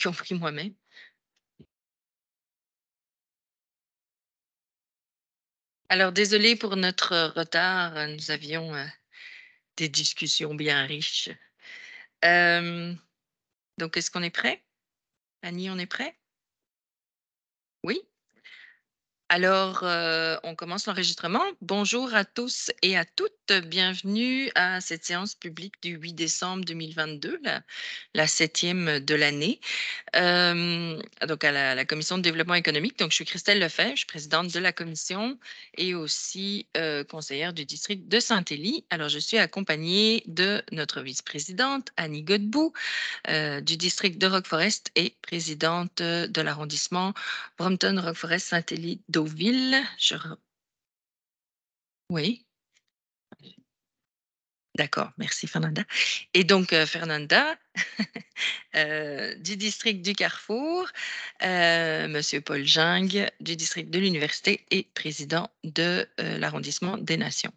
compris moi-même. Alors désolé pour notre retard, nous avions, des discussions bien riches. Hem, donc est-ce qu'on est prêt? Annie, on est prêt? Oui? Alors, on commence l'enregistrement. Bonjour à tous et à toutes. Bienvenue à cette séance publique du 8 décembre 2022, la 7e de l'année. Donc à la commission de développement économique. Donc, je suis Christelle Lefebvre, je suis présidente de la commission et aussi conseillère du district de Saint-Élie. Alors, je suis accompagnée de notre vice-présidente, Annie Godbout, du district de Rock-Forest et présidente de l'arrondissement Brompton, Rock-Forest, Saint-Élie, Deauville. Oui, d'accord, merci Fernanda. Et donc, Fernanda, du district du Carrefour, Monsieur Paul Gingue, du district de l'Université et président de l'arrondissement des Nations.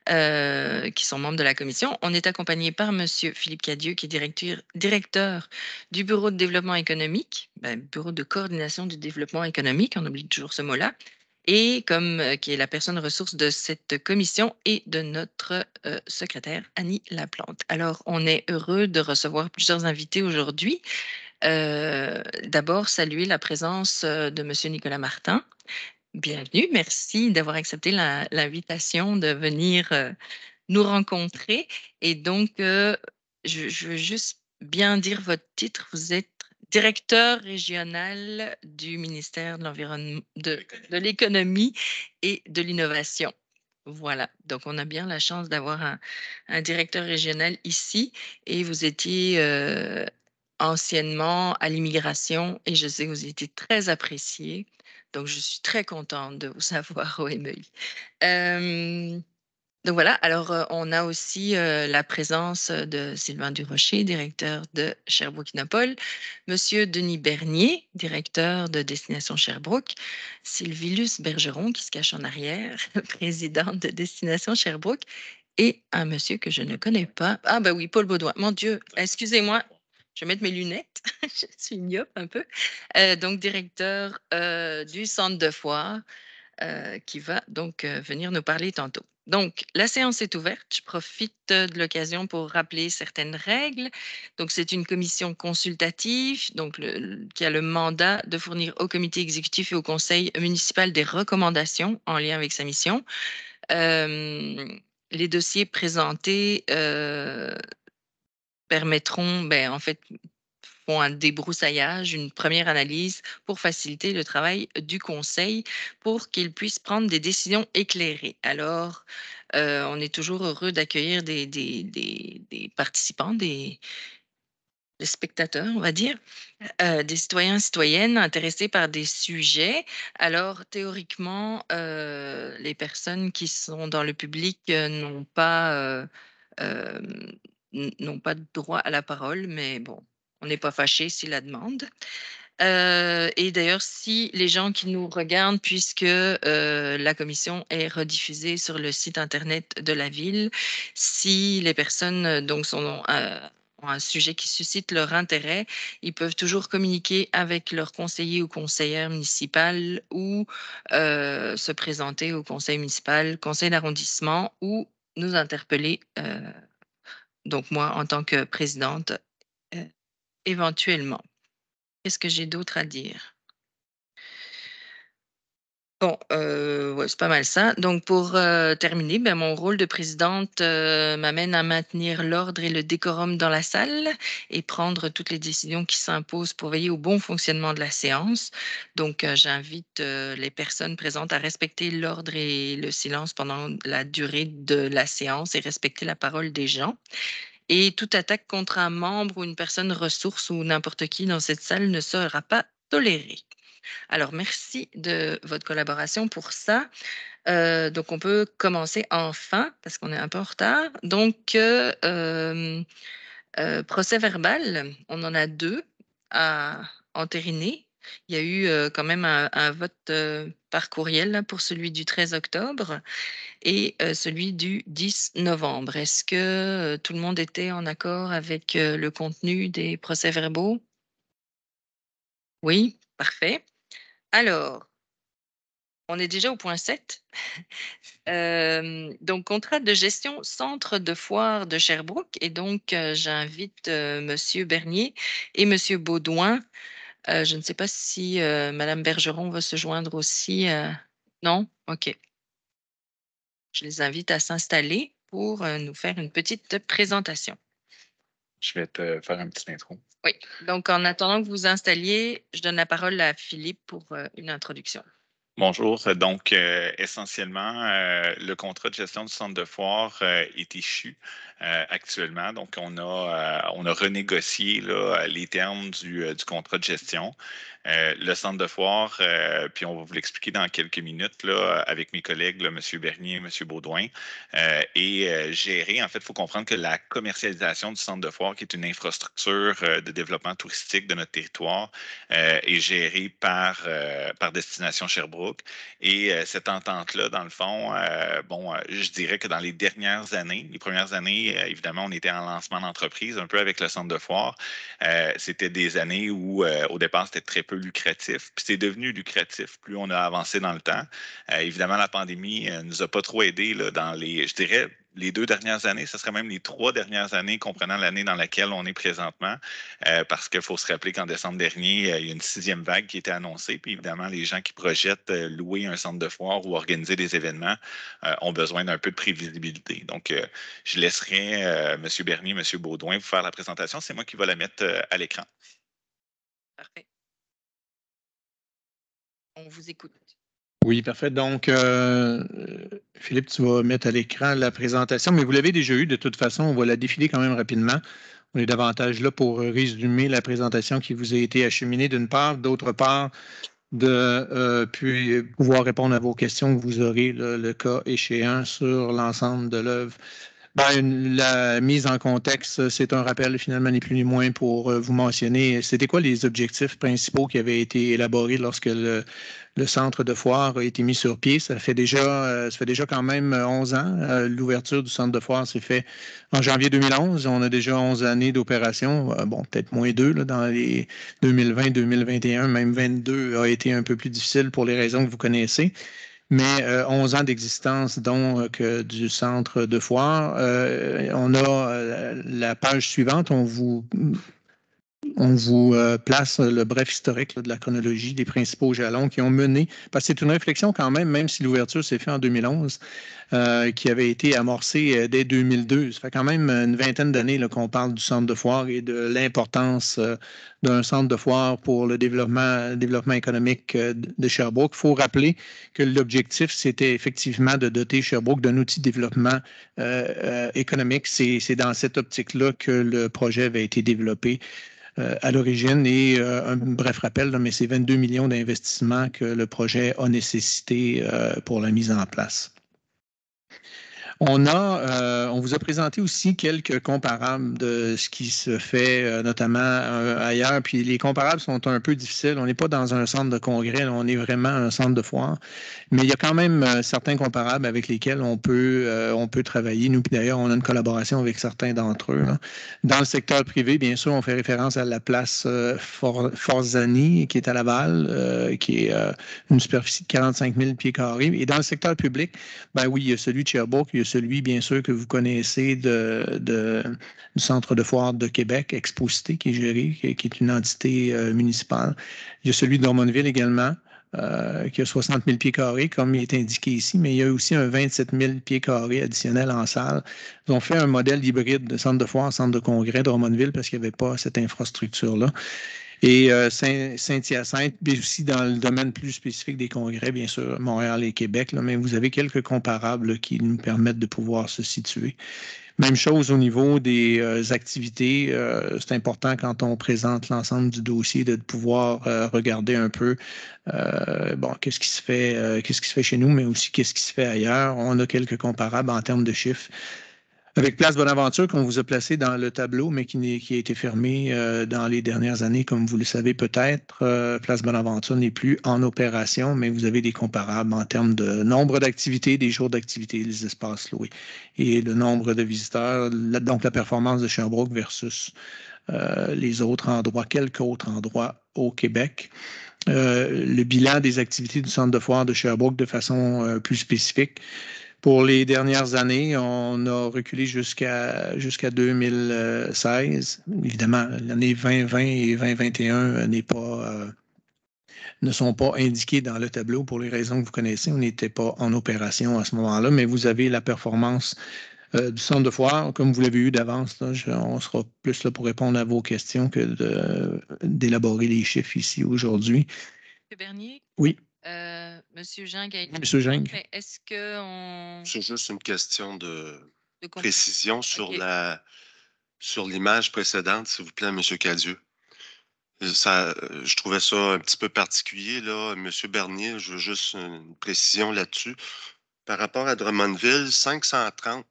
Qui sont membres de la commission. On est accompagné par Monsieur Philippe Cadieux, qui est directeur du Bureau de développement économique, Bureau de coordination du développement économique, on oublie toujours ce mot-là, et comme qui est la personne ressource de cette commission et de notre secrétaire Annie Laplante. Alors, on est heureux de recevoir plusieurs invités aujourd'hui. D'abord, saluer la présence de Monsieur Nicolas Martin. Bienvenue, merci d'avoir accepté l'invitation de venir nous rencontrer. Et donc, je veux juste bien dire votre titre. Vous êtes directeur régional du ministère de l'Environnement, de l'économie et de l'innovation. Voilà, donc on a bien la chance d'avoir un directeur régional ici et vous étiez anciennement à l'immigration et je sais que vous étiez très apprécié. Donc, je suis très contente de vous avoir au MEI. Euh, donc voilà, alors on a aussi la présence de Sylvain Durocher, directeur de Sherbrooke Innopol, Monsieur Denis Bernier, directeur de Destination Sherbrooke, Sylvilus Bergeron qui se cache en arrière, présidente de Destination Sherbrooke, et un monsieur que je ne connais pas. Ah ben oui, Paul Baudouin. Mon Dieu, excusez-moi, je vais mettre mes lunettes, je suis myope un peu. Donc directeur du centre de foire qui va donc venir nous parler tantôt. Donc, la séance est ouverte. Je profite de l'occasion pour rappeler certaines règles. Donc, c'est une commission consultative donc qui a le mandat de fournir au comité exécutif et au conseil municipal des recommandations en lien avec sa mission. Les dossiers présentés permettront, en fait, font un débroussaillage, une première analyse pour faciliter le travail du conseil pour qu'il puisse prendre des décisions éclairées. Alors, on est toujours heureux d'accueillir des participants, des spectateurs, on va dire, des citoyens, citoyennes intéressés par des sujets. Alors, théoriquement, les personnes qui sont dans le public euh, n'ont pas de droit à la parole, mais bon, on n'est pas fâché s'ils la demandent. Et d'ailleurs, si les gens qui nous regardent, puisque la commission est rediffusée sur le site internet de la ville, si les personnes donc ont un sujet qui suscite leur intérêt, ils peuvent toujours communiquer avec leur conseiller ou conseillère municipal ou se présenter au conseil municipal, conseil d'arrondissement ou nous interpeller, donc moi en tant que présidente, euh, éventuellement. Qu'est-ce que j'ai d'autre à dire? Bon, ouais, c'est pas mal ça. Donc pour, terminer, mon rôle de présidente, m'amène à maintenir l'ordre et le décorum dans la salle et prendre toutes les décisions qui s'imposent pour veiller au bon fonctionnement de la séance. Donc, j'invite, les personnes présentes à respecter l'ordre et le silence pendant la durée de la séance et respecter la parole des gens. Et toute attaque contre un membre ou une personne ressource ou n'importe qui dans cette salle ne sera pas tolérée. Alors, merci de votre collaboration pour ça. Donc, on peut commencer enfin, parce qu'on est un peu en retard. Donc, procès verbal, on en a deux à entériner. Il y a eu quand même un vote par courriel là, pour celui du 13 octobre et celui du 10 novembre. Est-ce que tout le monde était en accord avec le contenu des procès-verbaux? Oui, parfait. Alors, on est déjà au point 7. Donc contrat de gestion centre de foire de Sherbrooke et donc j'invite, monsieur Bernier et monsieur Baudouin. Je ne sais pas si, madame Bergeron va se joindre aussi, non? OK. Je les invite à s'installer pour, nous faire une petite présentation. Je vais te faire un petit intro. Oui, donc en attendant que vous vous installiez, je donne la parole à Philippe pour, une introduction. Bonjour. Donc, essentiellement, le contrat de gestion du centre de foire est échu actuellement. Donc, on a renégocié là, les termes du contrat de gestion. Le centre de foire, puis on va vous l'expliquer dans quelques minutes là, avec mes collègues, là, M. Bernier et M. Baudouin, est géré. En fait, il faut comprendre que la commercialisation du centre de foire, qui est une infrastructure de développement touristique de notre territoire, est gérée par Destination Sherbrooke. Et cette entente-là, dans le fond, je dirais que dans les dernières années, les premières années, évidemment, on était en lancement d'entreprise, un peu avec le centre de foire. C'était des années où, au départ, c'était très peu lucratif. Puis c'est devenu lucratif plus on a avancé dans le temps. Évidemment, la pandémie ne nous a pas trop aidés là, dans les, je dirais, les 2 dernières années, ce serait même les 3 dernières années, comprenant l'année dans laquelle on est présentement, parce qu'il faut se rappeler qu'en décembre dernier, il y a une 6e vague qui était annoncée. Puis évidemment, les gens qui projettent louer un centre de foire ou organiser des événements ont besoin d'un peu de prévisibilité. Donc, je laisserai M. Bernier, M. Baudouin vous faire la présentation. C'est moi qui vais la mettre à l'écran. Parfait. On vous écoute. Oui, parfait. Donc, Philippe, tu vas mettre à l'écran la présentation, mais vous l'avez déjà eu de toute façon. On va la défiler quand même rapidement. On est davantage là pour résumer la présentation qui vous a été acheminée d'une part, d'autre part, puis pouvoir répondre à vos questions que vous aurez le cas échéant sur l'ensemble de l'œuvre. La mise en contexte, c'est un rappel finalement ni plus ni moins pour vous mentionner. C'était quoi les objectifs principaux qui avaient été élaborés lorsque le centre de foire a été mis sur pied? Ça fait déjà quand même 11 ans. L'ouverture du centre de foire s'est fait en janvier 2011. On a déjà 11 années d'opération. Bon, peut-être moins 2 là, dans les 2020, 2021, même 22 a été un peu plus difficile pour les raisons que vous connaissez. Mais 11 ans d'existence donc du centre de foire. On a la page suivante. On vous place le bref historique là, de la chronologie des principaux jalons qui ont mené, parce que c'est une réflexion quand même si l'ouverture s'est faite en 2011, qui avait été amorcée dès 2002. Ça fait quand même une vingtaine d'années qu'on parle du centre de foire et de l'importance d'un centre de foire pour le développement économique de Sherbrooke. Il faut rappeler que l'objectif, c'était effectivement de doter Sherbrooke d'un outil de développement économique. C'est dans cette optique-là que le projet avait été développé à l'origine. Et un bref rappel, là, mais c'est 22 millions d'investissements que le projet a nécessité pour la mise en place. On vous a présenté aussi quelques comparables de ce qui se fait notamment ailleurs, puis les comparables sont un peu difficiles. On n'est pas dans un centre de congrès, là, on est vraiment un centre de foire, mais il y a quand même certains comparables avec lesquels on peut travailler. Nous, puis d'ailleurs, on a une collaboration avec certains d'entre eux. Là. Dans le secteur privé, bien sûr, on fait référence à la place Forzani, qui est à Laval, qui est une superficie de 45 000 pieds carrés. Et dans le secteur public, ben oui, il y a celui de Sherbrooke, il y a celui, bien sûr, que vous connaissez du Centre de foire de Québec, Exposité, qui est géré, qui est une entité municipale. Il y a celui de Drummondville également, qui a 60 000 pieds carrés, comme il est indiqué ici, mais il y a aussi un 27 000 pieds carrés additionnel en salle. Ils ont fait un modèle hybride de centre de foire, centre de congrès de Drummondville, parce qu'il n'y avait pas cette infrastructure-là. Et Saint-Hyacinthe, mais aussi dans le domaine plus spécifique des congrès, bien sûr, Montréal et Québec, là, mais vous avez quelques comparables là, qui nous permettent de pouvoir se situer. Même chose au niveau des activités. C'est important quand on présente l'ensemble du dossier de pouvoir regarder un peu qu'est-ce qui se fait chez nous, mais aussi qu'est-ce qui se fait ailleurs. On a quelques comparables en termes de chiffres. Avec Place Bonaventure, qu'on vous a placé dans le tableau, mais qui a été fermé dans les dernières années, comme vous le savez peut-être. Place Bonaventure n'est plus en opération, mais vous avez des comparables en termes de nombre d'activités, des jours d'activité, les espaces loués et le nombre de visiteurs, donc la performance de Sherbrooke versus les autres endroits, quelques autres endroits au Québec. Le bilan des activités du centre de foire de Sherbrooke de façon plus spécifique. Pour les dernières années, on a reculé jusqu'à 2016. Évidemment, l'année 2020 et 2021 ne sont pas indiqués dans le tableau pour les raisons que vous connaissez. On n'était pas en opération à ce moment-là, mais vous avez la performance du centre de foire, comme vous l'avez eu d'avance. On sera plus là pour répondre à vos questions que d'élaborer les chiffres ici aujourd'hui. M. Bernier? Oui. Monsieur Jean Gaillard. Monsieur Jean. Est-ce qu'on... C'est juste une question de précision sur l'image précédente, s'il vous plaît, M. Cadieux. Je trouvais ça un petit peu particulier, là. M. Bernier, je veux juste une précision là-dessus. Par rapport à Drummondville, 530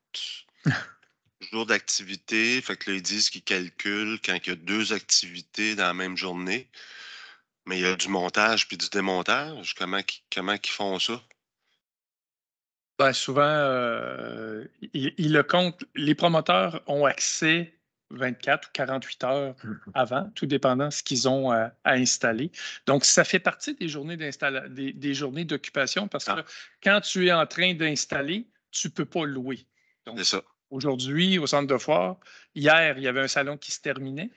jours d'activité. Fait que là, ils disent qu'ils calculent quand il y a 2 activités dans la même journée. Mais il y a du montage puis du démontage. Comment ils font ça? Ben, souvent, ils le comptent. Les promoteurs ont accès 24 ou 48 heures avant, tout dépendant de ce qu'ils ont à installer. Donc, ça fait partie des journées des journées d'occupation parce que quand tu es en train d'installer, tu ne peux pas louer. Donc, c'est ça. Aujourd'hui, au centre de foire, hier, il y avait un salon qui se terminait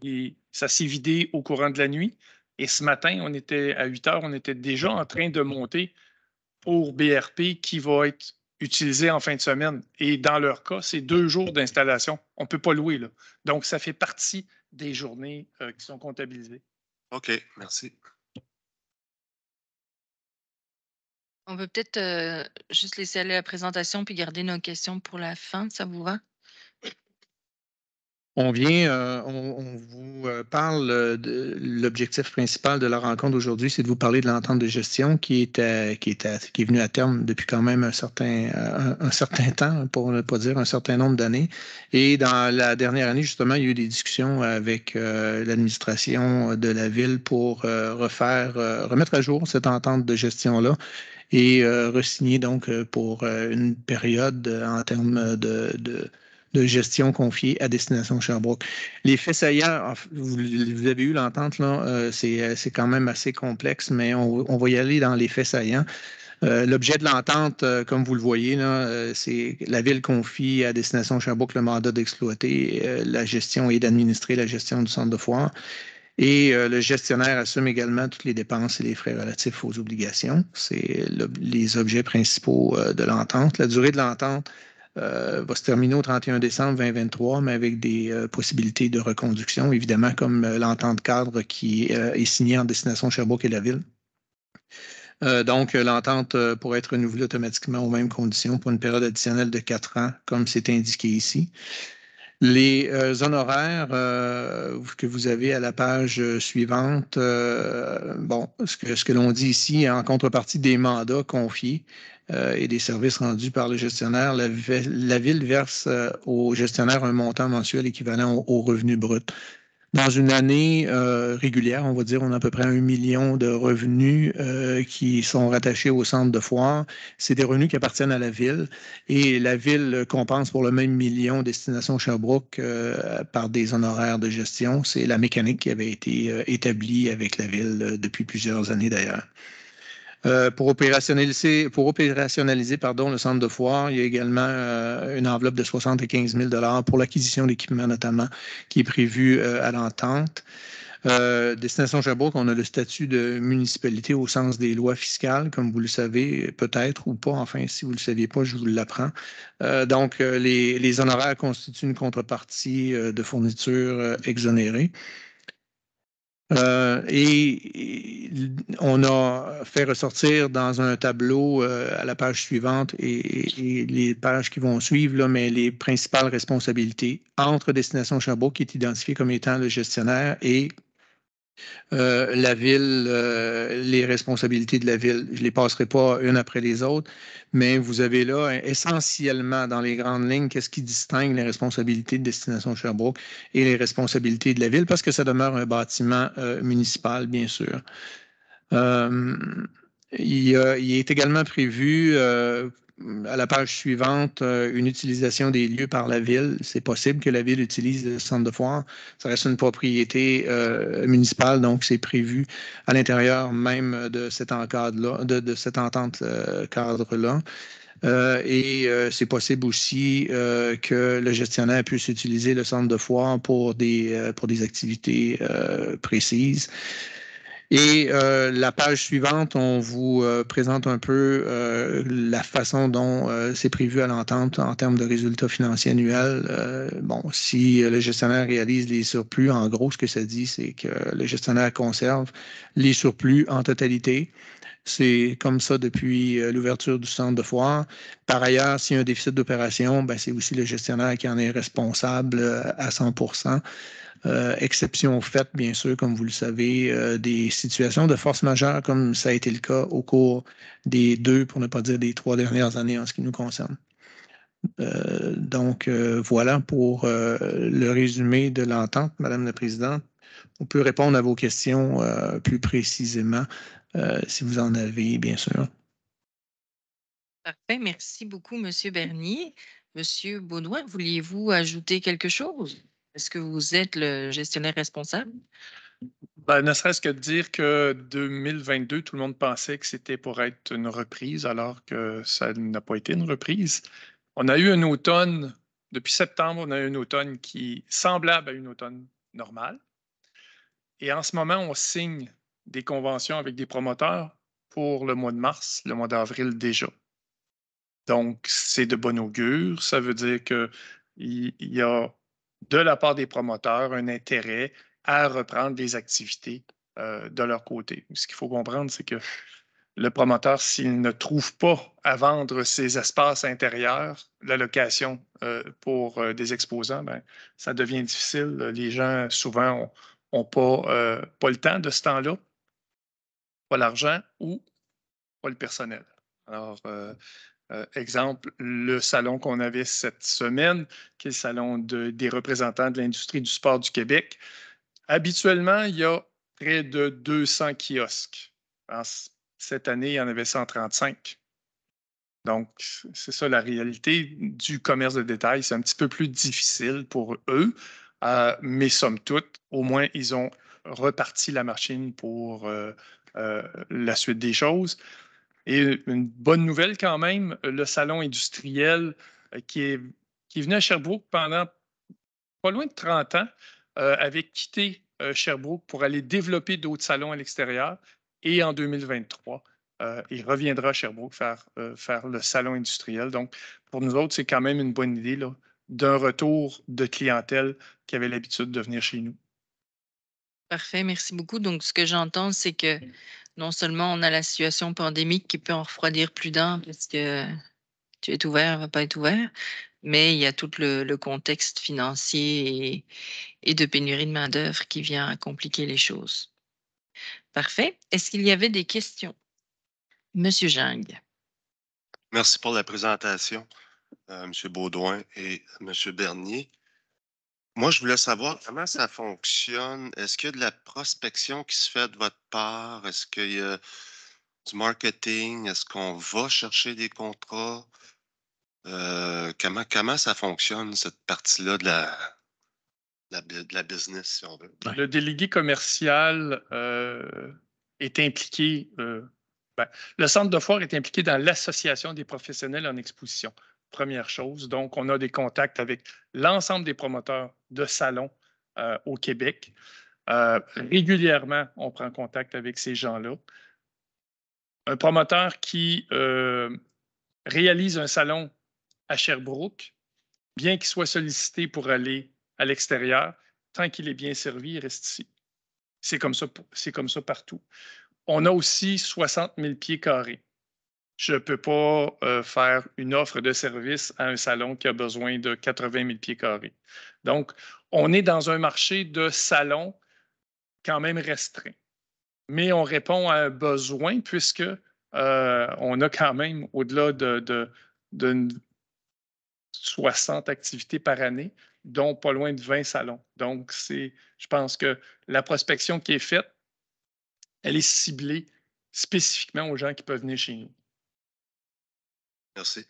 et ça s'est vidé au courant de la nuit. Et ce matin, on était à 8 heures, on était déjà en train de monter pour BRP qui va être utilisé en fin de semaine. Et dans leur cas, c'est 2 jours d'installation. On ne peut pas louer, là. Donc, ça fait partie des journées qui sont comptabilisées. OK, merci. On peut peut-être juste laisser aller la présentation puis garder nos questions pour la fin. Ça vous va? On vous parle de l'objectif principal de la rencontre d'aujourd'hui, c'est de vous parler de l'entente de gestion qui est venue à terme depuis quand même un certain temps, pour ne pas dire un certain nombre d'années. Et dans la dernière année, justement, il y a eu des discussions avec l'administration de la ville pour remettre à jour cette entente de gestion-là et re-signer donc pour une période en termes de gestion confiée à Destination Sherbrooke. Les faits saillants, vous avez eu l'entente, là, c'est quand même assez complexe, mais on va y aller dans les faits saillants. L'objet de l'entente, comme vous le voyez, c'est la Ville confie à Destination Sherbrooke le mandat d'exploiter la gestion et d'administrer la gestion du centre de foire. Et le gestionnaire assume également toutes les dépenses et les frais relatifs aux obligations. C'est les objets principaux de l'entente. La durée de l'entente va se terminer au 31 décembre 2023, mais avec des possibilités de reconduction, évidemment, comme l'entente cadre qui est signée en Destination Sherbrooke et la Ville. Donc, l'entente pourrait être renouvelée automatiquement aux mêmes conditions pour une période additionnelle de 4 ans, comme c'est indiqué ici. Les honoraires que vous avez à la page suivante, ce que l'on dit ici, en contrepartie des mandats confiés et des services rendus par le gestionnaire, la Ville verse au gestionnaire un montant mensuel équivalent au revenu brut. Dans une année régulière, on va dire, on a à peu près 1 million de revenus qui sont rattachés au centre de foire. C'est des revenus qui appartiennent à la Ville et la Ville compense pour le même million Destination Sherbrooke par des honoraires de gestion. C'est la mécanique qui avait été établie avec la Ville depuis plusieurs années d'ailleurs. Pour opérationnaliser le centre de foire, il y a également une enveloppe de 75 000 $ pour l'acquisition d'équipements notamment qui est prévue à l'entente. Destination Sherbrooke, on a le statut de municipalité au sens des lois fiscales, comme vous le savez, peut-être ou pas. Enfin, si vous ne le saviez pas, je vous l'apprends. Donc, les honoraires constituent une contrepartie de fournitures exonérées. Et on a fait ressortir dans un tableau à la page suivante et les pages qui vont suivre, là, mais les principales responsabilités entre Destination Sherbrooke, qui est identifié comme étant le gestionnaire, et la Ville, les responsabilités de la Ville. Je ne les passerai pas une après les autres, mais vous avez là essentiellement dans les grandes lignes qu'est-ce qui distingue les responsabilités de Destination Sherbrooke et les responsabilités de la Ville, parce que ça demeure un bâtiment municipal, bien sûr. Il est également prévu à la page suivante, une utilisation des lieux par la ville. C'est possible que la ville utilise le centre de foire. Ça reste une propriété municipale, donc c'est prévu à l'intérieur même de cet encadre-là, de cette entente cadre-là. Et c'est possible aussi que le gestionnaire puisse utiliser le centre de foire pour des activités précises. Et la page suivante, on vous présente un peu la façon dont c'est prévu à l'entente en termes de résultats financiers annuels. Bon, si le gestionnaire réalise les surplus, en gros, ce que ça dit, c'est que le gestionnaire conserve les surplus en totalité. C'est comme ça depuis l'ouverture du centre de foire. Par ailleurs, s'il y a un déficit d'opération, ben, c'est aussi le gestionnaire qui en est responsable à 100%. Exception faite, bien sûr, comme vous le savez, des situations de force majeure, comme ça a été le cas au cours des 2, pour ne pas dire des 3 dernières années en ce qui nous concerne. Donc, voilà pour le résumé de l'entente, Madame la Présidente. On peut répondre à vos questions plus précisément si vous en avez, bien sûr. Parfait. Merci beaucoup, M. Bernier. M. Baudouin, vouliez-vous ajouter quelque chose? Est-ce que vous êtes le gestionnaire responsable? Ben, ne serait-ce que de dire que 2022, tout le monde pensait que c'était pour être une reprise, alors que ça n'a pas été une reprise. On a eu un automne, depuis septembre, on a eu un automne qui est semblable à une automne normale. Et en ce moment, on signe des conventions avec des promoteurs pour le mois de mars, le mois d'avril déjà. Donc, c'est de bon augure. Ça veut dire qu'il y a de la part des promoteurs un intérêt à reprendre les activités de leur côté. Ce qu'il faut comprendre, c'est que le promoteur, s'il ne trouve pas à vendre ses espaces intérieurs, la location pour des exposants, ben, ça devient difficile. Les gens, souvent, n'ont pas le temps de ce temps-là, pas l'argent ou pas le personnel. Alors, exemple, le salon qu'on avait cette semaine, qui est le salon des représentants de l'industrie du sport du Québec. Habituellement, il y a près de 200 kiosques. Cette année, il y en avait 135. Donc, c'est ça la réalité du commerce de détail. C'est un petit peu plus difficile pour eux, mais somme toute, au moins, ils ont reparti la machine pour la suite des choses. Et une bonne nouvelle quand même, le salon industriel qui est venu à Sherbrooke pendant pas loin de 30 ans, avait quitté Sherbrooke pour aller développer d'autres salons à l'extérieur. Et en 2023, il reviendra à Sherbrooke faire le salon industriel. Donc, pour nous autres, c'est quand même une bonne idée d'un retour de clientèle qui avait l'habitude de venir chez nous. Parfait, merci beaucoup. Donc, ce que j'entends, c'est que non seulement on a la situation pandémique qui peut en refroidir plus d'un parce que tu es ouvert, va pas être ouvert, mais il y a tout le contexte financier et de pénurie de main-d'œuvre qui vient compliquer les choses. Parfait. Est-ce qu'il y avait des questions? Monsieur Jung. Merci pour la présentation, M. Baudouin et M. Bernier. Moi, je voulais savoir comment ça fonctionne. Est-ce qu'il y a de la prospection qui se fait de votre part? Est-ce qu'il y a du marketing? Est-ce qu'on va chercher des contrats? Comment ça fonctionne, cette partie-là de la business, si on veut? Le délégué commercial est impliqué, le centre de foire est impliqué dans l'association des professionnels en exposition. Première chose. Donc, on a des contacts avec l'ensemble des promoteurs de salons au Québec. Régulièrement, on prend contact avec ces gens-là. Un promoteur qui réalise un salon à Sherbrooke, bien qu'il soit sollicité pour aller à l'extérieur, tant qu'il est bien servi, il reste ici. C'est comme ça partout. On a aussi 60 000 pieds carrés. Je ne peux pas faire une offre de service à un salon qui a besoin de 80 000 pieds carrés. Donc, on est dans un marché de salons quand même restreint. Mais on répond à un besoin puisque on a quand même au-delà de 60 activités par année, dont pas loin de 20 salons. Donc, je pense que la prospection qui est faite, elle est ciblée spécifiquement aux gens qui peuvent venir chez nous. Merci.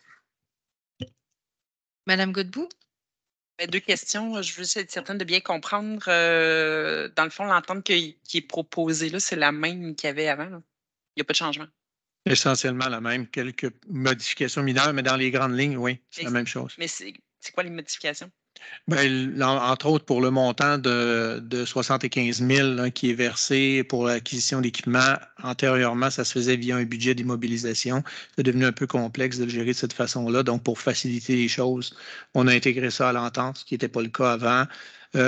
Madame Godbout? Deux questions. Je veux juste être certaine de bien comprendre. Dans le fond, l'entente qui est proposée là, c'est la même qu'il y avait avant. Là. Il n'y a pas de changement. Essentiellement la même. Quelques modifications mineures, mais dans les grandes lignes, oui, c'est la même chose. Mais c'est quoi les modifications? Bien, entre autres, pour le montant de 75 000 là, qui est versé pour l'acquisition d'équipements, antérieurement, ça se faisait via un budget d'immobilisation. C'est devenu un peu complexe de le gérer de cette façon-là. Donc, pour faciliter les choses, on a intégré ça à l'entente, ce qui n'était pas le cas avant.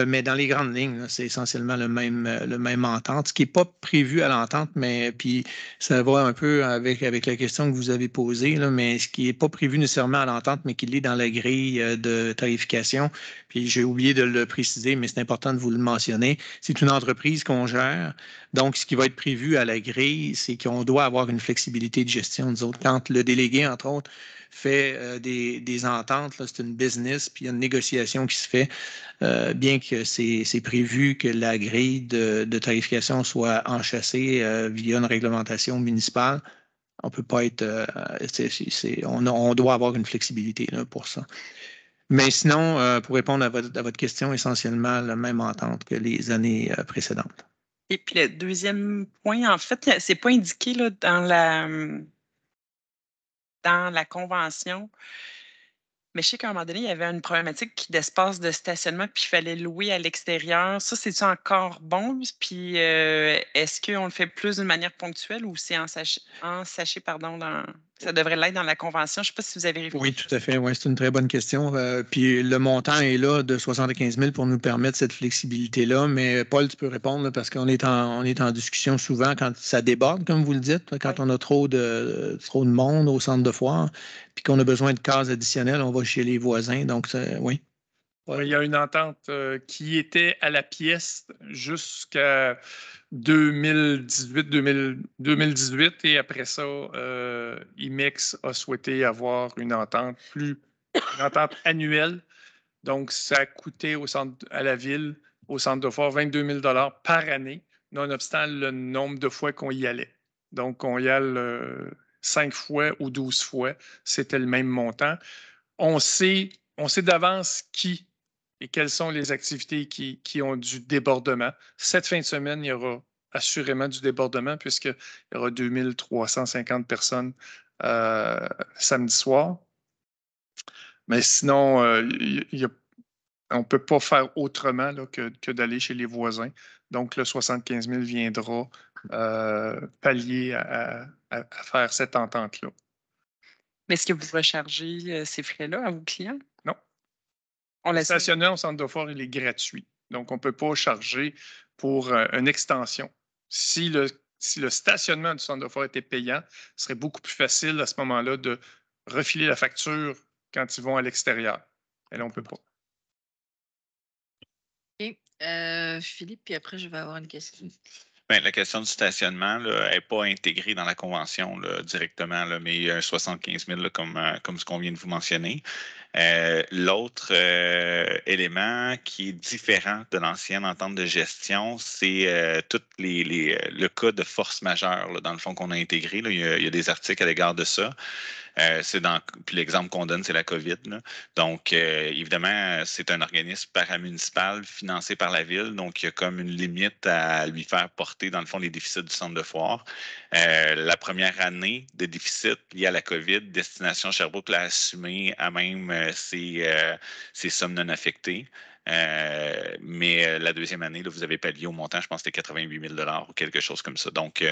Mais dans les grandes lignes, c'est essentiellement le même entente, ce qui n'est pas prévu à l'entente, mais puis ça va un peu avec la question que vous avez posée, là, mais ce qui n'est pas prévu nécessairement à l'entente, mais qui l'est dans la grille de tarification. Puis j'ai oublié de le préciser, mais c'est important de vous le mentionner. C'est une entreprise qu'on gère. Donc, ce qui va être prévu à la grille, c'est qu'on doit avoir une flexibilité de gestion. Nous autres, quand le délégué, entre autres, fait des ententes, c'est une business, puis il y a une négociation qui se fait, bien que c'est prévu que la grille de tarification soit enchâssée via une réglementation municipale. On peut pas être. On doit avoir une flexibilité là, pour ça. Mais sinon, pour répondre à votre question, essentiellement la même entente que les années précédentes. Et puis le deuxième point, en fait, c'est pas indiqué là, dans la convention. Mais je sais qu'à un moment donné, il y avait une problématique d'espace de stationnement, puis il fallait louer à l'extérieur. Ça, c'est-tu encore bon? Puis est-ce qu'on le fait plus d'une manière ponctuelle ou c'est en sachet, pardon, ça devrait l'être dans la convention? Je ne sais pas si vous avez réfléchi. Oui, tout à fait. Oui, c'est une très bonne question. Puis le montant est là de 75 000 pour nous permettre cette flexibilité-là. Mais Paul, tu peux répondre là, parce qu'on est en discussion souvent quand ça déborde, comme vous le dites, quand on a trop de monde au centre de foire, puis qu'on a besoin de cases additionnelles, on va chez les voisins. Donc, oui. Ouais. Il y a une entente qui était à la pièce jusqu'à 2018 et après ça, IMEX a souhaité avoir une entente annuelle. Donc, ça coûtait à la ville, au centre de foire, 22 000 par année, nonobstant le nombre de fois qu'on y allait. Donc, on y allait 5 fois ou 12 fois, c'était le même montant. On sait d'avance qui et quelles sont les activités qui ont du débordement. Cette fin de semaine, il y aura assurément du débordement puisqu'il y aura 2350 personnes samedi soir. Mais sinon, on ne peut pas faire autrement là, que d'aller chez les voisins. Donc, le 75 000 viendra pallier à faire cette entente-là. Mais est-ce que vous rechargez ces frais-là à vos clients? Non. Le stationnement au centre de foire, il est gratuit. Donc, on ne peut pas charger pour une extension. Si le stationnement du centre de foire était payant, ce serait beaucoup plus facile à ce moment-là de refiler la facture quand ils vont à l'extérieur. Et là, on ne peut pas. OK. Philippe, puis après, je vais avoir une question. Bien, la question du stationnement n'est pas intégrée dans la convention là, directement, là, mais il y a un 75 000 là, comme ce qu'on vient de vous mentionner. L'autre élément qui est différent de l'ancienne entente de gestion, c'est tout le cas de force majeure, là, dans le fond, qu'on a intégré. Là. Il y a des articles à l'égard de ça. Puis l'exemple qu'on donne, c'est la COVID. Là. Donc, évidemment, c'est un organisme paramunicipal financé par la ville. Donc, il y a comme une limite à lui faire porter, dans le fond, les déficits du centre de foire. La première année de déficit lié à la COVID, Destination Sherbrooke l'a assumé à même ses sommes non affectées. Mais la deuxième année, là, vous avez pallié au montant, je pense que c'était 88 000 ou quelque chose comme ça. Donc,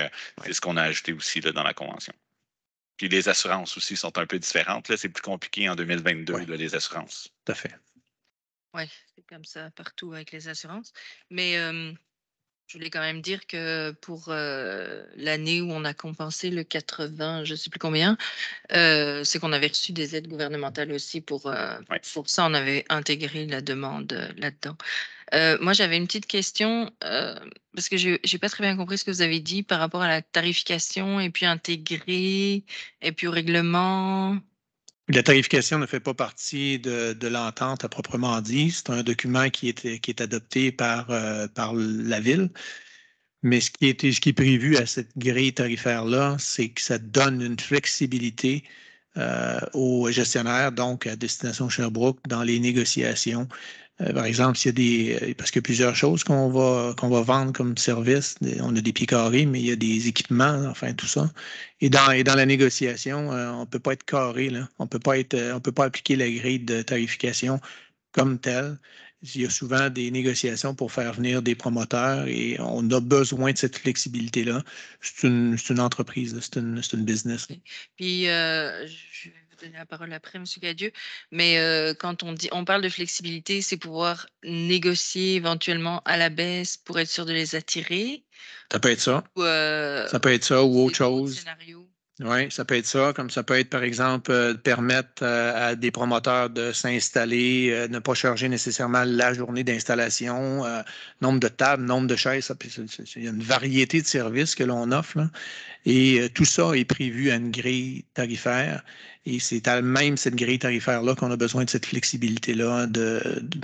c'est ce qu'on a ajouté aussi là, dans la convention. Puis les assurances aussi sont un peu différentes. Là, c'est plus compliqué en 2022, là, les assurances. Tout à fait. Oui, c'est comme ça partout avec les assurances. Mais je voulais quand même dire que pour l'année où on a compensé le 80, je ne sais plus combien, c'est qu'on avait reçu des aides gouvernementales aussi pour ça, on avait intégré la demande là-dedans. Moi, j'avais une petite question parce que je n'ai pas très bien compris ce que vous avez dit par rapport à la tarification et puis intégré et puis au règlement. La tarification ne fait pas partie de l'entente à proprement dit. C'est un document qui est adopté par la Ville. Mais ce qui est prévu à cette grille tarifaire-là, c'est que ça donne une flexibilité aux gestionnaires, donc à destination Sherbrooke, dans les négociations. Par exemple, s'il y a parce qu'il y a plusieurs choses qu'on va vendre comme service. On a des pieds carrés, mais il y a des équipements, enfin tout ça. Et dans la négociation, on ne peut pas être carré, là. On peut pas appliquer la grille de tarification comme telle. Il y a souvent des négociations pour faire venir des promoteurs et on a besoin de cette flexibilité-là. C'est une entreprise, c'est une business. Puis, je vais vous donner la parole après, M. Cadieux, mais quand on parle de flexibilité, c'est pouvoir négocier éventuellement à la baisse pour être sûr de les attirer. Ça peut être ça. Ou, ça peut être ça ou autre chose. Scénario. Oui, ça peut être ça, comme ça peut être, par exemple, permettre à des promoteurs de s'installer, ne pas charger nécessairement la journée d'installation, nombre de tables, nombre de chaises. Il y a une variété de services que l'on offre, là, et tout ça est prévu à une grille tarifaire. Et c'est même cette grille tarifaire-là qu'on a besoin de cette flexibilité-là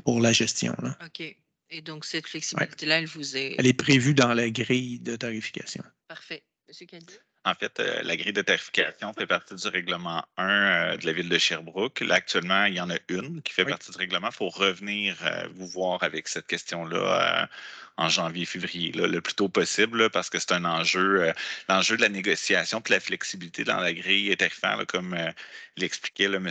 pour la gestion. Là. OK. Et donc, cette flexibilité-là, elle vous est... Elle est prévue dans la grille de tarification. Parfait. M. Cadieux? En fait, la grille de tarification fait partie du règlement 1 de la ville de Sherbrooke. Là, actuellement, il y en a une qui fait partie du règlement. Il faut revenir vous voir avec cette question-là en janvier, février, là, le plus tôt possible, là, parce que c'est un enjeu, l'enjeu de la négociation, de la flexibilité dans la grille tarifaire, là, comme l'expliquait M.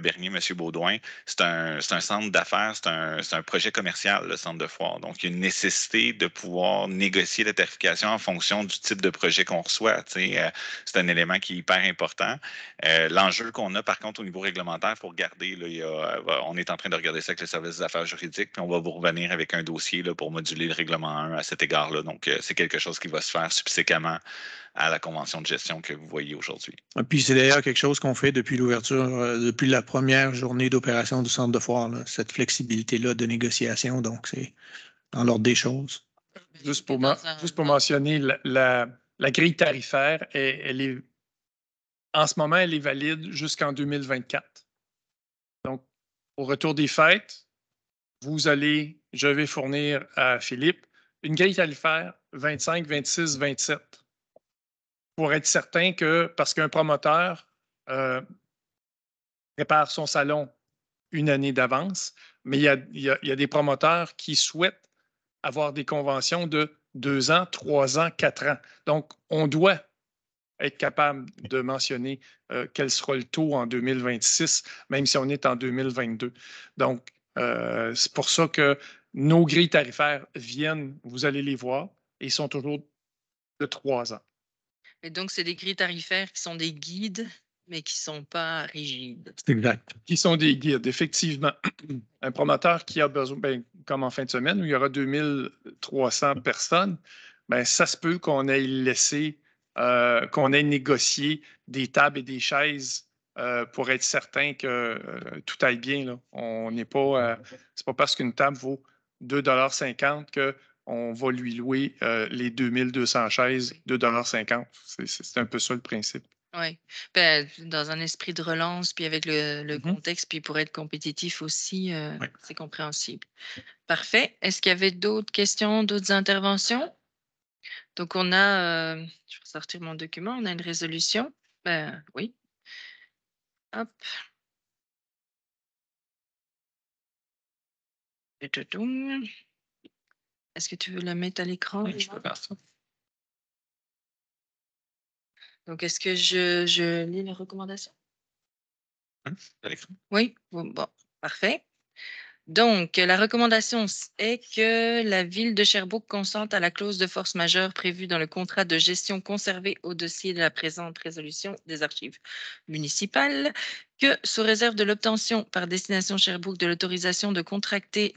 Bernier, M. Baudouin. C'est un centre d'affaires, c'est un projet commercial, le centre de foire. Donc, il y a une nécessité de pouvoir négocier la tarification en fonction du type de projet qu'on reçoit. C'est un élément qui est hyper important. L'enjeu qu'on a, par contre, au niveau réglementaire, il faut regarder. Là, on est en train de regarder ça avec le service des affaires juridiques, puis on va vous revenir avec un dossier là, pour moduler le règlement 1 à cet égard-là. Donc, c'est quelque chose qui va se faire subséquemment à la convention de gestion que vous voyez aujourd'hui. Puis c'est d'ailleurs quelque chose qu'on fait depuis l'ouverture, depuis la première journée d'opération du centre de foire, là, cette flexibilité-là de négociation. Donc, c'est dans l'ordre des choses. Juste pour mentionner, la grille tarifaire, en ce moment, elle est valide jusqu'en 2024. Donc, au retour des fêtes, je vais fournir à Philippe une grille tarifaire 25, 26, 27 pour être certain que, parce qu'un promoteur prépare son salon une année d'avance, mais il y a des promoteurs qui souhaitent avoir des conventions de 2 ans, 3 ans, 4 ans. Donc, on doit être capable de mentionner quel sera le taux en 2026, même si on est en 2022. Donc, c'est pour ça que nos grilles tarifaires viennent, vous allez les voir, et sont toujours de 3 ans. Et donc, c'est des grilles tarifaires qui sont des guides, mais qui ne sont pas rigides. C'est exact. Qui sont des guides, effectivement. Un promoteur qui a besoin, comme en fin de semaine, où il y aura 2300 personnes, ça se peut qu'on ait laissé, qu'on ait négocié des tables et des chaises pour être certain que tout aille bien. Là. On n'est pas, c'est pas parce qu'une table vaut 2,50 $ qu'on va lui louer les 2200 chaises 2,50 $. C'est un peu ça le principe. Oui, dans un esprit de relance, puis avec le contexte, puis pour être compétitif aussi, c'est compréhensible. Parfait. Est-ce qu'il y avait d'autres questions, d'autres interventions? Donc, on a, je vais ressortir mon document, on a une résolution. Oui. Hop. Est-ce que tu veux la mettre à l'écran? Oui, je peux faire ça. Donc, est-ce que je lis les recommandations? Oui, bon, parfait. Donc, la recommandation est que la ville de Sherbrooke consente à la clause de force majeure prévue dans le contrat de gestion conservé au dossier de la présente résolution des archives municipales, que sous réserve de l'obtention par destination Sherbrooke de l'autorisation de contracter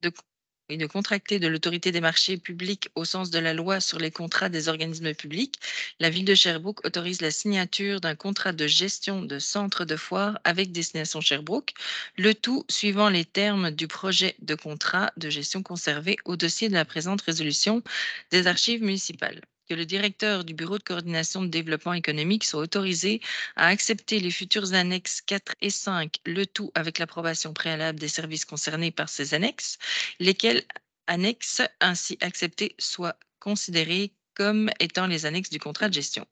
de l'autorité des marchés publics au sens de la loi sur les contrats des organismes publics, la ville de Sherbrooke autorise la signature d'un contrat de gestion de centre de foire avec destination Sherbrooke, le tout suivant les termes du projet de contrat de gestion conservé au dossier de la présente résolution des archives municipales. Que le directeur du Bureau de coordination de développement économique soit autorisé à accepter les futures annexes 4 et 5, le tout avec l'approbation préalable des services concernés par ces annexes, lesquelles annexes ainsi acceptées soient considérées comme étant les annexes du contrat de gestion.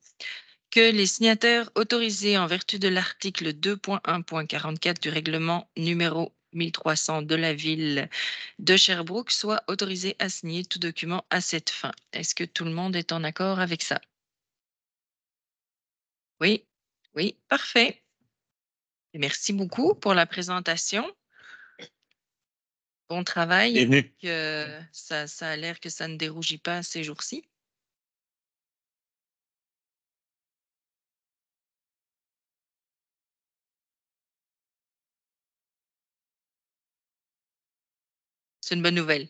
que les signataires autorisés en vertu de l'article 2.1.44 du règlement numéro 1300 de la ville de Sherbrooke soient autorisés à signer tout document à cette fin. Est-ce que tout le monde est en accord avec ça? Oui, oui, parfait. Merci beaucoup pour la présentation. Bon travail. Bienvenue. Ça a l'air que ça ne dérougit pas ces jours-ci. C'est une bonne nouvelle.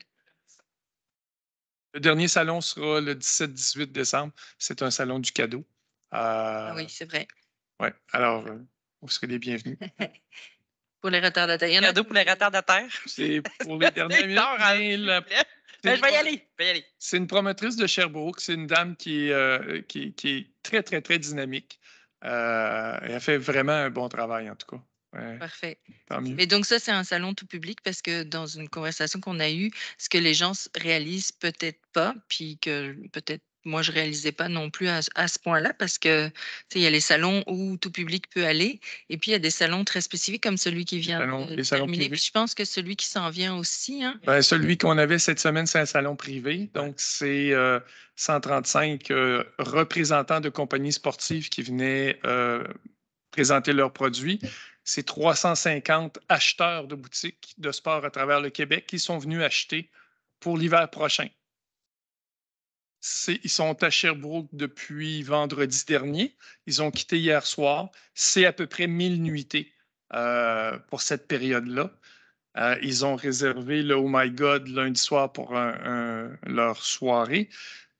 Le dernier salon sera le 17-18 décembre. C'est un salon du cadeau. Ah oui, c'est vrai. Oui, alors, vous serez les bienvenus. Pour les retardataires. Il y en a Cadeau pour les retardataires. C'est pour les dernières minutes. Je vais y aller. C'est une promotrice de Sherbrooke. C'est une dame qui est très, très, très dynamique. Elle fait vraiment un bon travail, en tout cas. Ouais, parfait. tant mieux. Mais donc ça, c'est un salon tout public parce que dans une conversation qu'on a eue, ce que les gens réalisent peut-être pas, puis que peut-être moi, je réalisais pas non plus à ce point-là parce que il y a les salons où tout public peut aller et puis il y a des salons très spécifiques comme celui qui vient Les salons terminer. privés. Puis je pense que celui qui s'en vient aussi. Hein? Ben, celui qu'on avait cette semaine, c'est un salon privé. Donc, c'est 135 représentants de compagnies sportives qui venaient présenter leurs produits. C'est 350 acheteurs de boutiques de sport à travers le Québec qui sont venus acheter pour l'hiver prochain. Ils sont à Sherbrooke depuis vendredi dernier. Ils ont quitté hier soir. C'est à peu près 1000 nuitées pour cette période-là. Ils ont réservé le Oh My God lundi soir pour leur soirée.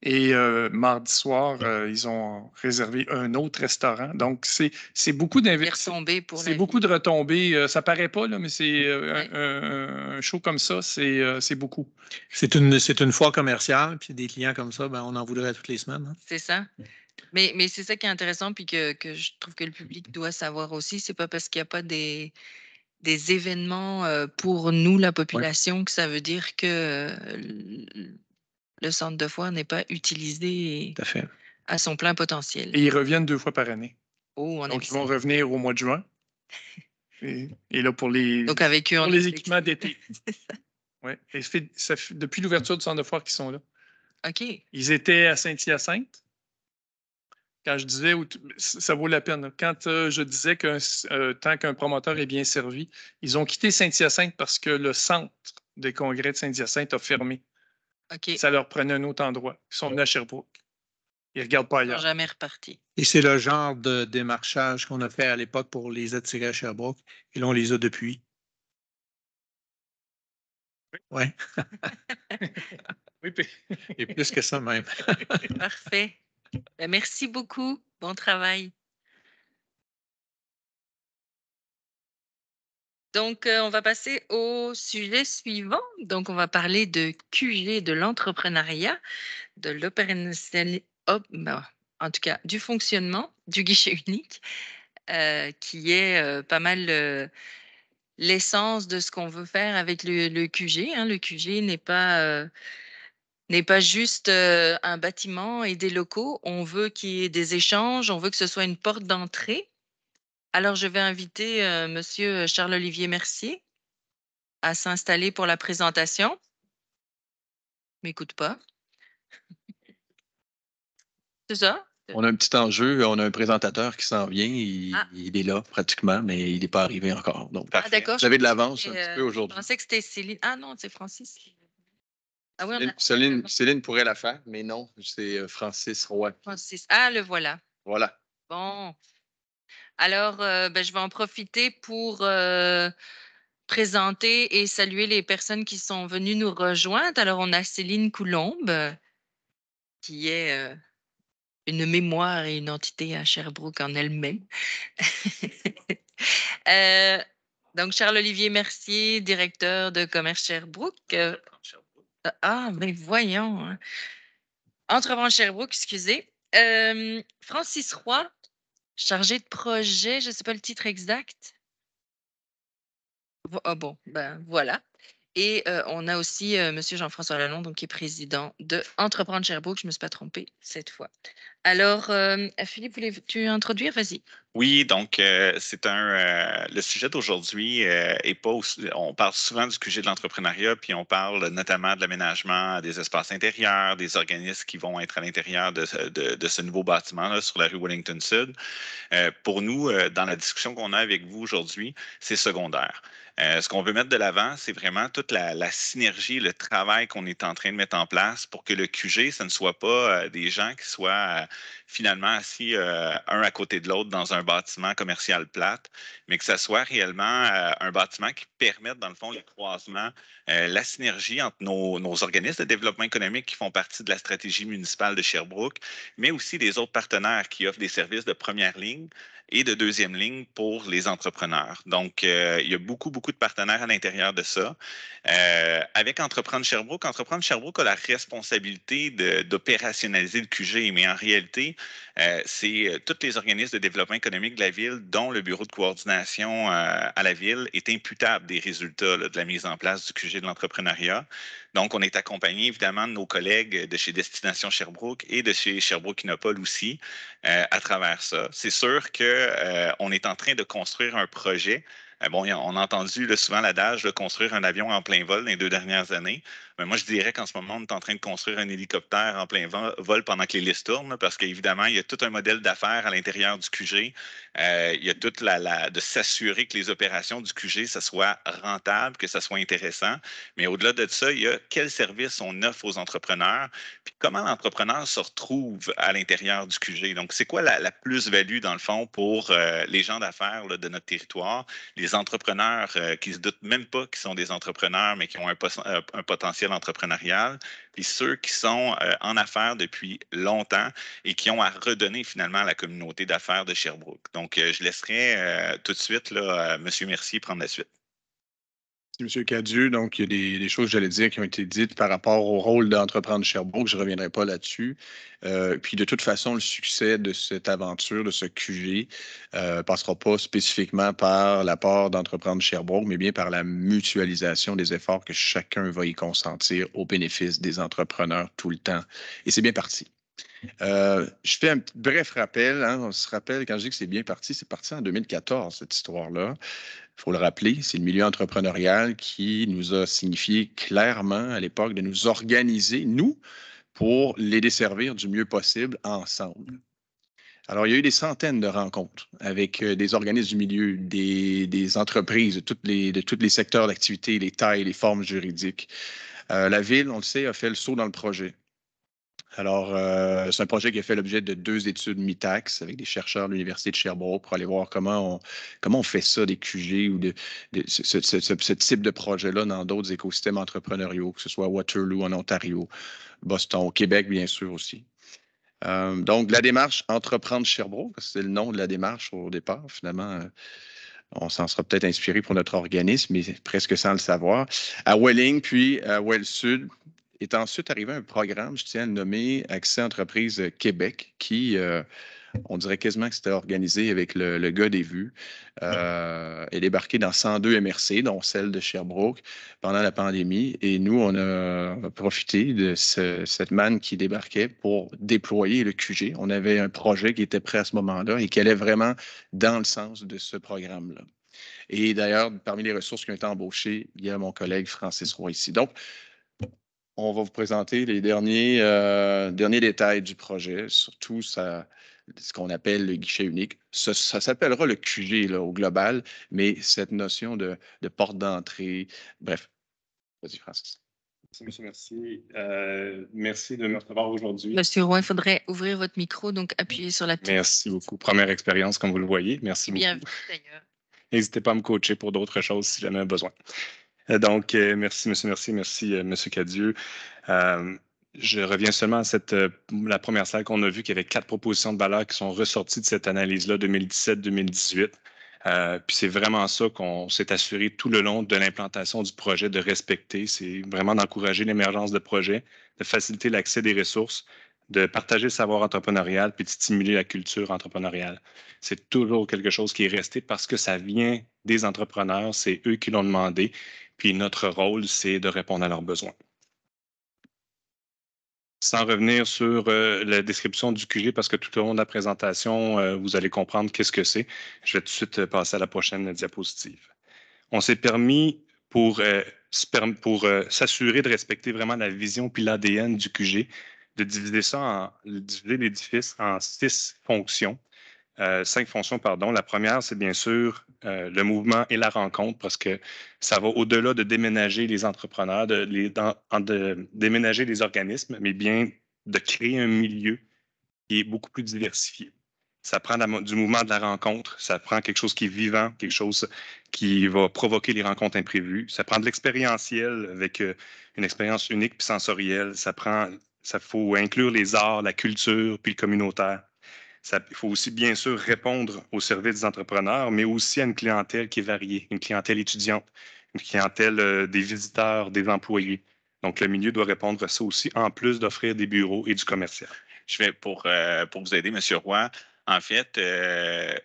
Et mardi soir, ils ont réservé un autre restaurant. Donc, c'est beaucoup d'investissements. C'est beaucoup de retombées. Ça paraît pas, là, mais c'est un show comme ça, c'est beaucoup. C'est une foire commerciale, puis des clients comme ça, ben, on en voudrait toutes les semaines. Hein. C'est ça. Mais c'est ça qui est intéressant, puis que je trouve que le public doit savoir aussi. C'est pas parce qu'il n'y a pas des événements pour nous, la population, que ça veut dire que le centre de foire n'est pas utilisé Tout à fait. à son plein potentiel. Et ils reviennent 2 fois par année. Oh, donc, ils vont revenir au mois de juin. Et là, pour les, donc avec eux, pour les équipements d'été. Oui. Depuis l'ouverture du centre de foire qu'ils sont là. OK. Ils étaient à Saint-Hyacinthe. Quand je disais, ça vaut la peine. Quand je disais que tant qu'un promoteur est bien servi, ils ont quitté Saint-Hyacinthe parce que le centre des congrès de Saint-Hyacinthe a fermé. OK. Ça leur prenait un autre endroit. Ils sont venus à Sherbrooke. Ils ne regardent pas ailleurs. Ils sont jamais repartis. Et c'est le genre de démarchage qu'on a fait à l'époque pour les attirer à Sherbrooke. Et là, on les a depuis. Oui. Oui, et plus que ça même. Parfait. Ben, merci beaucoup. Bon travail. Donc, on va passer au sujet suivant. Donc, on va parler de QG, de l'entrepreneuriat, de l'opérationnalisation, en tout cas, du fonctionnement du guichet unique, qui est pas mal l'essence de ce qu'on veut faire avec le QG. Hein. Le QG n'est pas juste un bâtiment et des locaux. On veut qu'il y ait des échanges, on veut que ce soit une porte d'entrée. Alors, je vais inviter Monsieur Charles-Olivier Mercier à s'installer pour la présentation. M'écoute pas. C'est ça? On a un petit enjeu, on a un présentateur qui s'en vient, il est là pratiquement, mais il n'est pas arrivé encore. Donc, d'accord. vous avez de l'avance un petit peu aujourd'hui. Je pensais que c'était Céline. Ah non, c'est Francis. Ah oui, Céline pourrait la faire, mais non, c'est Francis Roy. Francis. Ah, le voilà. Voilà. Bon. Alors, je vais en profiter pour présenter et saluer les personnes qui sont venues nous rejoindre. Alors, on a Céline Coulombe, qui est une mémoire et une entité à Sherbrooke en elle-même. Donc, Charles-Olivier Mercier, directeur de commerce Sherbrooke. Mais voyons. Hein. Entrepreneur Sherbrooke, excusez. Francis Roy, chargé de projet, je ne sais pas le titre exact. Bon, voilà. Et on a aussi M. Jean-François Lalonde, donc, qui est président de Entreprendre Sherbrooke. Je ne me suis pas trompée cette fois. Alors, Philippe, voulais-tu introduire? Vas-y. Oui, donc le sujet d'aujourd'hui est pas on parle souvent du QG de l'entrepreneuriat, puis on parle notamment de l'aménagement des espaces intérieurs, des organismes qui vont être à l'intérieur de ce nouveau bâtiment là, sur la rue Wellington Sud. Pour nous, dans la discussion qu'on a avec vous aujourd'hui, c'est secondaire. Ce qu'on veut mettre de l'avant, c'est vraiment toute la synergie, le travail qu'on est en train de mettre en place pour que le QG, ce ne soit pas des gens qui soient finalement assis un à côté de l'autre dans un bâtiment commercial plate, mais que ça soit réellement un bâtiment qui permette, dans le fond, le croisement, la synergie entre nos organismes de développement économique qui font partie de la stratégie municipale de Sherbrooke, mais aussi des autres partenaires qui offrent des services de première ligne et de deuxième ligne pour les entrepreneurs. Donc, il y a beaucoup de partenaires à l'intérieur de ça. Avec Entreprendre Sherbrooke a la responsabilité d'opérationnaliser le QG, mais en réalité, c'est tous les organismes de développement économique de la ville, dont le bureau de coordination à la ville, est imputable des résultats là, de la mise en place du QG de l'entrepreneuriat. Donc, on est accompagné évidemment de nos collègues de chez Destination Sherbrooke et de chez Sherbrooke Innopol aussi à travers ça. C'est sûr qu'on est en train de construire un projet. Bon, on a entendu là, souvent l'adage de construire un avion en plein vol dans les 2 dernières années. Mais moi, je dirais qu'en ce moment, on est en train de construire un hélicoptère en plein vol pendant que l'hélice tourne, parce qu'évidemment, il y a tout un modèle d'affaires à l'intérieur du QG. Il y a toute de s'assurer que les opérations du QG, ça soit rentable, que ça soit intéressant. Mais au-delà de ça, il y a quel service on offre aux entrepreneurs, puis comment l'entrepreneur se retrouve à l'intérieur du QG. Donc, c'est quoi la plus-value, dans le fond, pour les gens d'affaires de notre territoire, les entrepreneurs qui ne se doutent même pas qu'ils sont des entrepreneurs, mais qui ont un potentiel entrepreneurial, puis ceux qui sont en affaires depuis longtemps et qui ont à redonner finalement à la communauté d'affaires de Sherbrooke. Donc, je laisserai tout de suite là, M. Mercier prendre la suite. M. Cadieux, donc il y a des choses que j'allais dire qui ont été dites par rapport au rôle d'Entreprendre Sherbrooke. Je ne reviendrai pas là-dessus. Puis de toute façon, le succès de cette aventure, de ce QG, ne passera pas spécifiquement par l'apport d'Entreprendre Sherbrooke, mais bien par la mutualisation des efforts que chacun va y consentir au bénéfice des entrepreneurs tout le temps. Et c'est bien parti. Je fais un bref rappel. Hein, on se rappelle, quand je dis que c'est bien parti, c'est parti en 2014, cette histoire-là. Il faut le rappeler, c'est le milieu entrepreneurial qui nous a signifié clairement à l'époque de nous organiser, nous, pour les desservir du mieux possible ensemble. Alors, il y a eu des centaines de rencontres avec des organismes du milieu, des entreprises de tous les secteurs d'activité, les tailles, les formes juridiques. La Ville, on le sait, a fait le saut dans le projet. Alors, c'est un projet qui a fait l'objet de 2 études mi-tax avec des chercheurs de l'Université de Sherbrooke pour aller voir comment on fait ça, des QG ou ce type de projet-là dans d'autres écosystèmes entrepreneuriaux, que ce soit Waterloo en Ontario, Boston, au Québec, bien sûr aussi. Donc, la démarche Entreprendre Sherbrooke, c'est le nom de la démarche au départ, finalement. On s'en sera peut-être inspiré pour notre organisme, mais presque sans le savoir. À Welling, puis à Well Sud, est ensuite arrivé un programme, je tiens à le nommer Accès Entreprise Québec, qui, on dirait quasiment que c'était organisé avec le gars des vues, est débarqué dans 102 MRC, dont celle de Sherbrooke, pendant la pandémie. Et nous, on a profité de cette manne qui débarquait pour déployer le QG. On avait un projet qui était prêt à ce moment-là et qui allait vraiment dans le sens de ce programme-là. Et d'ailleurs, parmi les ressources qui ont été embauchées, il y a mon collègue Francis Roy ici. Donc, on va vous présenter les derniers détails du projet, surtout ce qu'on appelle le guichet unique. Ça s'appellera le QG là, au global, mais cette notion de porte d'entrée, bref. Vas-y, Francis. Merci, Mercier. Merci de me recevoir aujourd'hui. Monsieur Roy, il faudrait ouvrir votre micro, donc appuyez sur la touche. Merci beaucoup. Première expérience, comme vous le voyez. Merci beaucoup. Bienvenue, d'ailleurs. N'hésitez pas à me coacher pour d'autres choses si jamais besoin. Donc, merci, M. Mercier. Merci, M. Cadieux. Je reviens seulement à la première slide qu'on a vue, qu'il y avait 4 propositions de valeur qui sont ressorties de cette analyse-là 2017-2018. Puis c'est vraiment ça qu'on s'est assuré tout le long de l'implantation du projet de respecter. C'est vraiment d'encourager l'émergence de projets, de faciliter l'accès des ressources, de partager le savoir entrepreneurial puis de stimuler la culture entrepreneuriale. C'est toujours quelque chose qui est resté parce que ça vient des entrepreneurs, c'est eux qui l'ont demandé. Puis notre rôle, c'est de répondre à leurs besoins. Sans revenir sur la description du QG, parce que tout au long de la présentation, vous allez comprendre qu'est-ce que c'est. Je vais tout de suite passer à la prochaine diapositive. On s'est permis pour s'assurer de respecter vraiment la vision puis l'ADN du QG, de diviser l'édifice en 5 fonctions. La première, c'est bien sûr le mouvement et la rencontre, parce que ça va au-delà de déménager les entrepreneurs, de déménager les organismes, mais bien de créer un milieu qui est beaucoup plus diversifié. Ça prend du mouvement de la rencontre, ça prend quelque chose qui est vivant, quelque chose qui va provoquer les rencontres imprévues. Ça prend de l'expérientiel avec une expérience unique puis sensorielle. Ça faut inclure les arts, la culture puis le communautaire. Il faut aussi, bien sûr, répondre aux services des entrepreneurs, mais aussi à une clientèle qui est variée, une clientèle étudiante, une clientèle des visiteurs, des employés. Donc, le milieu doit répondre à ça aussi, en plus d'offrir des bureaux et du commercial. Je vais pour vous aider, M. Roy. En fait,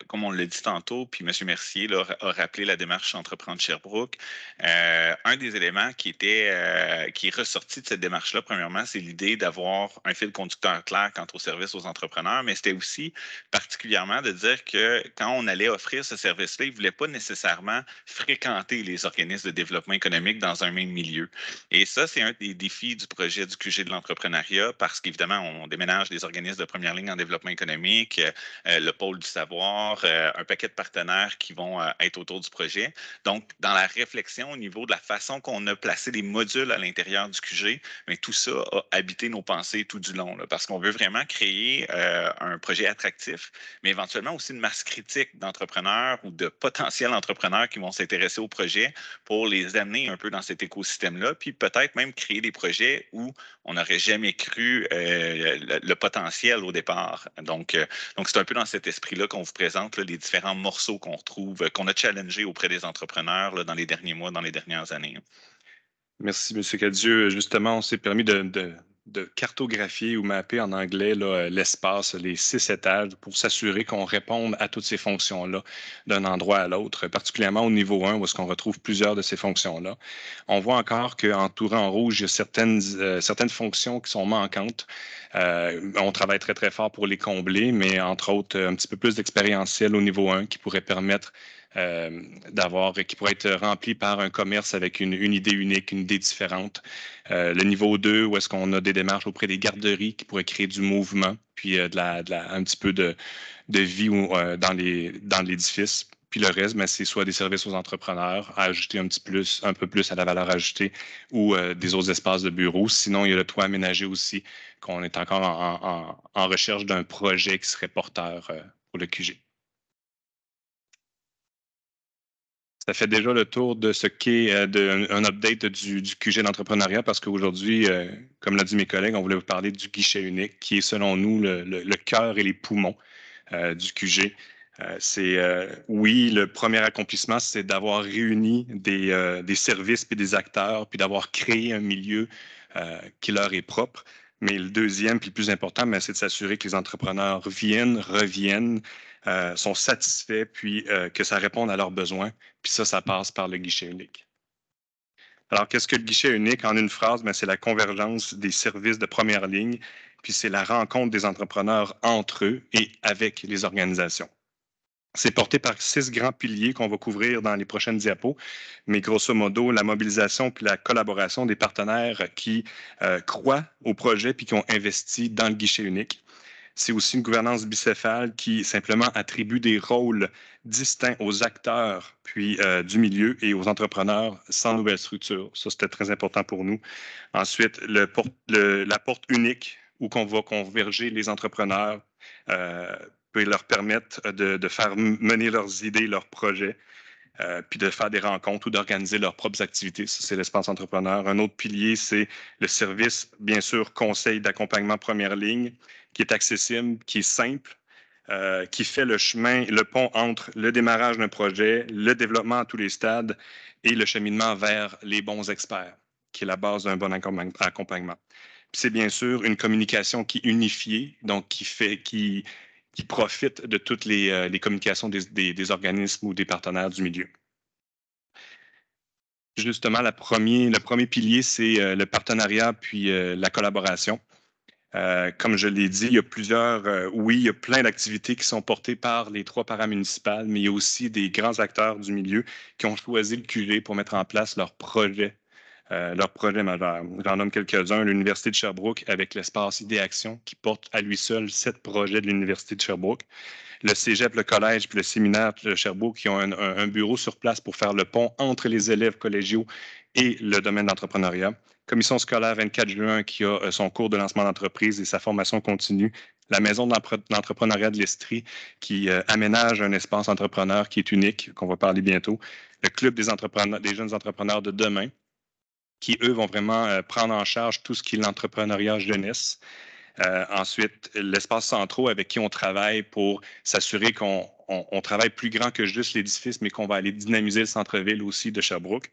comme on l'a dit tantôt, puis M. Mercier là, a rappelé la démarche Entreprendre Sherbrooke, un des éléments qui est ressorti de cette démarche-là, premièrement, c'est l'idée d'avoir un fil conducteur clair quant au service aux entrepreneurs, mais c'était aussi particulièrement de dire que quand on allait offrir ce service-là, ils ne voulaient pas nécessairement fréquenter les organismes de développement économique dans un même milieu. Et ça, c'est un des défis du projet du QG de l'entrepreneuriat, parce qu'évidemment, on déménage des organismes de première ligne en développement économique, le pôle du savoir, un paquet de partenaires qui vont être autour du projet. Donc, dans la réflexion au niveau de la façon qu'on a placé les modules à l'intérieur du QG, mais tout ça a habité nos pensées tout du long, là, parce qu'on veut vraiment créer un projet attractif, mais éventuellement aussi une masse critique d'entrepreneurs ou de potentiels entrepreneurs qui vont s'intéresser au projet pour les amener un peu dans cet écosystème-là, puis peut-être même créer des projets où on n'aurait jamais cru le potentiel au départ. Donc c'est un peu dans cet esprit-là qu'on vous présente là, les différents morceaux qu'on retrouve, qu'on a challengés auprès des entrepreneurs là, dans les derniers mois, dans les dernières années. Merci, M. Cadieux. Justement, on s'est permis de cartographier ou mapper en anglais l'espace, les 6 étages, pour s'assurer qu'on réponde à toutes ces fonctions-là d'un endroit à l'autre, particulièrement au niveau 1, où est-ce qu'on retrouve plusieurs de ces fonctions-là. On voit encore qu'entouré en rouge, il y a certaines fonctions qui sont manquantes. On travaille très, très fort pour les combler, mais entre autres, un petit peu plus d'expérientiel au niveau 1 qui pourrait permettre qui pourrait être rempli par un commerce avec une idée unique, une idée différente. Le niveau 2, où est-ce qu'on a des démarches auprès des garderies qui pourraient créer du mouvement, puis un petit peu de vie dans l'édifice. Puis le reste, c'est soit des services aux entrepreneurs, à ajouter un peu plus à la valeur ajoutée, ou des autres espaces de bureau. Sinon, il y a le toit aménagé aussi, qu'on est encore en recherche d'un projet qui serait porteur pour le QG. Ça fait déjà le tour de ce qu'est un update du QG d'entrepreneuriat, parce qu'aujourd'hui, comme l'a dit mes collègues, on voulait vous parler du guichet unique, qui est selon nous le cœur et les poumons du QG. Oui, le premier accomplissement, c'est d'avoir réuni des services et des acteurs, puis d'avoir créé un milieu qui leur est propre. Mais le deuxième, puis le plus important, c'est de s'assurer que les entrepreneurs reviennent, sont satisfaits, puis que ça réponde à leurs besoins. Puis ça passe par le guichet unique. Alors, qu'est-ce que le guichet unique? En une phrase, c'est la convergence des services de première ligne, puis c'est la rencontre des entrepreneurs entre eux et avec les organisations. C'est porté par 6 grands piliers qu'on va couvrir dans les prochaines diapos, mais grosso modo, la mobilisation puis la collaboration des partenaires qui croient au projet puis qui ont investi dans le guichet unique. C'est aussi une gouvernance bicéphale qui simplement attribue des rôles distincts aux acteurs puis du milieu et aux entrepreneurs sans nouvelle structure. Ça, c'était très important pour nous. Ensuite, la porte unique où on va converger les entrepreneurs peut leur permettre de faire mener leurs idées, leurs projets, puis de faire des rencontres ou d'organiser leurs propres activités. Ça, c'est l'espace entrepreneur. Un autre pilier, c'est le service, bien sûr, conseil d'accompagnement première ligne, qui est accessible, qui est simple, qui fait le pont entre le démarrage d'un projet, le développement à tous les stades et le cheminement vers les bons experts, qui est la base d'un bon accompagnement. Puis c'est bien sûr une communication qui est unifiée, donc qui profite de toutes les communications des organismes ou des partenaires du milieu. Justement, le premier pilier, c'est le partenariat puis la collaboration. Comme je l'ai dit, il y a plein d'activités qui sont portées par les 3 paramunicipales, mais il y a aussi des grands acteurs du milieu qui ont choisi le QG pour mettre en place leur projet majeur. J'en nomme quelques-uns. L'Université de Sherbrooke avec l'espace Idée-Action qui porte à lui seul 7 projets de l'Université de Sherbrooke. Le Cégep, le Collège puis le Séminaire de Sherbrooke qui ont un bureau sur place pour faire le pont entre les élèves collégiaux et le domaine d'entrepreneuriat. Commission scolaire 24 juin qui a son cours de lancement d'entreprise et sa formation continue. La Maison d'entrepreneuriat de l'Estrie qui aménage un espace entrepreneur qui est unique, qu'on va parler bientôt. Le Club des jeunes entrepreneurs de demain qui, eux, vont vraiment prendre en charge tout ce qui est l'entrepreneuriat jeunesse. Ensuite, l'espace centraux avec qui on travaille pour s'assurer qu'on travaille plus grand que juste l'édifice, mais qu'on va aller dynamiser le centre-ville aussi de Sherbrooke.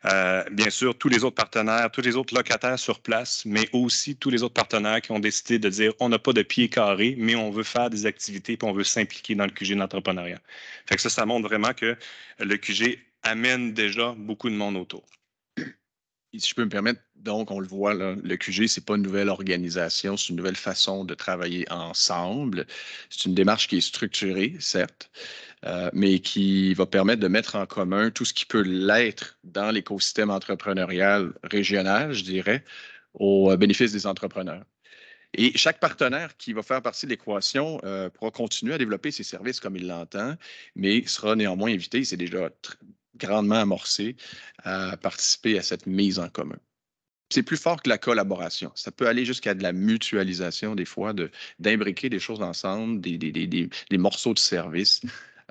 Bien sûr, tous les autres partenaires, tous les autres locataires sur place, mais aussi tous les autres partenaires qui ont décidé de dire on n'a pas de pied carré, mais on veut faire des activités et on veut s'impliquer dans le QG de l'entrepreneuriat. Fait que ça montre vraiment que le QG amène déjà beaucoup de monde autour. Si je peux me permettre, donc, on le voit, là, le QG, ce n'est pas une nouvelle organisation, c'est une nouvelle façon de travailler ensemble. C'est une démarche qui est structurée, certes, mais qui va permettre de mettre en commun tout ce qui peut l'être dans l'écosystème entrepreneurial régional, je dirais, au bénéfice des entrepreneurs. Et chaque partenaire qui va faire partie de l'équation pourra continuer à développer ses services comme il l'entend, mais sera néanmoins invité, c'est déjà grandement amorcé, à participer à cette mise en commun. C'est plus fort que la collaboration. Ça peut aller jusqu'à de la mutualisation, des fois, d'imbriquer des choses ensemble, des morceaux de service.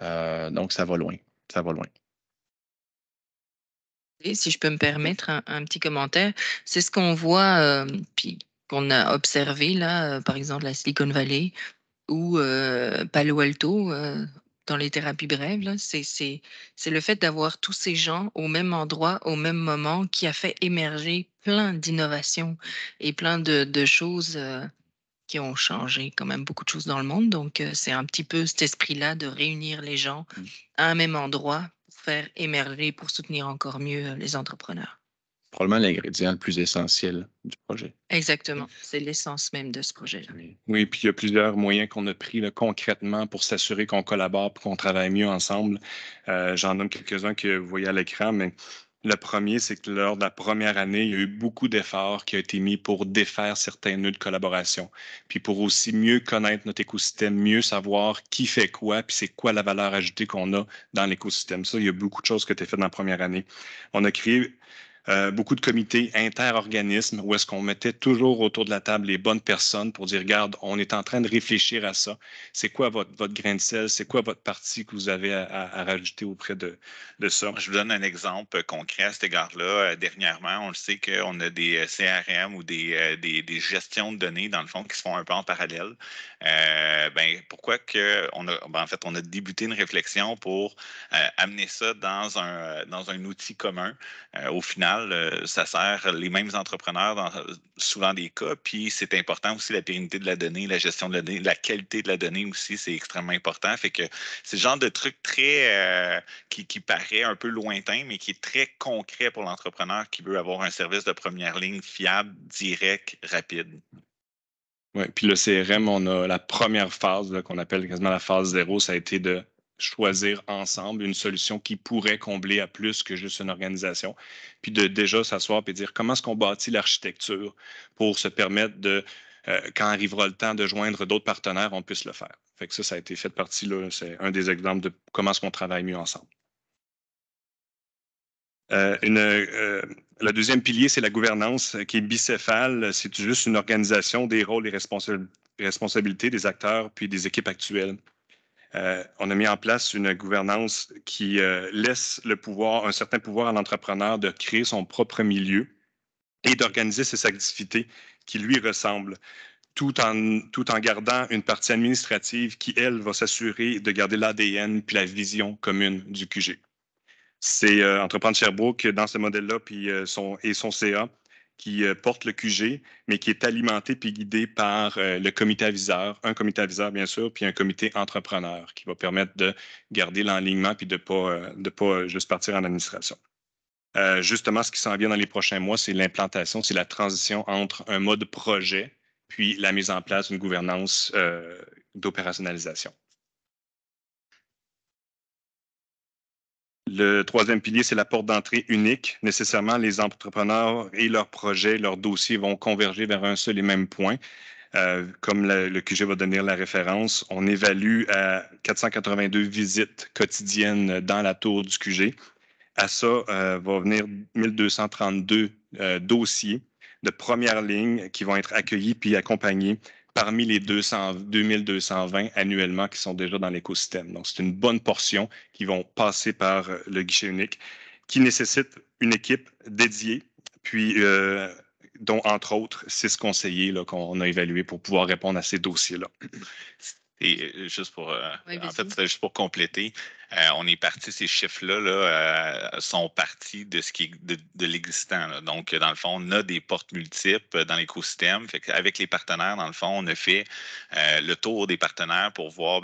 Donc, ça va loin. Ça va loin. Et si je peux me permettre un petit commentaire, c'est ce qu'on voit, puis qu'on a observé là, par exemple la Silicon Valley ou Palo Alto, dans les thérapies brèves, là, c'est le fait d'avoir tous ces gens au même endroit, au même moment, qui a fait émerger plein d'innovations et plein de choses qui ont changé quand même beaucoup de choses dans le monde. Donc, c'est un petit peu cet esprit-là de réunir les gens à un même endroit pour faire émerger, pour soutenir encore mieux les entrepreneurs. Probablement l'ingrédient le plus essentiel du projet. Exactement. C'est l'essence même de ce projet-là. Oui, puis il y a plusieurs moyens qu'on a pris là, concrètement pour s'assurer qu'on collabore et qu'on travaille mieux ensemble. J'en nomme quelques-uns que vous voyez à l'écran, mais le premier, c'est que lors de la première année, il y a eu beaucoup d'efforts qui ont été mis pour défaire certains nœuds de collaboration, puis pour aussi mieux connaître notre écosystème, mieux savoir qui fait quoi, puis c'est quoi la valeur ajoutée qu'on a dans l'écosystème. Ça, il y a beaucoup de choses qui ont été faites dans la première année. On a créé beaucoup de comités interorganismes où est-ce qu'on mettait toujours autour de la table les bonnes personnes pour dire, regarde, on est en train de réfléchir à ça. C'est quoi votre grain de sel? C'est quoi votre partie que vous avez à rajouter auprès de ça? Je vous donne un exemple concret à cet égard-là. Dernièrement, on le sait qu'on a des CRM ou des gestions de données, dans le fond, qui se font un peu en parallèle. Pourquoi en fait, on a débuté une réflexion pour amener ça dans un outil commun. Au final, ça sert les mêmes entrepreneurs dans souvent des cas, puis c'est important aussi la pérennité de la donnée, la gestion de la donnée, la qualité de la donnée aussi, c'est extrêmement important. Fait que c'est le genre de truc très qui paraît un peu lointain, mais qui est très concret pour l'entrepreneur qui veut avoir un service de première ligne fiable, direct, rapide. Oui, puis le CRM, on a la première phase là, qu'on appelle quasiment la phase 0, ça a été de choisir ensemble une solution qui pourrait combler à plus que juste une organisation, puis de déjà s'asseoir et dire comment est-ce qu'on bâtit l'architecture pour se permettre de, quand arrivera le temps de joindre d'autres partenaires, on puisse le faire. Fait que ça a été fait partie, là, c'est un des exemples de comment est-ce qu'on travaille mieux ensemble. Le deuxième pilier, c'est la gouvernance qui est bicéphale. C'est juste une organisation des rôles et responsabilités des acteurs puis des équipes actuelles. On a mis en place une gouvernance qui laisse un certain pouvoir à l'entrepreneur de créer son propre milieu et d'organiser ses activités qui lui ressemblent, tout en gardant une partie administrative qui, elle, va s'assurer de garder l'ADN puis la vision commune du QG. C'est Entreprendre Sherbrooke dans ce modèle-là, puis son CA qui porte le QG, mais qui est alimenté puis guidé par le comité aviseur, un comité aviseur bien sûr, puis un comité entrepreneur qui va permettre de garder l'enlignement puis de pas juste partir en administration. Justement, ce qui s'en vient dans les prochains mois, c'est l'implantation, c'est la transition entre un mode projet puis la mise en place d'une gouvernance d'opérationnalisation. Le troisième pilier, c'est la porte d'entrée unique. Nécessairement, les entrepreneurs et leurs projets, leurs dossiers vont converger vers un seul et même point. Comme le QG va donner la référence, on évalue à 482 visites quotidiennes dans la tour du QG. À ça va venir 1232 dossiers de première ligne qui vont être accueillis puis accompagnés parmi les 2220 annuellement qui sont déjà dans l'écosystème. Donc, c'est une bonne portion qui vont passer par le guichet unique qui nécessite une équipe dédiée, puis dont, entre autres, 6 conseillers qu'on a évalués pour pouvoir répondre à ces dossiers-là. Et juste pour, Oui, en fait, juste pour compléter, on est parti, ces chiffres-là sont partis de ce qui est de l'existant. Donc, dans le fond, on a des portes multiples dans l'écosystème. Avec les partenaires, dans le fond, on a fait le tour des partenaires pour voir,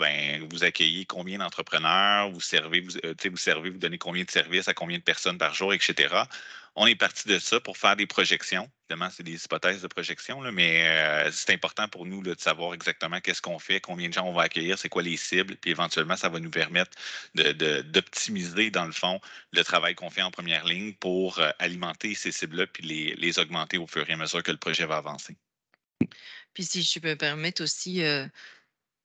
vous accueillez combien d'entrepreneurs, vous servez, vous donnez combien de services à combien de personnes par jour, etc. On est parti de ça pour faire des projections. Évidemment, c'est des hypothèses de projection, là, mais c'est important pour nous là, de savoir exactement qu'est-ce qu'on fait, combien de gens on va accueillir, c'est quoi les cibles, puis éventuellement, ça va nous permettre d'optimiser, dans le fond, le travail qu'on fait en première ligne pour alimenter ces cibles-là, puis les augmenter au fur et à mesure que le projet va avancer. Puis si je peux me permettre aussi,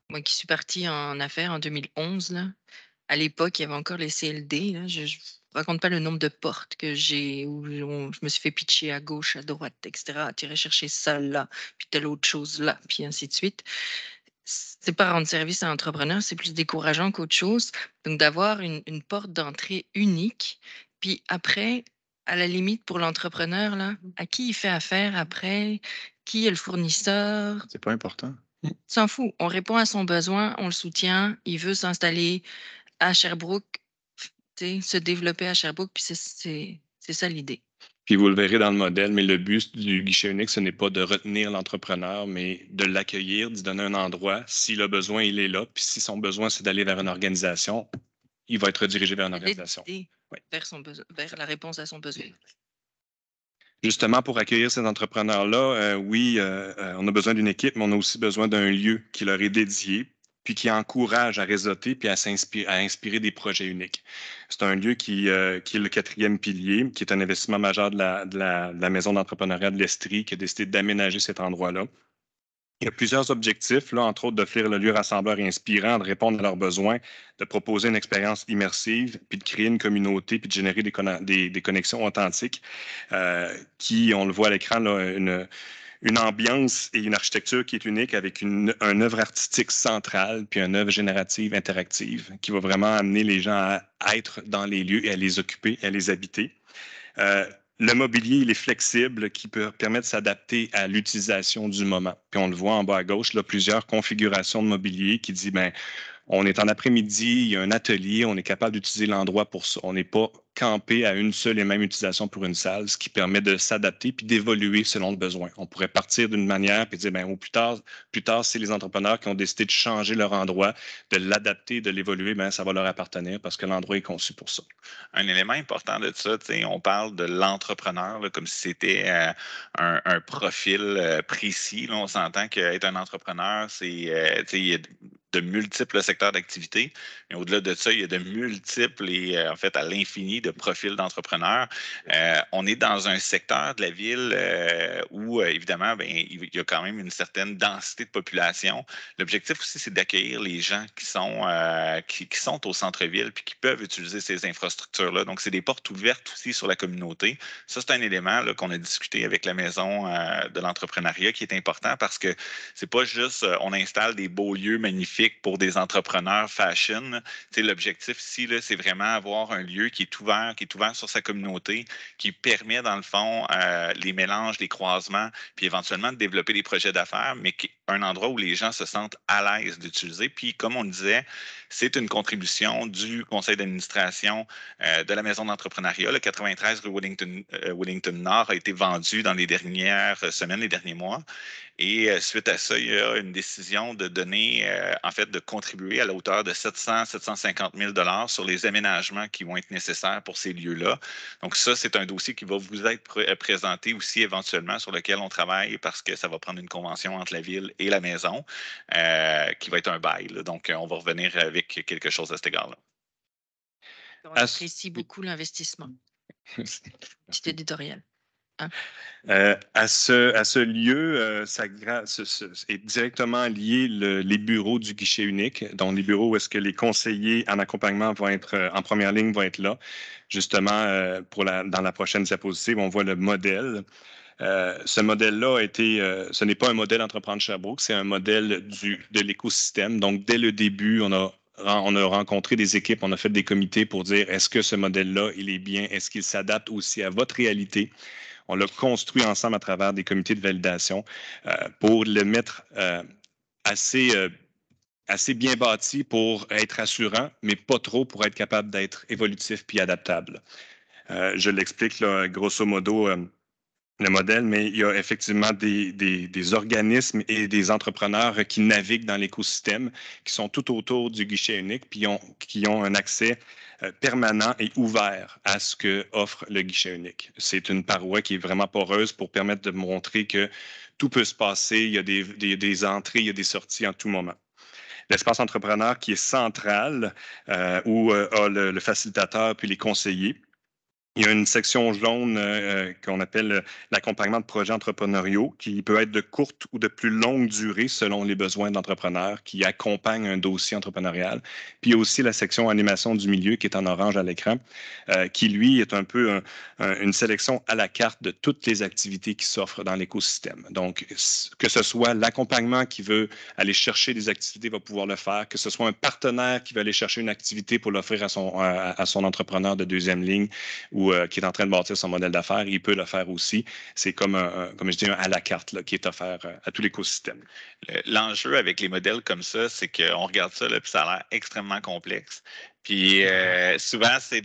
moi qui suis partie en affaires en 2011, là, à l'époque, il y avait encore les CLD. Là, je raconte pas le nombre de portes que j'ai où je me suis fait pitcher à gauche, à droite, etc. Tu irais chercher ça là, puis telle autre chose là, puis ainsi de suite. C'est pas rendre service à l'entrepreneur, c'est plus décourageant qu'autre chose. Donc d'avoir une porte d'entrée unique, puis après, à la limite pour l'entrepreneur, là, à qui il fait affaire après, qui est le fournisseur, C'est pas important. s'en fout. On répond à son besoin, on le soutient, il veut s'installer à Sherbrooke, se développer à Sherbrooke, puis c'est ça l'idée. Puis vous le verrez dans le modèle, mais le but du guichet unique, ce n'est pas de retenir l'entrepreneur, mais de l'accueillir, d'y donner un endroit. S'il a besoin, il est là. Puis si son besoin, c'est d'aller vers une organisation, il va être redirigé vers une organisation. Oui. Vers la réponse à son besoin. Justement, pour accueillir ces entrepreneurs-là, oui, on a besoin d'une équipe, mais on a aussi besoin d'un lieu qui leur est dédié, puis qui encourage à réseauter puis à inspirer des projets uniques. C'est un lieu qui est le 4e pilier, qui est un investissement majeur de la Maison d'entrepreneuriat de l'Estrie, qui a décidé d'aménager cet endroit-là. Il y a plusieurs objectifs, là, entre autres d'offrir le lieu rassembleur et inspirant, de répondre à leurs besoins, de proposer une expérience immersive, puis de créer une communauté, puis de générer des connexions authentiques qui, on le voit à l'écran, là, une ambiance et une architecture qui est unique avec une œuvre artistique centrale puis une œuvre générative interactive qui va vraiment amener les gens à être dans les lieux et à les occuper, à les habiter. Le mobilier, il est flexible, qui peut permettre de s'adapter à l'utilisation du moment. Puis on le voit en bas à gauche, là, plusieurs configurations de mobilier qui dit, on est en après-midi, il y a un atelier, on est capable d'utiliser l'endroit pour ça. On n'est pas campé à une seule et même utilisation pour une salle, ce qui permet de s'adapter puis d'évoluer selon le besoin. On pourrait partir d'une manière puis dire, au plus tard, c'est les entrepreneurs qui ont décidé de changer leur endroit, de l'adapter, de l'évoluer, ça va leur appartenir parce que l'endroit est conçu pour ça. Un élément important de ça, on parle de l'entrepreneur là, comme si c'était un profil précis. Là, on s'entend qu'être un entrepreneur, il y a de multiples secteurs d'activité. Mais au-delà de ça, il y a de multiples et en fait à l'infini de profils d'entrepreneurs. On est dans un secteur de la ville où, évidemment, il y a quand même une certaine densité de population. L'objectif aussi, c'est d'accueillir les gens qui sont au centre-ville puis qui peuvent utiliser ces infrastructures-là. Donc, c'est des portes ouvertes aussi sur la communauté. Ça, c'est un élément là, qu'on a discuté avec la Maison de l'entrepreneuriat qui est important parce que c'est pas juste on installe des beaux lieux magnifiques pour des entrepreneurs fashion. L'objectif ici, là, c'est vraiment avoir un lieu qui est ouvert sur sa communauté, qui permet, dans le fond, les mélanges, les croisements, puis éventuellement de développer des projets d'affaires, mais un endroit où les gens se sentent à l'aise d'utiliser. Puis, comme on le disait, c'est une contribution du conseil d'administration de la Maison d'entrepreneuriat. Le 93 rue Wellington Nord a été vendu dans les dernières semaines, les derniers mois. Et suite à ça, il y a une décision de donner, en fait, de contribuer à la hauteur de 750 000 $ sur les aménagements qui vont être nécessaires pour ces lieux-là. Donc ça, c'est un dossier qui va vous être présenté aussi éventuellement, sur lequel on travaille, parce que ça va prendre une convention entre la ville et la maison, qui va être un bail, là. Donc, on va revenir avec quelque chose à cet égard-là. On apprécie beaucoup l'investissement. Petit éditorial. Hein? À ce lieu, ça est directement lié les bureaux du guichet unique. Donc, les bureaux où est-ce que les conseillers en accompagnement vont être en première ligne vont être là. Justement, dans la prochaine diapositive, on voit le modèle. Ce modèle-là a été, ce n'est pas un modèle Entreprendre Sherbrooke, c'est un modèle de l'écosystème. Donc, dès le début, on a rencontré des équipes, on a fait des comités pour dire est-ce que ce modèle-là, il est bien, est-ce qu'il s'adapte aussi à votre réalité? On l'a construit ensemble à travers des comités de validation pour le mettre assez bien bâti pour être rassurant, mais pas trop pour être capable d'être évolutif puis adaptable. Je l'explique là, grosso modo, le modèle, mais il y a effectivement des organismes et des entrepreneurs qui naviguent dans l'écosystème, qui sont tout autour du guichet unique, puis qui ont un accès permanent et ouvert à ce que offre le guichet unique. C'est une paroi qui est vraiment poreuse pour permettre de montrer que tout peut se passer, il y a des entrées, il y a des sorties en tout moment. L'espace entrepreneur qui est central, où a le facilitateur puis les conseillers. Il y a une section jaune qu'on appelle l'accompagnement de projets entrepreneuriaux qui peut être de courte ou de plus longue durée selon les besoins de l'entrepreneur qui accompagne un dossier entrepreneurial. Puis il y a aussi la section animation du milieu qui est en orange à l'écran, qui lui est un peu une sélection à la carte de toutes les activités qui s'offrent dans l'écosystème. Donc, que ce soit l'accompagnement qui veut aller chercher des activités va pouvoir le faire, que ce soit un partenaire qui veut aller chercher une activité pour l'offrir à son entrepreneur de deuxième ligne, ou qui est en train de bâtir son modèle d'affaires, il peut le faire aussi. C'est comme je dis, un à la carte là, qui est offert à tout l'écosystème. L'enjeu avec les modèles comme ça, c'est qu'on regarde ça, là, puis ça a l'air extrêmement complexe. Puis souvent, c'est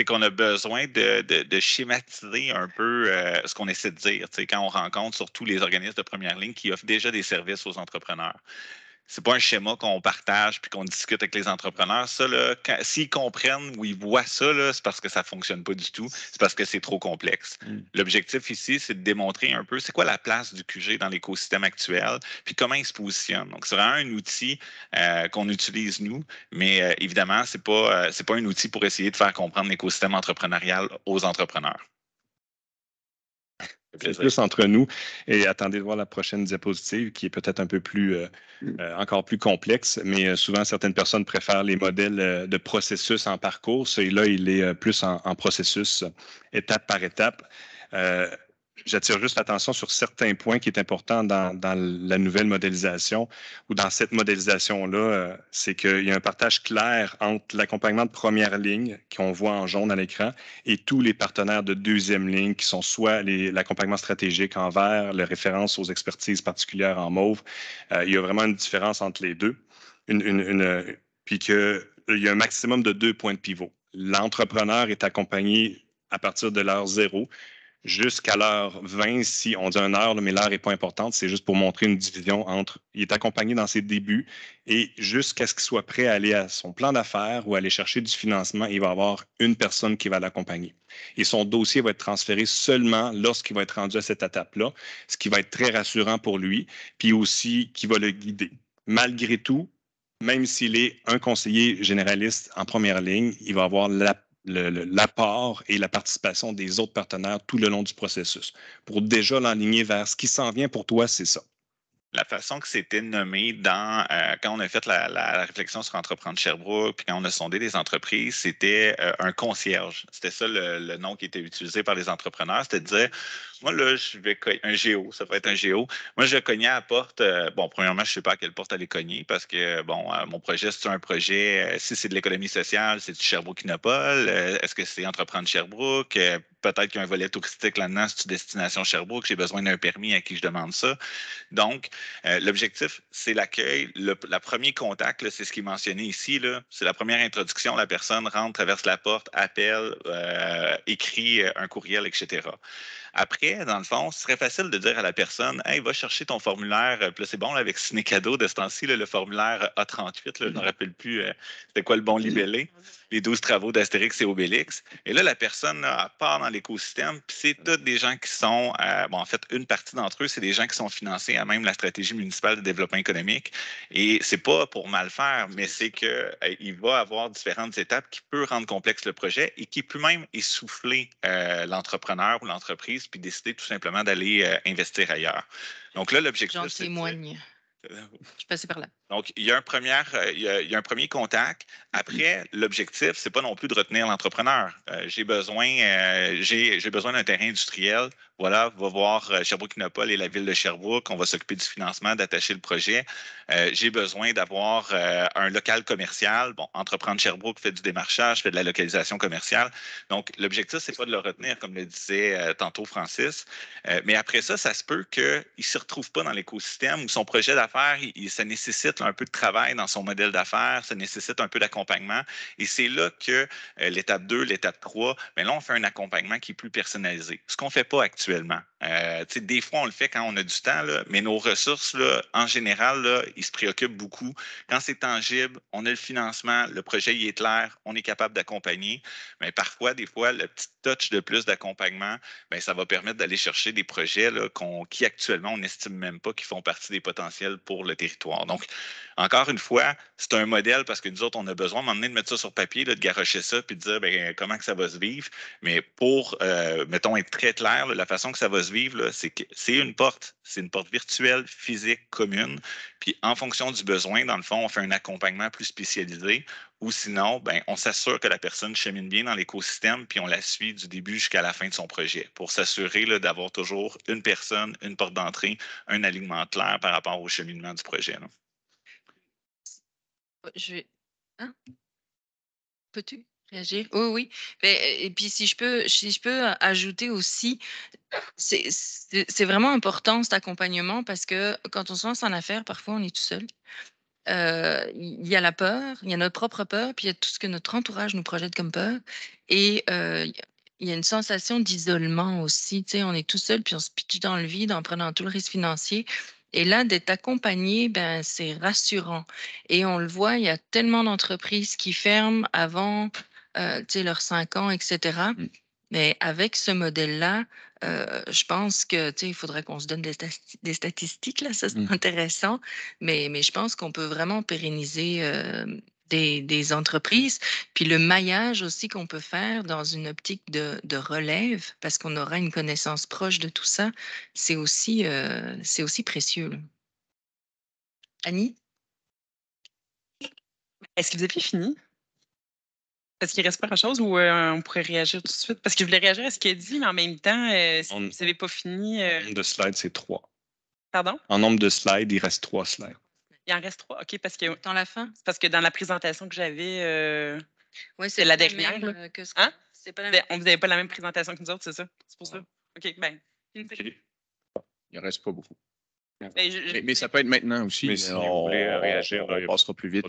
qu'on a besoin de schématiser un peu ce qu'on essaie de dire. Quand on rencontre surtout les organismes de première ligne qui offrent déjà des services aux entrepreneurs. C'est pas un schéma qu'on partage puis qu'on discute avec les entrepreneurs. Ça, là, s'ils comprennent ou ils voient ça, là, c'est parce que ça fonctionne pas du tout. C'est parce que c'est trop complexe. L'objectif ici, c'est de démontrer un peu c'est quoi la place du QG dans l'écosystème actuel puis comment il se positionne. Donc, c'est vraiment un outil qu'on utilise nous, mais évidemment, c'est pas un outil pour essayer de faire comprendre l'écosystème entrepreneurial aux entrepreneurs. C'est plus entre nous. Et attendez de voir la prochaine diapositive qui est peut-être un peu plus, encore plus complexe, mais souvent certaines personnes préfèrent les modèles de processus en parcours. Et là, il est plus en processus, étape par étape. J'attire juste l'attention sur certains points qui est important dans la nouvelle modélisation ou dans cette modélisation-là, c'est qu'il y a un partage clair entre l'accompagnement de première ligne qu'on voit en jaune à l'écran et tous les partenaires de deuxième ligne qui sont soit l'accompagnement stratégique en vert, les références aux expertises particulières en mauve. Il y a vraiment une différence entre les deux. Puis qu'il y a un maximum de 2 points de pivot. L'entrepreneur est accompagné à partir de l'heure 0 jusqu'à l'heure 20, si on dit une heure, mais l'heure n'est pas importante, c'est juste pour montrer une division entre, il est accompagné dans ses débuts et jusqu'à ce qu'il soit prêt à aller à son plan d'affaires ou aller chercher du financement, il va avoir une personne qui va l'accompagner. Et son dossier va être transféré seulement lorsqu'il va être rendu à cette étape-là, ce qui va être très rassurant pour lui, puis aussi qui va le guider. Malgré tout, même s'il est un conseiller généraliste en première ligne, il va avoir l'apport et la participation des autres partenaires tout le long du processus. Pour déjà l'enligner vers ce qui s'en vient pour toi, c'est ça. La façon que c'était nommé quand on a fait la réflexion sur Entreprendre Sherbrooke, puis quand on a sondé des entreprises, c'était un concierge. C'était ça le nom qui était utilisé par les entrepreneurs. C'était de dire, moi, là, je vais cogner un géo, ça peut être un géo. Moi, je vais cogner à la porte. Bon, premièrement, je ne sais pas à quelle porte aller cogner parce que, bon, mon projet, c'est un projet, si c'est de l'économie sociale, c'est du Sherbrooke-Innopol. Est-ce que c'est Entreprendre Sherbrooke? Peut-être qu'il y a un volet touristique là-dedans, c'est une destination Sherbrooke, j'ai besoin d'un permis à qui je demande ça. Donc, l'objectif, c'est l'accueil. Le premier contact, c'est ce qui est mentionné ici. C'est la première introduction. La personne rentre, traverse la porte, appelle, écrit un courriel, etc. après, dans le fond, ce serait facile de dire à la personne, hey, va chercher ton formulaire. Puis là, c'est bon, là, avec Ciné Cadeau de ce temps-ci, le formulaire A38, là, je ne me rappelle plus c'était quoi le bon libellé, les 12 travaux d'Astérix et Obélix. Et là, la personne là, elle part dans l'écosystème, puis c'est tous des gens qui sont, en fait, une partie d'entre eux, c'est des gens qui sont financés à même la stratégie municipale de développement économique. Et c'est pas pour mal faire, mais c'est qu'il va avoir différentes étapes qui peuvent rendre complexe le projet et qui peut même essouffler l'entrepreneur ou l'entreprise puis décider tout simplement d'aller investir ailleurs. Donc là, l'objectif, J'en témoigne. Je suis passée par là. Donc, il y a un premier contact. Après, l'objectif, c'est pas non plus de retenir l'entrepreneur. J'ai besoin d'un terrain industriel. Voilà, va voir Sherbrooke-Innopol et la ville de Sherbrooke. On va s'occuper du financement, d'attacher le projet. J'ai besoin d'avoir un local commercial. Bon, Entreprendre Sherbrooke fait du démarchage, fait de la localisation commerciale. Donc, l'objectif, c'est pas de le retenir, comme le disait tantôt Francis. Mais après ça, ça se peut qu'il ne se retrouve pas dans l'écosystème où son projet d'affaires, ça nécessite un peu de travail dans son modèle d'affaires, ça nécessite un peu d'accompagnement. Et c'est là que l'étape 2, l'étape 3, bien là, on fait un accompagnement qui est plus personnalisé. Ce qu'on ne fait pas actuellement. Des fois, on le fait quand on a du temps, là, mais nos ressources, là, en général, là, ils se préoccupent beaucoup. Quand c'est tangible, on a le financement, le projet il est clair, on est capable d'accompagner. Mais parfois, des fois, le petit touch de plus d'accompagnement, bien, ça va permettre d'aller chercher des projets là, qui actuellement, on n'estime même pas qu'ils font partie des potentiels pour le territoire. Donc, encore une fois, c'est un modèle parce que nous autres, on a besoin à un moment donné de mettre ça sur papier, là, de garrocher ça puis de dire bien, comment que ça va se vivre. Mais pour, mettons, être très clair, là, la façon que ça va se vivre, là, c'est que c'est une porte virtuelle, physique, commune. Puis en fonction du besoin, dans le fond, on fait un accompagnement plus spécialisé ou sinon, ben, on s'assure que la personne chemine bien dans l'écosystème puis on la suit du début jusqu'à la fin de son projet pour s'assurer là, d'avoir toujours une personne, une porte d'entrée, un alignement clair par rapport au cheminement du projet. Là. Je vais... Hein? Peux-tu réagir? Oui, oui. Et puis, si je peux ajouter aussi, c'est vraiment important cet accompagnement parce que quand on se lance en affaires, parfois, on est tout seul. Il y a la peur, il y a notre propre peur, puis il y a tout ce que notre entourage nous projette comme peur. Et il y a une sensation d'isolement aussi. Tu sais, on est tout seul, puis on se pitche dans le vide en prenant tout le risque financier. Et là, d'être accompagné, ben, c'est rassurant. Et on le voit, il y a tellement d'entreprises qui ferment avant tu sais, leurs 5 ans, etc. Mais avec ce modèle-là, je pense que, tu sais, il faudrait qu'on se donne des statistiques, là, ça, c'est intéressant. Mais je pense qu'on peut vraiment pérenniser des entreprises. Puis le maillage aussi qu'on peut faire dans une optique de relève, parce qu'on aura une connaissance proche de tout ça, c'est aussi précieux, là. Annie? Est-ce que vous avez fini? Est-ce qu'il ne reste pas grand-chose ou on pourrait réagir tout de suite? Parce que je voulais réagir à ce qu'il a dit, mais en même temps, si vous n'avez pas fini. En nombre de slides, c'est 3. Pardon? En nombre de slides, il reste 3 slides. Il en reste 3. OK, parce que. Dans la fin? Parce que dans la présentation que j'avais, Oui, c'est la dernière. Même, que hein? C'est pas la même. Vous n'avez pas la même présentation que nous autres, c'est ça? C'est pour ça? OK, bien. Okay. Il ne reste pas beaucoup. Ben, Mais ça peut être maintenant aussi. Mais si vous voulez réagir, on passera plus vite.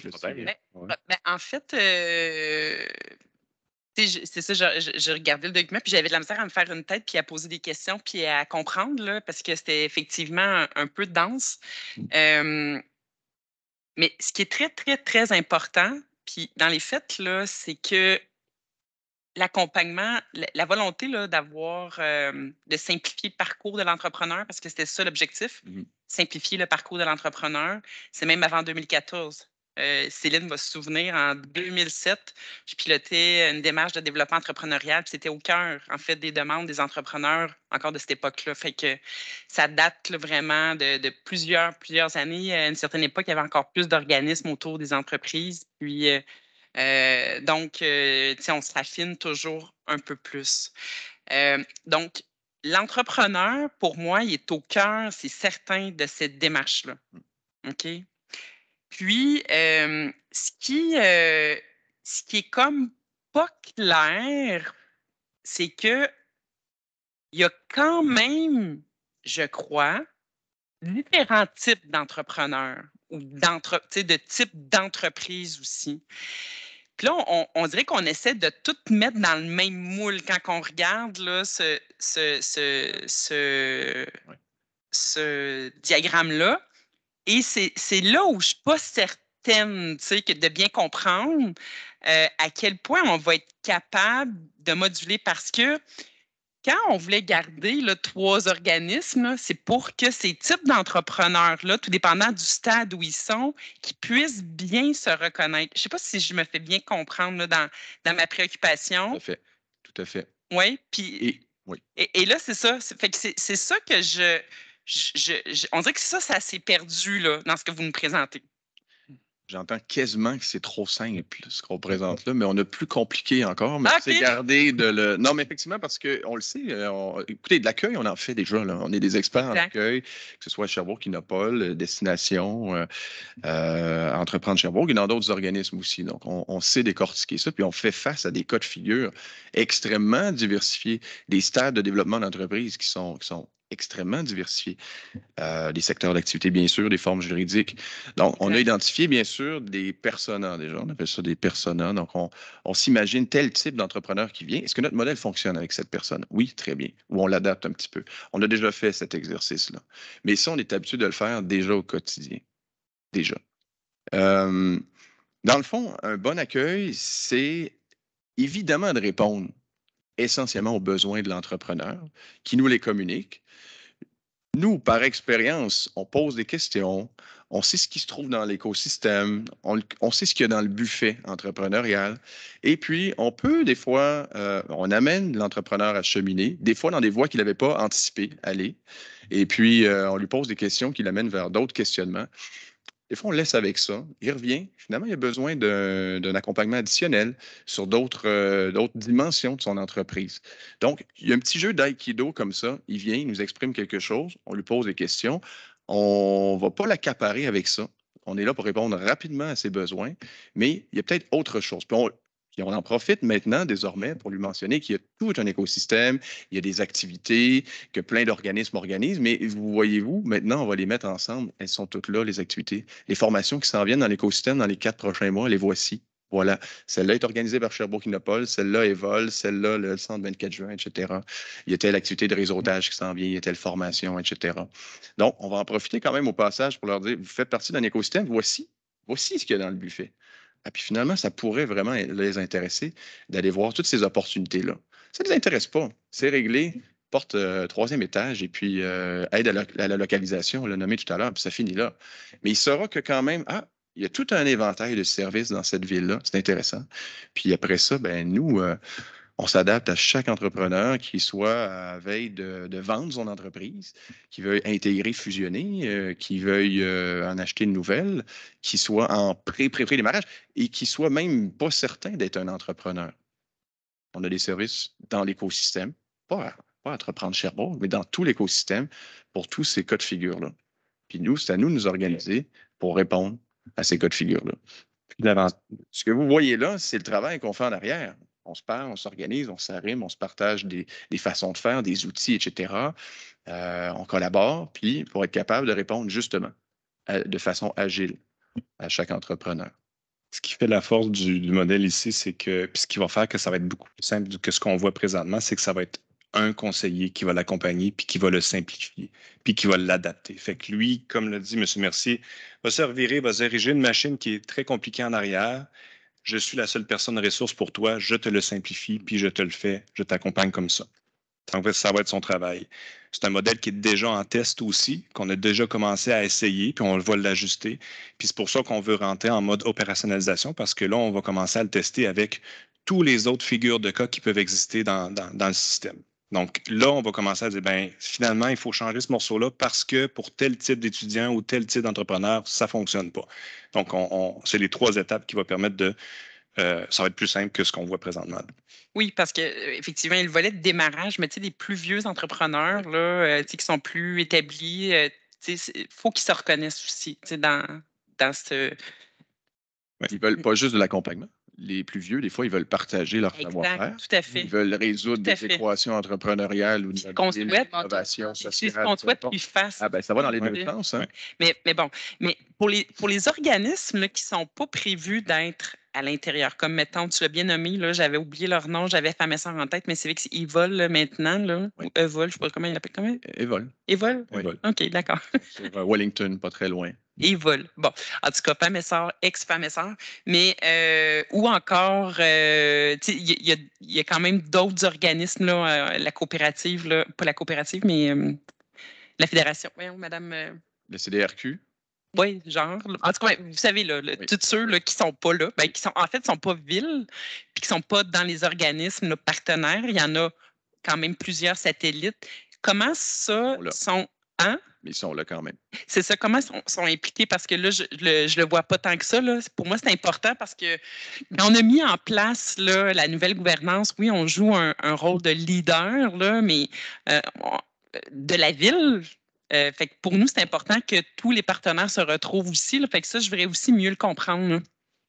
C'est ça, je regardais le document, puis j'avais de la misère à me faire une tête, puis à poser des questions, puis à comprendre, là, parce que c'était effectivement un peu dense. Mais ce qui est très, très, très important, puis dans les faits, là, c'est que l'accompagnement, la volonté là, de simplifier le parcours de l'entrepreneur, parce que c'était ça l'objectif, simplifier le parcours de l'entrepreneur, c'est même avant 2014. Céline va se souvenir, en 2007, je pilotais une démarche de développement entrepreneurial, puis c'était au cœur, en fait, des demandes des entrepreneurs encore de cette époque-là. Fait que ça date là, vraiment de plusieurs années. À une certaine époque, il y avait encore plus d'organismes autour des entreprises. Puis, donc, on se raffine toujours un peu plus. Donc, l'entrepreneur, pour moi, il est au cœur, c'est certain, de cette démarche-là. OK? Puis, ce qui est comme pas clair, c'est que il y a quand même, je crois, différents types d'entrepreneurs ou de types d'entreprises aussi. Puis là, on dirait qu'on essaie de tout mettre dans le même moule quand on regarde là, ce diagramme-là. Et c'est là où je ne suis pas certaine de bien comprendre à quel point on va être capable de moduler parce que quand on voulait garder là, 3 organismes, c'est pour que ces types d'entrepreneurs-là, tout dépendant du stade où ils sont, qu'ils puissent bien se reconnaître. Je ne sais pas si je me fais bien comprendre là, dans ma préoccupation. Tout à fait. Tout à fait. Oui, puis et là, c'est ça. Fait que c'est ça que on dirait que c'est assez perdu là, dans ce que vous nous présentez. J'entends quasiment que c'est trop simple, ce qu'on présente là, mais on a plus compliqué encore. Mais c'est garder de le. Non, mais effectivement, parce qu'on le sait, écoutez, de l'accueil, on en fait déjà. Là. On est des experts en accueil, que ce soit à Sherbrooke, Innopol, Destination, Entreprendre Sherbrooke et dans d'autres organismes aussi. Donc, on sait décortiquer ça, puis on fait face à des cas de figure extrêmement diversifiés, des stades de développement d'entreprise qui sont extrêmement diversifiés. Des secteurs d'activité, bien sûr, des formes juridiques. Donc, on a identifié, bien sûr, des personas déjà. On appelle ça des personas. Donc, on s'imagine tel type d'entrepreneur qui vient. Est-ce que notre modèle fonctionne avec cette personne? Oui, très bien. Ou on l'adapte un petit peu. On a déjà fait cet exercice-là. Mais ça, on est habitué de le faire déjà au quotidien. Déjà. Dans le fond, un bon accueil, c'est évidemment de répondre essentiellement aux besoins de l'entrepreneur qui nous les communique. Nous, par expérience, on pose des questions, on sait ce qui se trouve dans l'écosystème, on sait ce qu'il y a dans le buffet entrepreneurial. Et puis, on peut, des fois, on amène l'entrepreneur à cheminer, des fois dans des voies qu'il n'avait pas anticipées aller. Et puis, on lui pose des questions qui l'amènent vers d'autres questionnements. Des fois, on le laisse avec ça. Il revient. Finalement, il a besoin d'un accompagnement additionnel sur d'autres dimensions de son entreprise. Donc, il y a un petit jeu d'aïkido comme ça. Il vient, il nous exprime quelque chose, on lui pose des questions. On ne va pas l'accaparer avec ça. On est là pour répondre rapidement à ses besoins, mais il y a peut-être autre chose. Puis on en profite maintenant, désormais, pour lui mentionner qu'il y a tout un écosystème, il y a des activités que plein d'organismes organisent, mais vous voyez-vous, maintenant, on va les mettre ensemble. Elles sont toutes là, les activités. Les formations qui s'en viennent dans l'écosystème dans les 4 prochains mois, les voici. Voilà. Celle-là est organisée par Sherbrooke Innopol, celle-là est Vol, celle-là, le centre 24 juin, etc. Il y a telle activité de réseautage qui s'en vient, il y a telle formation, etc. Donc, on va en profiter quand même au passage pour leur dire, vous faites partie d'un écosystème, voici ce qu'il y a dans le buffet. Et puis finalement, ça pourrait vraiment les intéresser d'aller voir toutes ces opportunités-là. Ça ne les intéresse pas. C'est réglé, porte 3e étage et puis aide à la localisation, on l'a nommé tout à l'heure, puis ça finit là. Mais il saura que quand même, il y a tout un éventail de services dans cette ville-là. C'est intéressant. Puis après ça, nous, on s'adapte à chaque entrepreneur qui soit à veille de vendre son entreprise, qui veuille intégrer, fusionner, qui veuille en acheter une nouvelle, qui soit en pré-démarrage et qui soit même pas certain d'être un entrepreneur. On a des services dans l'écosystème, pas à Entreprendre Sherbrooke, mais dans tout l'écosystème pour tous ces cas de figure-là. Puis nous, c'est à nous de nous organiser pour répondre à ces cas de figure-là. Ce que vous voyez là, c'est le travail qu'on fait en arrière. On se parle, on s'organise, on s'arrime, on se partage des façons de faire, des outils, etc. On collabore, puis pour être capable de répondre justement de façon agile à chaque entrepreneur. Ce qui fait la force du modèle ici, c'est que, puis ce qui va faire que ça va être beaucoup plus simple que ce qu'on voit présentement, c'est que ça va être un conseiller qui va l'accompagner, puis qui va le simplifier, puis qui va l'adapter. Fait que lui, comme l'a dit M. Mercier, va se revirer, va se diriger une machine qui est très compliquée en arrière. Je suis la seule personne ressource pour toi, je te le simplifie, puis je te le fais, je t'accompagne comme ça. Donc, ça va être son travail. C'est un modèle qui est déjà en test aussi, qu'on a déjà commencé à essayer, puis on va l'ajuster. Puis c'est pour ça qu'on veut rentrer en mode opérationnalisation, parce que là, on va commencer à le tester avec tous les autres figures de cas qui peuvent exister dans le système. Donc là, on va commencer à dire, finalement, il faut changer ce morceau-là parce que pour tel type d'étudiant ou tel type d'entrepreneur, ça ne fonctionne pas. Donc, c'est les 3 étapes qui vont permettre ça va être plus simple que ce qu'on voit présentement. Oui, parce qu'effectivement, le volet de démarrage, mais tu sais, des plus vieux entrepreneurs là, qui sont plus établis, il faut qu'ils se reconnaissent aussi dans ce. Ils ne veulent pas juste de l'accompagnement. Les plus vieux, des fois, ils veulent partager leur savoir-faire. Tout à fait. Ils veulent résoudre des équations entrepreneuriales ou d'innovation sociale. C'est ce qu'on souhaite qu'ils fassent. Ça va dans les deux sens. Hein? Mais bon, mais pour les organismes là, qui ne sont pas prévus d'être à l'intérieur. Comme, mettons, tu l'as bien nommé, là, j'avais oublié leur nom, j'avais Femmes et Sœurs en tête, mais c'est vrai que c'est Evol là, maintenant, là, Oui. ou Evol, je ne sais pas comment il l'appelle. Comment? Evol. Evol? Oui. OK, d'accord. Sur Wellington, pas très loin. Evol. Bon, en tout cas, Femmes et Sœurs, ex-Femmes et Sœurs, mais ou encore, tu sais, il y a quand même d'autres organismes, là, la coopérative, là, pas la coopérative, mais la fédération. Voyons, madame. Le CDRQ? Oui, genre. En tout cas, vous savez, là, Oui. tous ceux là, qui ne sont pas là, qui sont, en fait, ne sont pas villes, puis qui ne sont pas dans les organismes là, partenaires. Il y en a quand même plusieurs satellites. Comment ça sont. Hein? Mais ils sont là quand même. C'est ça. Comment sont impliqués? Parce que là, je le vois pas tant que ça. Là. Pour moi, c'est important parce que quand on a mis en place là, la nouvelle gouvernance, oui, on joue un rôle de leader, là, mais de la ville. Fait que pour nous, c'est important que tous les partenaires se retrouvent aussi. Là, fait que ça, je voudrais aussi mieux le comprendre. Là.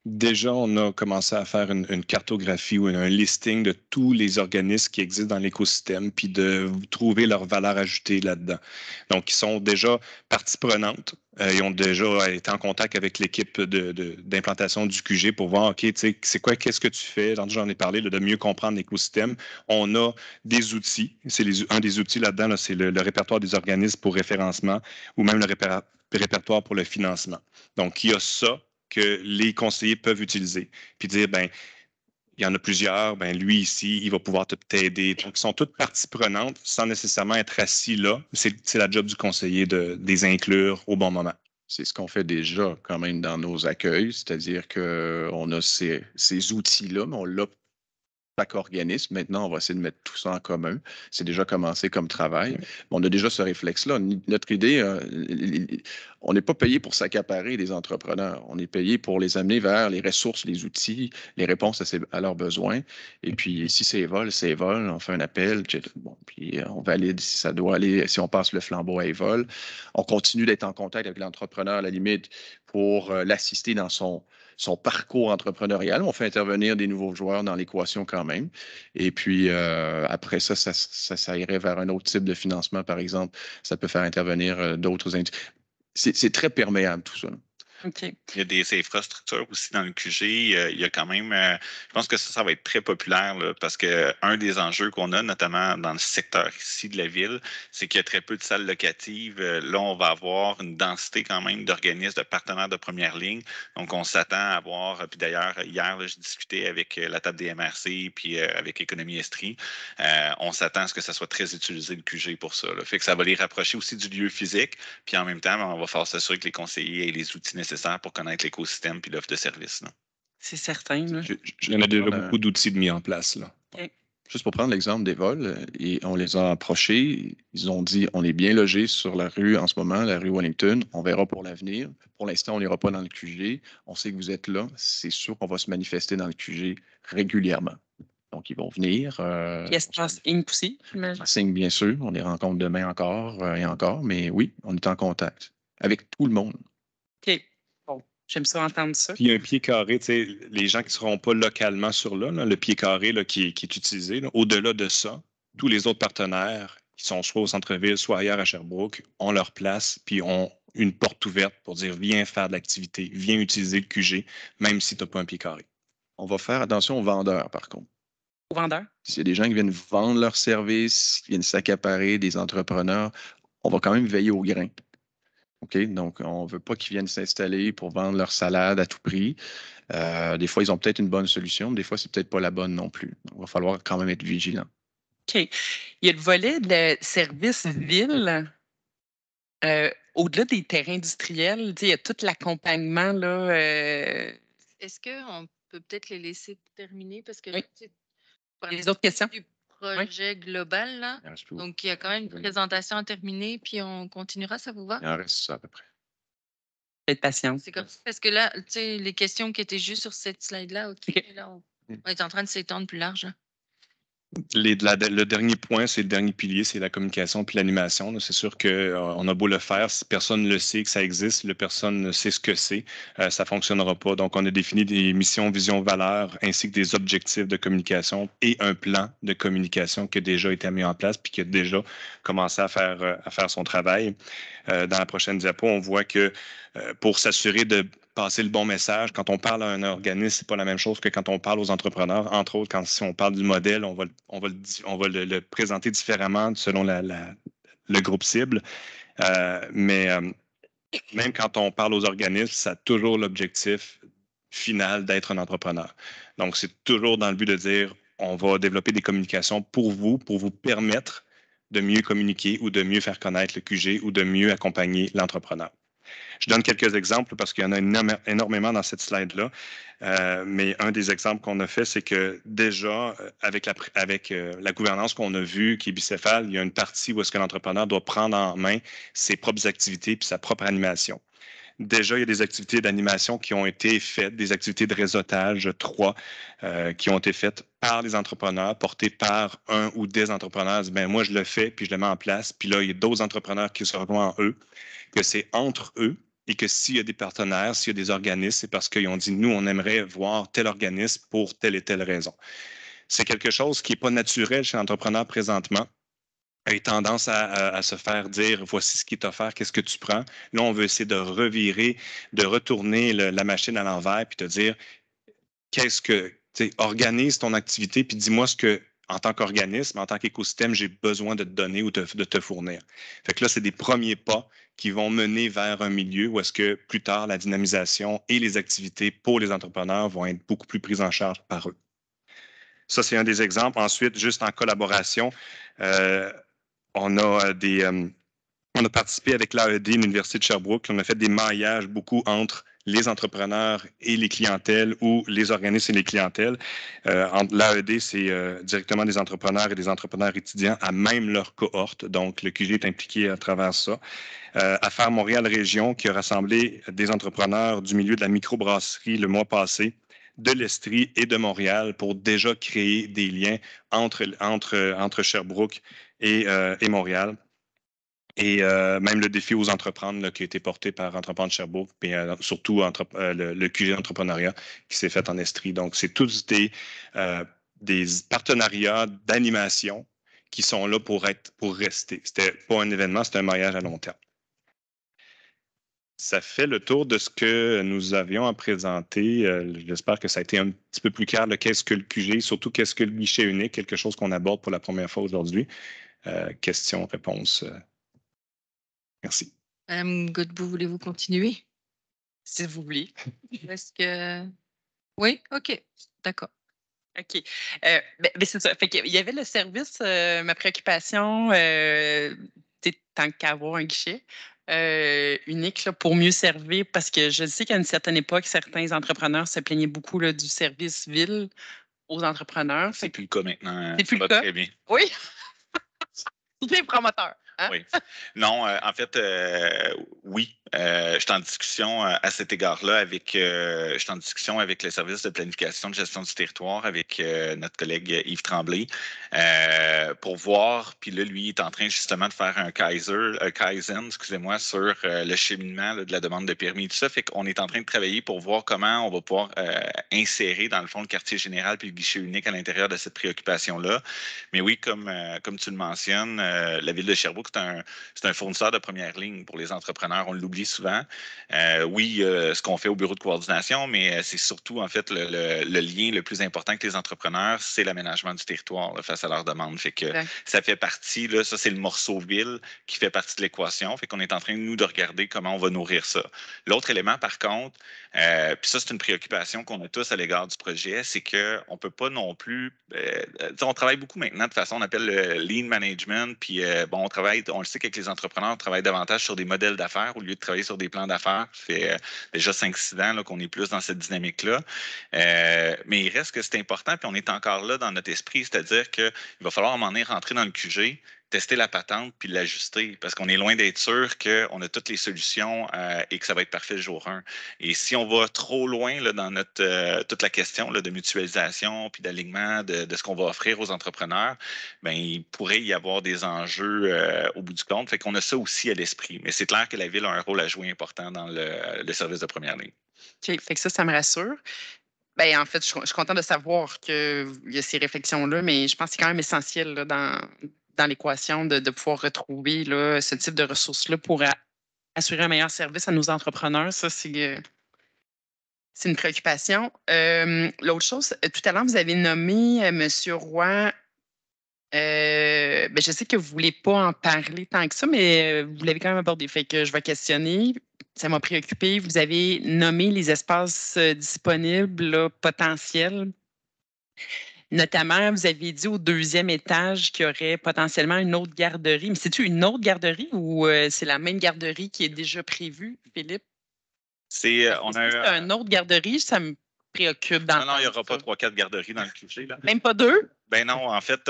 Déjà, on a commencé à faire une cartographie ou un listing de tous les organismes qui existent dans l'écosystème, puis de trouver leur valeur ajoutée là-dedans. Donc, ils sont déjà partie prenante. Ils ont déjà été en contact avec l'équipe d'implantation du QG pour voir, OK, tu sais, c'est quoi, qu'est-ce que tu fais? J'en ai parlé, de mieux comprendre l'écosystème. On a des outils. Un des outils là-dedans, là, c'est le répertoire des organismes pour référencement ou même le répertoire pour le financement. Donc, il y a ça que les conseillers peuvent utiliser. Puis dire, ben, il y en a plusieurs, ben, lui ici, il va pouvoir t'aider. Donc, ils sont toutes parties prenantes sans nécessairement être assis là. C'est la job du conseiller de les inclure au bon moment. C'est ce qu'on fait déjà quand même dans nos accueils, c'est-à-dire qu'on a ces outils-là, mais on l'a chaque organisme. Maintenant, on va essayer de mettre tout ça en commun. C'est déjà commencé comme travail. On a déjà ce réflexe-là. Notre idée, on n'est pas payé pour s'accaparer des entrepreneurs. On est payé pour les amener vers les ressources, les outils, les réponses à leurs besoins. Et puis, si c'est Evol, c'est Evol. On fait un appel. Bon, puis on valide si ça doit aller, si on passe le flambeau à Evol. On continue d'être en contact avec l'entrepreneur à la limite pour l'assister dans son parcours entrepreneurial. On fait intervenir des nouveaux joueurs dans l'équation quand même. Et puis, après ça irait vers un autre type de financement, par exemple. Ça peut faire intervenir d'autres. C'est très perméable, tout ça. Okay. Il y a des infrastructures aussi dans le QG. Il y a quand même, je pense que ça va être très populaire là, parce qu'un des enjeux qu'on a, notamment dans le secteur ici de la ville, c'est qu'il y a très peu de salles locatives. Là, on va avoir une densité quand même d'organismes, de partenaires de première ligne. Donc, on s'attend à avoir, puis d'ailleurs, hier, là, j'ai discuté avec la table des MRC puis avec Économie Estrie. On s'attend à ce que ça soit très utilisé, le QG, pour ça. Là. Fait que ça va les rapprocher aussi du lieu physique. Puis en même temps, on va falloir s'assurer que les conseillers aient les outils nécessaires pour connaître l'écosystème et l'offre de services. C'est certain. Là. Il y en a déjà beaucoup d'outils mis en place. Là. Okay. Juste pour prendre l'exemple des vols, et on les a approchés, ils ont dit on est bien logé sur la rue en ce moment, la rue Wellington, on verra pour l'avenir. Pour l'instant, on n'ira pas dans le QG. On sait que vous êtes là. C'est sûr qu'on va se manifester dans le QG régulièrement. Donc, ils vont venir. Puis Espace Inc. aussi, j'imagine. Inc, bien sûr. On les rencontre demain encore et encore. Mais oui, on est en contact avec tout le monde. OK. Bon, j'aime ça entendre ça. Puis il y a un pied carré, tu sais, les gens qui ne seront pas localement sur là, le pied carré là, qui est utilisé. Là. Au-delà de ça, tous les autres partenaires qui sont soit au centre-ville, soit ailleurs à Sherbrooke, ont leur place, puis ont une porte ouverte pour dire viens faire de l'activité, viens utiliser le QG, même si tu n'as pas un pied carré. On va faire attention aux vendeurs, par contre. Aux vendeurs? S'il y a des gens qui viennent vendre leurs services, qui viennent s'accaparer, des entrepreneurs, on va quand même veiller au grain. OK? Donc, on ne veut pas qu'ils viennent s'installer pour vendre leur salade à tout prix. Des fois, ils ont peut-être une bonne solution, mais des fois, c'est peut-être pas la bonne non plus. Il va falloir quand même être vigilant. OK. Il y a le volet de service ville. Au-delà des terrains industriels, il y a tout l'accompagnement. Est-ce qu'on peut peut-être les laisser terminer? Parce que oui. Les autres questions? Du projet global, là. Donc, il y a quand même une présentation à terminer, puis on continuera, ça vous va? Il en reste ça à peu près. Faites patience. C'est comme ça, parce que là, tu sais, les questions qui étaient juste sur cette slide-là, OK, là, on est en train de s'étendre plus large. Là. Le dernier point, c'est le dernier pilier, c'est la communication puis l'animation. C'est sûr qu'on a beau le faire, si personne ne le sait que ça existe, si personne ne sait ce que c'est, ça ne fonctionnera pas. Donc, on a défini des missions, visions, valeurs, ainsi que des objectifs de communication et un plan de communication qui a déjà été mis en place puis qui a déjà commencé à faire son travail. Dans la prochaine diapo, on voit que pour s'assurer de passer le bon message. Quand on parle à un organisme, c'est pas la même chose que quand on parle aux entrepreneurs. Entre autres, si on parle du modèle, on va le présenter différemment selon le groupe cible. Mais même quand on parle aux organismes, ça a toujours l'objectif final d'être un entrepreneur. Donc, c'est toujours dans le but de dire, on va développer des communications pour vous permettre de mieux communiquer ou de mieux faire connaître le QG ou de mieux accompagner l'entrepreneur. Je donne quelques exemples parce qu'il y en a énormément dans cette slide-là. Mais un des exemples qu'on a fait, c'est que déjà, avec la gouvernance qu'on a vue, qui est bicéphale, il y a une partie où est-ce que l'entrepreneur doit prendre en main ses propres activités puis sa propre animation. Déjà, il y a des activités d'animation qui ont été faites, des activités de réseautage 3 qui ont été faites par les entrepreneurs, portées par un ou des entrepreneurs. Ben, moi, je le fais, puis je le mets en place. Puis là, il y a d'autres entrepreneurs qui se rejoignent en eux, que c'est entre eux et que s'il y a des partenaires, s'il y a des organismes, c'est parce qu'ils ont dit, nous, on aimerait voir tel organisme pour telle et telle raison. C'est quelque chose qui n'est pas naturel chez l'entrepreneur présentement. A tendance à se faire dire, voici ce qui est offert, qu'est-ce que tu prends. Là, on veut essayer de revirer, de retourner la machine à l'envers, puis te dire, organise ton activité, puis dis-moi ce que, en tant qu'organisme, en tant qu'écosystème, j'ai besoin de te donner ou de te fournir. Fait que là, c'est des premiers pas qui vont mener vers un milieu où est-ce que plus tard, la dynamisation et les activités pour les entrepreneurs vont être beaucoup plus prises en charge par eux. Ça, c'est un des exemples. Ensuite, juste en collaboration, on a participé avec l'AED, l'Université de Sherbrooke. On a fait des maillages beaucoup entre les entrepreneurs et les clientèles ou les organismes et les clientèles. L'AED, c'est directement des entrepreneurs et des entrepreneurs étudiants à même leur cohorte. Donc, le QG est impliqué à travers ça. Affaires Montréal Région, qui a rassemblé des entrepreneurs du milieu de la microbrasserie le mois passé, de l'Estrie et de Montréal pour déjà créer des liens entre Sherbrooke et Montréal. Et même le défi aux entreprendre là, qui a été porté par Entreprendre Sherbrooke, et surtout le QG d'entrepreneuriat qui s'est fait en Estrie. Donc, c'est tous des partenariats d'animation qui sont là pour rester. C'était pas un événement, c'était un mariage à long terme. Ça fait le tour de ce que nous avions à présenter. J'espère que ça a été un petit peu plus clair de qu'est-ce que le QG, surtout qu'est-ce que le guichet unique, quelque chose qu'on aborde pour la première fois aujourd'hui. Questions, réponses. Merci. Madame Godbout, voulez-vous continuer? Si vous voulez. Est-ce que... Oui, OK, d'accord. OK. Ben, c'est ça. Fait qu'il y avait le service, ma préoccupation, tant qu'avoir un guichet unique là, pour mieux servir, parce que je sais qu'à une certaine époque, certains entrepreneurs se plaignaient beaucoup là, du service ville aux entrepreneurs. C'est plus le cas maintenant. C'est plus le cas? Très bien. Oui. C'est promoteur. Hein? Oui. Non, en fait, oui. Je suis en discussion à cet égard-là avec le service de planification de gestion du territoire avec notre collègue Yves Tremblay pour voir, puis là, lui, il est en train justement de faire un Kaizen, excusez-moi, sur le cheminement là, de la demande de permis et tout ça. Fait qu'on est en train de travailler pour voir comment on va pouvoir insérer, dans le fond, le quartier général puis le guichet unique à l'intérieur de cette préoccupation-là. Mais oui, comme tu le mentionnes, la Ville de Sherbrooke, c'est un fournisseur de première ligne pour les entrepreneurs. On l'oublie souvent. Oui, ce qu'on fait au bureau de coordination, mais c'est surtout, en fait, le lien le plus important avec les entrepreneurs, c'est l'aménagement du territoire là, face à leurs demandes. Fait que ça fait partie, là, ça, c'est le morceau ville qui fait partie de l'équation. Fait qu'on est en train, nous, de regarder comment on va nourrir ça. L'autre élément, par contre, puis ça, c'est une préoccupation qu'on a tous à l'égard du projet, c'est qu'on ne peut pas non plus... on travaille beaucoup maintenant de façon, on appelle le lean management, puis on le sait qu'avec les entrepreneurs, on travaille davantage sur des modèles d'affaires au lieu de travailler sur des plans d'affaires. Ça fait déjà 5-6 ans là, qu'on est plus dans cette dynamique-là. Mais il reste que c'est important, puis on est encore là dans notre esprit, c'est-à-dire qu'il va falloir à un moment donné rentrer dans le QG, tester la patente puis l'ajuster parce qu'on est loin d'être sûr qu'on a toutes les solutions et que ça va être parfait le jour 1. Et si on va trop loin là, dans toute la question là, de mutualisation puis d'alignement de ce qu'on va offrir aux entrepreneurs, bien, il pourrait y avoir des enjeux au bout du compte. Fait qu'on a ça aussi à l'esprit. Mais c'est clair que la Ville a un rôle à jouer important dans le service de première ligne. OK. Fait que ça me rassure. Ben, en fait, je suis contente de savoir qu'il y a ces réflexions-là, mais je pense que c'est quand même essentiel là, dans l'équation de pouvoir retrouver là, ce type de ressources-là pour assurer un meilleur service à nos entrepreneurs. Ça, c'est c'est une préoccupation. L'autre chose, tout à l'heure, vous avez nommé M. Roy. Je sais que vous ne voulez pas en parler tant que ça, mais vous l'avez quand même abordé. Fait que je vais questionner. Ça m'a préoccupé. Vous avez nommé les espaces disponibles, là, potentiels. Notamment, vous aviez dit au 2e étage qu'il y aurait potentiellement une autre garderie. Mais c'est-tu une autre garderie ou c'est la même garderie qui est déjà prévue, Philippe? On c'est une autre garderie, ça me préoccupe. Non, il n'y aura pas 3-4 garderies dans le QG. Là. Même pas 2? Ben non, en fait,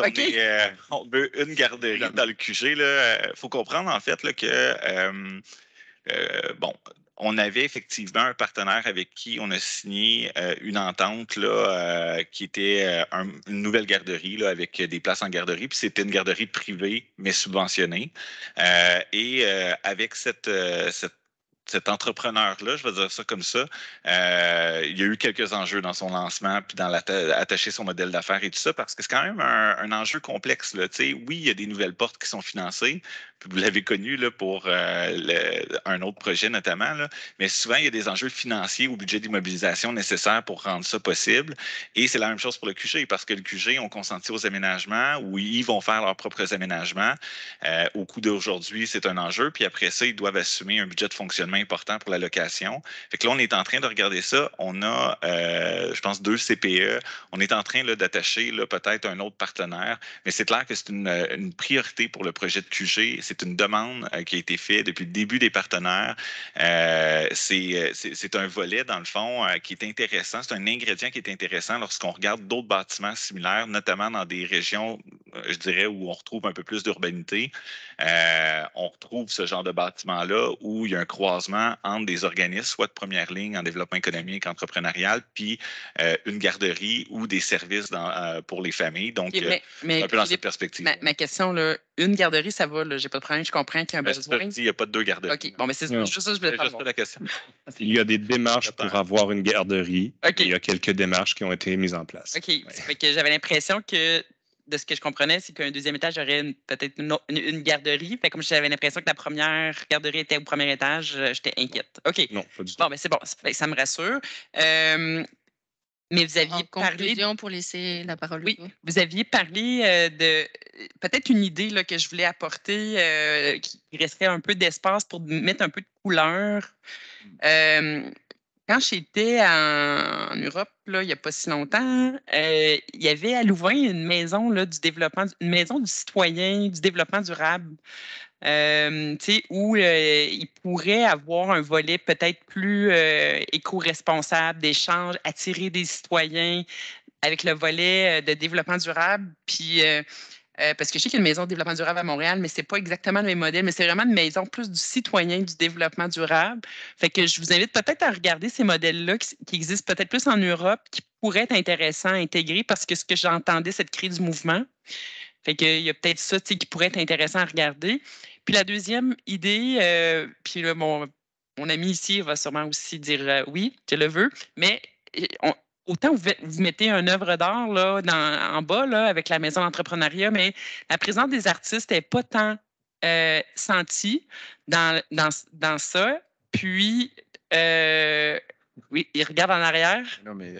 on veut une garderie dans le QG. Il faut comprendre, en fait, là, que, on avait effectivement un partenaire avec qui on a signé une entente là, qui était une nouvelle garderie là, avec des places en garderie. Puis c'était une garderie privée, mais subventionnée. Avec cet entrepreneur-là, je vais dire ça comme ça, il y a eu quelques enjeux dans son lancement, puis dans attacher son modèle d'affaires et tout ça, parce que c'est quand même un enjeu complexe. Là. Oui, il y a des nouvelles portes qui sont financées, puis vous l'avez connu là, pour un autre projet notamment, là, mais souvent, il y a des enjeux financiers ou budget d'immobilisation nécessaires pour rendre ça possible. Et c'est la même chose pour le QG, parce que le QG ont consenti aux aménagements, où ils vont faire leurs propres aménagements. Au coût d'aujourd'hui, c'est un enjeu, puis après ça, ils doivent assumer un budget de fonctionnement important pour la location. Fait que là, on est en train de regarder ça. On a, je pense, 2 CPE. On est en train d'attacher peut-être un autre partenaire, mais c'est clair que c'est une priorité pour le projet de QG. C'est une demande qui a été faite depuis le début des partenaires. C'est un volet, dans le fond, qui est intéressant. C'est un ingrédient qui est intéressant lorsqu'on regarde d'autres bâtiments similaires, notamment dans des régions, je dirais, où on retrouve un peu plus d'urbanité. On retrouve ce genre de bâtiment-là où il y a un croisement entre des organismes, soit de première ligne en développement économique, entrepreneurial, puis une garderie ou des services pour les familles. Donc, un peu dans cette perspective. Ma question, là, une garderie, ça va, j'ai pas de problème, je comprends qu'il y a un besoin. Il n'y a pas de 2 garderies. OK, bon, mais c'est juste ça que je voulais savoir. La question. Il y a des démarches pour avoir une garderie. Okay. Il y a quelques démarches qui ont été mises en place. OK, fait que j'avais l'impression que de ce que je comprenais, c'est qu'un 2e étage aurait peut-être une garderie. Fait comme j'avais l'impression que la première garderie était au 1er étage, j'étais inquiète. OK. Non, pas du tout. Bon, mais c'est bon, ça me rassure. Mais vous aviez parlé... pour laisser la parole. Oui, vous aviez parlé de peut-être une idée là, que je voulais apporter, qui resterait un peu d'espace pour mettre un peu de couleur. Quand j'étais en Europe, là, il n'y a pas si longtemps, il y avait à Louvain une maison là, une maison du citoyen, du développement durable, où il pourrait avoir un volet peut-être plus éco-responsable, d'échange, attirer des citoyens avec le volet de développement durable. Puis parce que je sais qu'il y a une maison de développement durable à Montréal, mais ce n'est pas exactement le même modèle, mais c'est vraiment une maison plus du citoyen du développement durable. Fait que je vous invite peut-être à regarder ces modèles-là qui existent peut-être plus en Europe, qui pourraient être intéressants à intégrer parce que ce que j'entendais, c'est de créer du mouvement. Fait qu'il y a peut-être ça qui pourrait être intéressant à regarder. Puis la deuxième idée, puis là, mon ami ici va sûrement aussi dire oui, je le veux, mais autant vous mettez une œuvre d'art là, en bas là, avec la maison d'entrepreneuriat, mais la présence des artistes n'est pas tant sentie dans ça. Puis, oui, il regarde en arrière.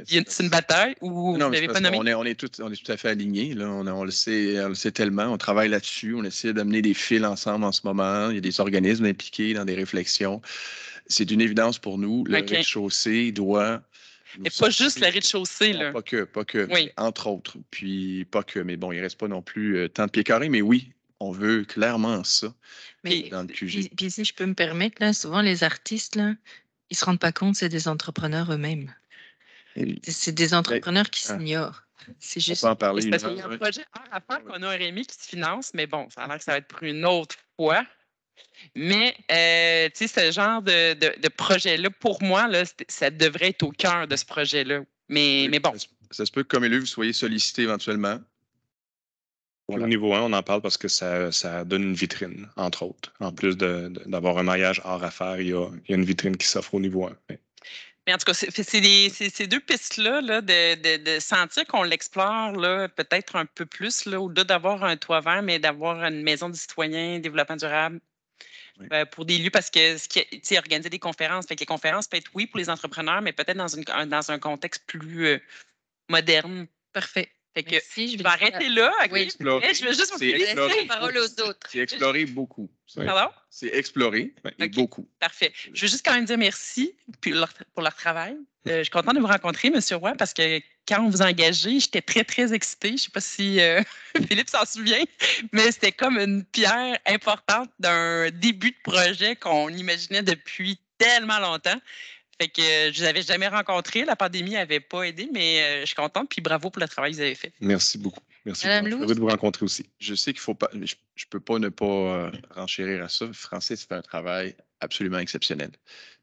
C'est une bataille ou vous n'avez pas nommé? On est tout à fait alignés. Là. On le sait tellement. On travaille là-dessus. On essaie d'amener des fils ensemble en ce moment. Il y a des organismes impliqués dans des réflexions. C'est une évidence pour nous. Le rez-de-chaussée doit... Mais pas juste le rez-de-chaussée, là. Pas que, oui. Entre autres. Puis pas que, mais bon, il ne reste pas non plus tant de pieds carrés, mais oui, on veut clairement ça dans le QG. Puis si je peux me permettre, là, souvent les artistes, là, ils ne se rendent pas compte, c'est des entrepreneurs eux-mêmes. C'est des entrepreneurs qui s'ignorent. C'est juste. On peut en parler. C'est parce qu'il y a un projet à faire qu'on a un Rémi qui se finance, mais bon, ça a l'air que ça va être pour une autre fois. Mais, tu sais, ce genre de projet-là, pour moi, là, ça devrait être au cœur de ce projet-là. Mais bon. Ça se peut que, comme élu, vous soyez sollicité éventuellement. Voilà. Au niveau 1, on en parle parce que ça donne une vitrine, entre autres. En plus d'avoir un maillage art à faire, il y a une vitrine qui s'offre au niveau 1. Mais en tout cas, c'est ces 2 pistes-là là, de sentir qu'on l'explore peut-être un peu plus, là, au-delà d'avoir un toit vert, mais d'avoir une maison du citoyen, développement durable. pour des lieux, parce que organiser des conférences, fait que les conférences peut être, oui, pour les entrepreneurs, mais peut-être dans un contexte plus moderne. Parfait. Fait que Merci, je vais arrêter là. Oui. Je vais juste vous laisser la parole aux autres. C'est explorer beaucoup. Pardon? C'est explorer et beaucoup. Parfait. Je veux juste quand même dire merci pour leur travail. Je suis contente de vous rencontrer, M. Roy, parce que quand on vous a engagé, j'étais très, très excitée. Je ne sais pas si Philippe s'en souvient, mais c'était comme une pierre importante d'un début de projet qu'on imaginait depuis tellement longtemps. Fait que je ne vous avais jamais rencontré. La pandémie n'avait pas aidé, mais je suis contente. Puis bravo pour le travail que vous avez fait. Merci beaucoup. Merci. Madame Je suis Louz? heureux de vous rencontrer aussi. Je sais qu'il faut pas, je peux pas ne pas renchérir à ça. Francis fait un travail absolument exceptionnel.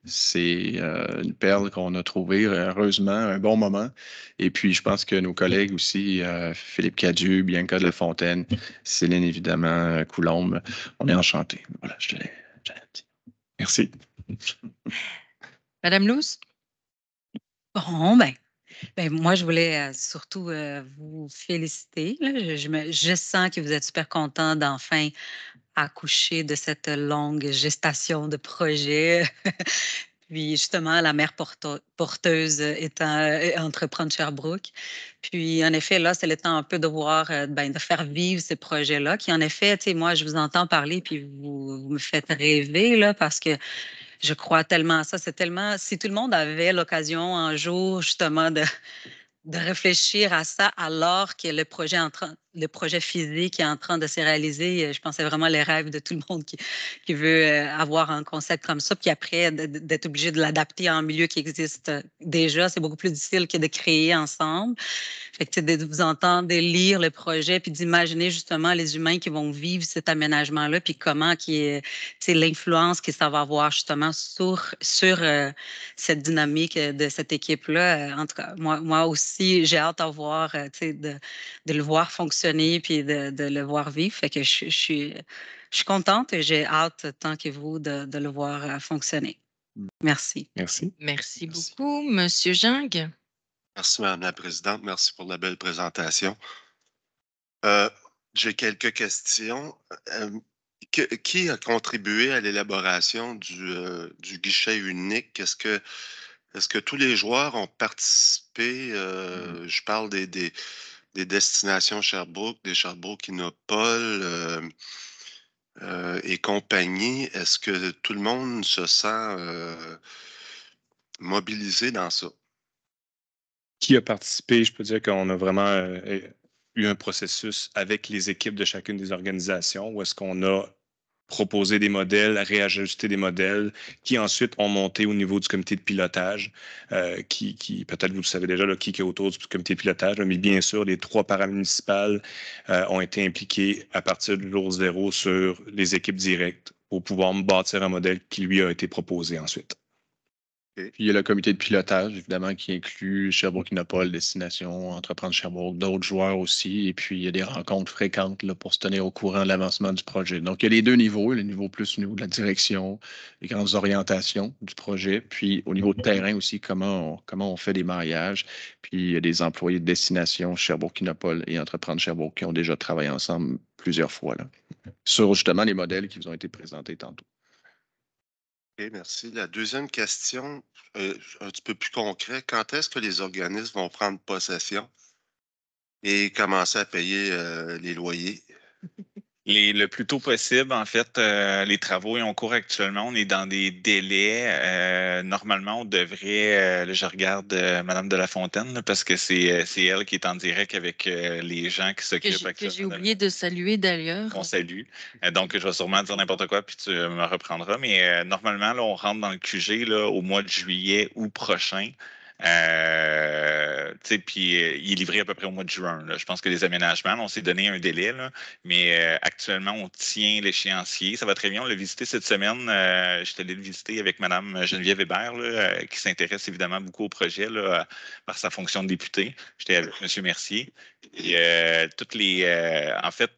C'est une perle qu'on a trouvée, heureusement, un bon moment. Et puis, je pense que nos collègues aussi, Philippe Cadieux, Bianca de la Fontaine, Céline, évidemment, Coulombe, on est enchantés. Voilà, je te l'ai dit. Merci. Madame Louz? Bon, moi, je voulais surtout vous féliciter. Là. Je sens que vous êtes super content d'enfin accoucher de cette longue gestation de projet. Puis justement, la mère porteuse étant Entreprendre Sherbrooke. Puis en effet, là, c'est le temps un peu de voir, de faire vivre ces projets-là, qui en effet, tu sais, moi, je vous entends parler, puis vous me faites rêver, là, parce que je crois tellement à ça. C'est tellement, si tout le monde avait l'occasion un jour, justement, de réfléchir à ça alors que le projet physique est en train de se réaliser. Je pense que c'est vraiment les rêves de tout le monde qui veut avoir un concept comme ça. Puis après, d'être obligé de l'adapter à un milieu qui existe déjà, c'est beaucoup plus difficile que de créer ensemble. Fait que, de vous entendre, de lire le projet, puis d'imaginer justement les humains qui vont vivre cet aménagement-là, puis comment l'influence que ça va avoir justement sur cette dynamique de cette équipe-là. En tout cas, moi aussi, j'ai hâte à voir, de le voir fonctionner, puis de le voir vivre. Fait que je suis contente et j'ai hâte, tant que vous, de le voir fonctionner. Merci. Merci. Merci beaucoup. Monsieur Jung? Merci, Mme la Présidente. Merci pour la belle présentation. J'ai quelques questions. Qui a contribué à l'élaboration du guichet unique? Est-ce que tous les joueurs ont participé? Je parle des destinations Sherbrooke, des Sherbrooke Innopol et compagnie. Est-ce que tout le monde se sent mobilisé dans ça? Qui a participé? Je peux dire qu'on a vraiment eu un processus avec les équipes de chacune des organisations où est-ce qu'on a proposé des modèles, réajusté des modèles qui ensuite ont monté au niveau du comité de pilotage, qui peut-être vous le savez déjà, là, qui est autour du comité de pilotage, mais bien sûr, les 3 paramunicipales ont été impliquées à partir du jour 0 sur les équipes directes pour pouvoir bâtir un modèle qui lui a été proposé ensuite. Puis il y a le comité de pilotage, évidemment, qui inclut Sherbrooke Innopol, Destination, Entreprendre Sherbrooke, d'autres joueurs aussi. Et puis, il y a des rencontres fréquentes là, pour se tenir au courant de l'avancement du projet. Donc, il y a les 2 niveaux, le niveau plus au niveau de la direction, les grandes orientations du projet, puis au niveau de terrain aussi, comment on fait des mariages. Puis, il y a des employés de Destination, Sherbrooke Innopol et Entreprendre Sherbrooke qui ont déjà travaillé ensemble plusieurs fois là, sur justement les modèles qui vous ont été présentés tantôt. OK, merci. La deuxième question, un petit peu plus concret, quand est-ce que les organismes vont prendre possession et commencer à payer les loyers? Le plus tôt possible, en fait, les travaux ont cours actuellement. On est dans des délais. Normalement, on devrait, là, je regarde Mme de la Fontaine, là, parce que c'est elle qui est en direct avec les gens qui s'occupent actuellement. Que j'ai oublié de saluer d'ailleurs. On salue. Donc, je vais sûrement dire n'importe quoi, puis tu me reprendras. Mais normalement, là, on rentre dans le QG là, au mois de juillet ou prochain. Puis il est livré à peu près au mois de juin. Là. Je pense que les aménagements, on s'est donné un délai, là, mais actuellement, on tient l'échéancier. Ça va très bien. On l'a visité cette semaine. Je suis allé le visiter avec Mme Geneviève Hébert, là, qui s'intéresse évidemment beaucoup au projet là, par sa fonction de députée. J'étais avec M. Mercier. Et, en fait,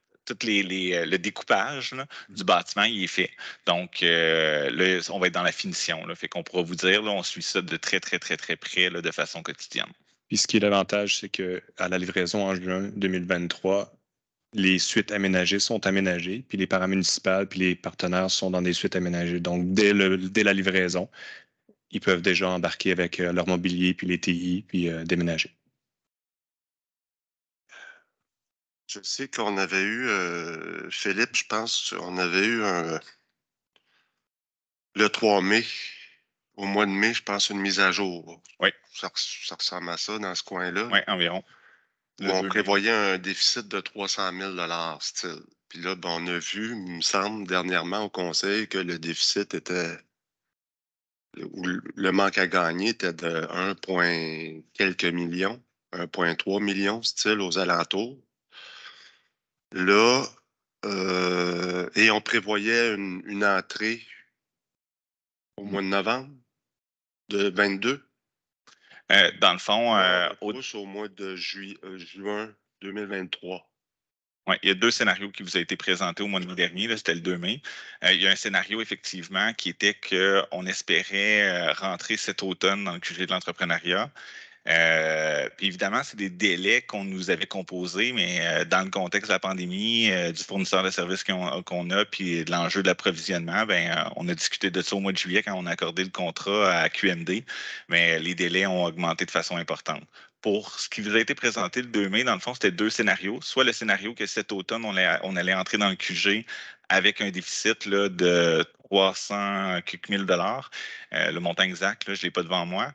le découpage là, du bâtiment, il est fait. Donc, là, on va être dans la finition. Là, fait qu'on pourra vous dire, là, on suit ça de très, très, très, très près là, de façon quotidienne. Puis ce qui est l'avantage, c'est qu'à la livraison en juin 2023, les suites aménagées sont aménagées, puis les paramunicipales, puis les partenaires sont dans des suites aménagées. Donc, dès la livraison, ils peuvent déjà embarquer avec leur mobilier, puis les TI, puis déménager. Je sais qu'on avait eu, Philippe, je pense, on avait eu le 3 mai, au mois de mai, je pense, une mise à jour. Oui. Ça ressemble à ça dans ce coin-là. Oui, environ. Où on prévoyait un déficit de 300 000 style. Puis là, ben, on a vu, il me semble, dernièrement au conseil que le déficit était, ou le manque à gagner était de 1, quelques millions, 1,3 million, style, aux alentours. Là, et on prévoyait une entrée au mois de novembre de 22. Dans le fond, au mois de juin 2023. Oui, il y a 2 scénarios qui vous ont été présentés au mois de mai dernier, c'était le 2 mai. Il y a un scénario, effectivement, qui était qu'on espérait rentrer cet automne dans le QG de l'entrepreneuriat. Puis évidemment, c'est des délais qu'on nous avait composés, mais dans le contexte de la pandémie, du fournisseur de services qu'on a, puis de l'enjeu de l'approvisionnement, on a discuté de ça au mois de juillet quand on a accordé le contrat à QMD, mais les délais ont augmenté de façon importante. Pour ce qui vous a été présenté le 2 mai, dans le fond, c'était 2 scénarios. Soit le scénario que cet automne, on allait entrer dans le QG avec un déficit là, de 300 quelques mille dollars. Le montant exact, là, je ne l'ai pas devant moi.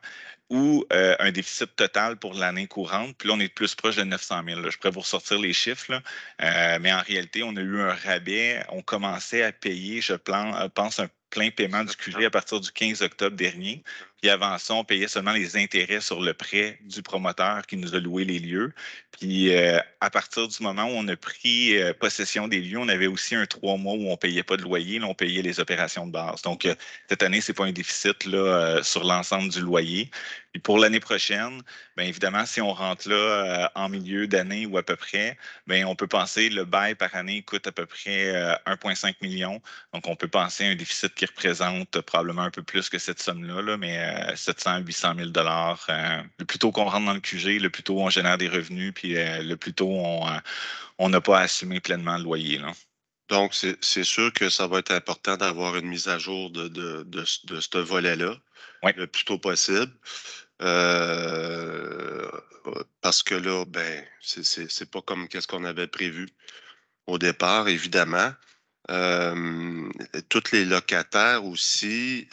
Ou un déficit total pour l'année courante. Puis là, on est plus proche de 900 000. Là. Je pourrais vous ressortir les chiffres, là. Mais en réalité, on a eu un rabais. On commençait à payer, je pense, un plein paiement du QG à partir du 15 octobre dernier. Puis avant ça, on payait seulement les intérêts sur le prêt du promoteur qui nous a loué les lieux. Puis à partir du moment où on a pris possession des lieux, on avait aussi un 3 mois où on ne payait pas de loyer, là, on payait les opérations de base. Donc cette année, ce n'est pas un déficit là, sur l'ensemble du loyer. Puis pour l'année prochaine, bien évidemment, si on rentre là en milieu d'année ou à peu près, bien, on peut penser le bail par année coûte à peu près 1,5 million. Donc, on peut penser à un déficit qui représente probablement un peu plus que cette somme-là, là, mais 700 à 800 000 Le plus tôt qu'on rentre dans le QG, le plus tôt on génère des revenus, puis le plus tôt on n'a pas à assumer pleinement le loyer. Là. Donc, c'est sûr que ça va être important d'avoir une mise à jour de ce volet-là, oui. Le plus tôt possible. Parce que là, ben, c'est pas comme qu'est-ce qu'on avait prévu au départ, évidemment. Tous les locataires aussi,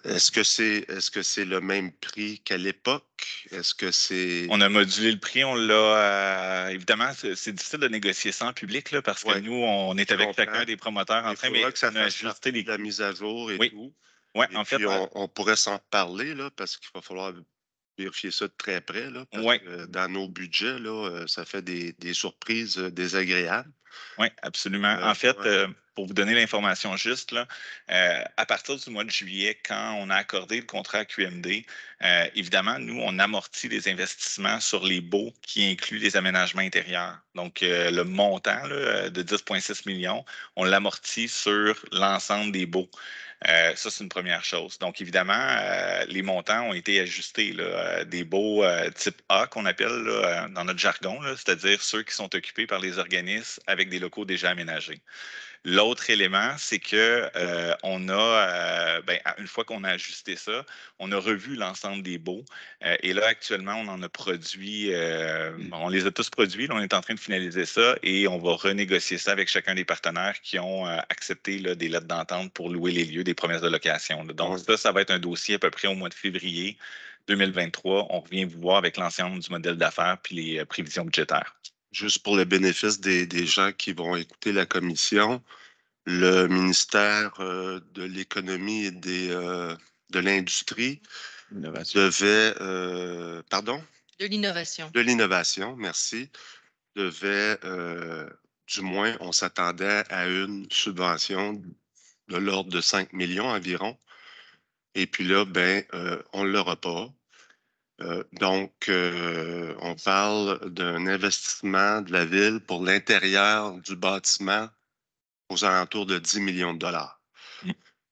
est-ce que c'est le même prix qu'à l'époque? Est-ce que c'est... On a modulé le prix, on l'a... évidemment, c'est difficile de négocier ça en public là, parce que nous, on est avec chacun des promoteurs en train, mais que ça on a ajusté les la mise à jour et tout. Oui, et en puis fait... on pourrait s'en parler, là, parce qu'il va falloir vérifier ça de très près, là, parce que dans nos budgets, là, ça fait des surprises désagréables. Oui, absolument. En fait, pour vous donner l'information juste, là, à partir du mois de juillet, quand on a accordé le contrat à QMD, évidemment, nous, on amortit les investissements sur les baux qui incluent les aménagements intérieurs. Donc, le montant là, de 10,6 millions, on l'amortit sur l'ensemble des baux. Ça, c'est une première chose. Donc, évidemment, les montants ont été ajustés. Là, des baux type A qu'on appelle là, dans notre jargon, c'est-à-dire ceux qui sont occupés par les organismes avec des locaux déjà aménagés. L'autre élément, c'est que on a, une fois qu'on a ajusté ça, on a revu l'ensemble des baux. Et là, actuellement, on en a produit, on les a tous produits. Là, on est en train de finaliser ça et on va renégocier ça avec chacun des partenaires qui ont accepté là, des lettres d'entente pour louer les lieux des promesses de location. Là. Donc, ça va être un dossier à peu près au mois de février 2023. On revient vous voir avec l'ensemble du modèle d'affaires puis les prévisions budgétaires. Juste pour le bénéfice des gens qui vont écouter la commission, le ministère de l'Économie et de l'Industrie devait... pardon? De l'innovation. De l'innovation, merci. Devait, du moins, on s'attendait à une subvention de l'ordre de 5 millions environ. Et puis là, on ne l'aura pas. Donc, on parle d'un investissement de la ville pour l'intérieur du bâtiment aux alentours de 10 millions de dollars.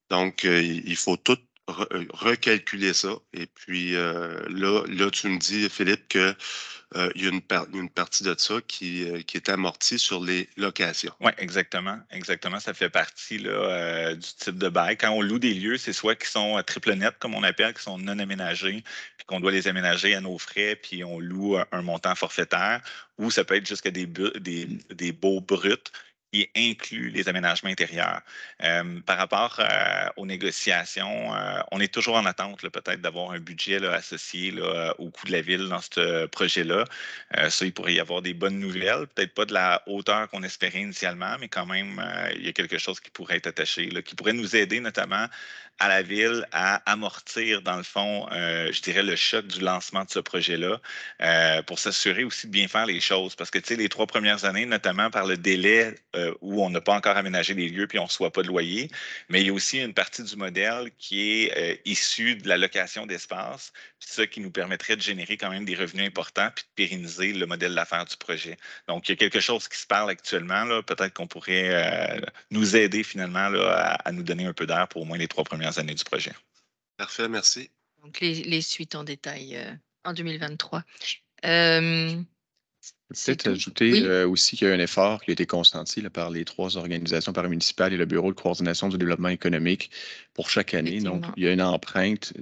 Donc, il faut tout recalculer ça. Et puis là, tu me dis, Philippe, que il y a une partie de ça qui est amortie sur les locations. Oui, exactement. Exactement. Ça fait partie là, du type de bail. Quand on loue des lieux, c'est soit qui sont triple net, comme on appelle, qui sont non aménagés, puis qu'on doit les aménager à nos frais, puis on loue un montant forfaitaire, ou ça peut être jusqu'à des baux bruts qui incluent les aménagements intérieurs. Par rapport aux négociations, on est toujours en attente peut-être d'avoir un budget là, associé là, au coût de la ville dans ce projet-là. Ça, il pourrait y avoir des bonnes nouvelles, peut-être pas de la hauteur qu'on espérait initialement, mais quand même, il y a quelque chose qui pourrait être attaché, là, qui pourrait nous aider notamment à la ville à amortir, dans le fond, je dirais, le choc du lancement de ce projet-là, pour s'assurer aussi de bien faire les choses. Parce que, tu sais, les 3 premières années, notamment par le délai où on n'a pas encore aménagé les lieux puis on ne reçoit pas de loyer, mais il y a aussi une partie du modèle qui est issue de la location d'espace, puis ça qui nous permettrait de générer quand même des revenus importants puis de pérenniser le modèle d'affaires du projet. Donc, il y a quelque chose qui se parle actuellement. Là. Peut-être qu'on pourrait nous aider finalement là, à nous donner un peu d'air pour au moins les 3 premières années du projet. Parfait, merci. Donc, les suites en détail en 2023. Peut-être ajouter aussi qu'il y a un effort qui a été consenti là, par les 3 organisations paramunicipales et le Bureau de coordination du développement économique pour chaque année. Donc, il y a une empreinte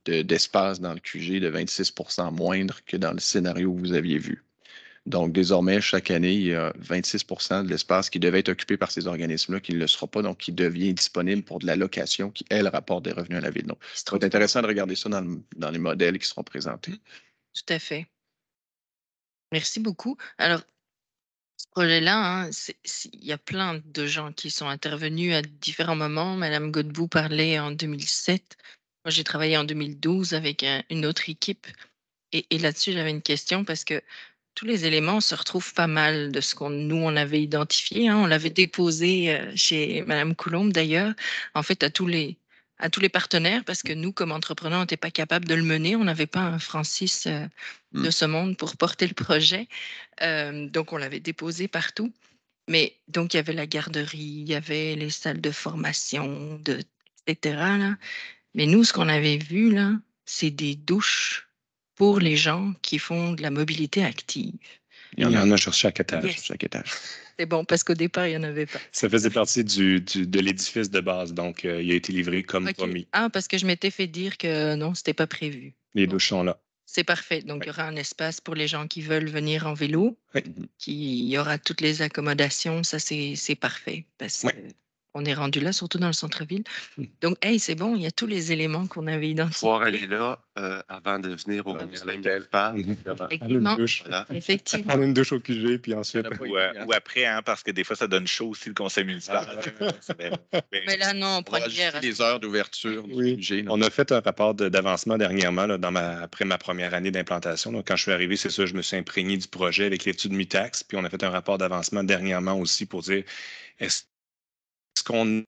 d'espace dans le QG de 26 moindre que dans le scénario que vous aviez vu. Donc, désormais, chaque année, il y a 26 de l'espace qui devait être occupé par ces organismes-là qui ne le sera pas, donc qui devient disponible pour de la location qui, elle, rapporte des revenus à la ville. Donc, ça va être intéressant de regarder ça dans les modèles qui seront présentés. Tout à fait. Merci beaucoup. Alors, ce projet-là, hein, il y a plein de gens qui sont intervenus à différents moments. Madame Godbout parlait en 2007. Moi, j'ai travaillé en 2012 avec une autre équipe. Et là-dessus, j'avais une question parce que tous les éléments se retrouvent pas mal de ce nous, on avait identifié. Hein. On l'avait déposé chez Madame Coulombe, d'ailleurs, en fait, à tous les partenaires, parce que nous, comme entrepreneurs, on n'était pas capable de le mener. On n'avait pas un Francis de ce monde pour porter le projet. Donc, on l'avait déposé partout. Mais donc, il y avait la garderie, il y avait les salles de formation, etc. Là. Mais nous, ce qu'on avait vu, là, c'est des douches pour les gens qui font de la mobilité active. Il y en a sur chaque étage. Yes. Sur chaque étage. C'est bon, parce qu'au départ, il n'y en avait pas. Ça faisait partie de l'édifice de base, donc il a été livré comme promis. Ah, parce que je m'étais fait dire que non, c'était pas prévu. Les douches sont là. C'est parfait. Donc, il y aura un espace pour les gens qui veulent venir en vélo. Oui. Il y aura toutes les accommodations. Ça, c'est parfait. Parce qu'on est rendu là, surtout dans le centre-ville. Donc, hey, c'est bon, il y a tous les éléments qu'on avait identifiés. Pouvoir aller là avant de venir au Effectivement. Effectivement. Prendre une douche au QG, puis ensuite. Ou après, hein, parce que des fois, ça donne chaud aussi le conseil municipal. Mais là, non, on prend les heures d'ouverture du QG. On a fait un rapport d'avancement dernièrement là, après ma première année d'implantation. Donc, quand je suis arrivé, c'est ça, je me suis imprégné du projet avec l'étude MUTAX, puis on a fait un rapport d'avancement dernièrement aussi pour dire est-ce qu'on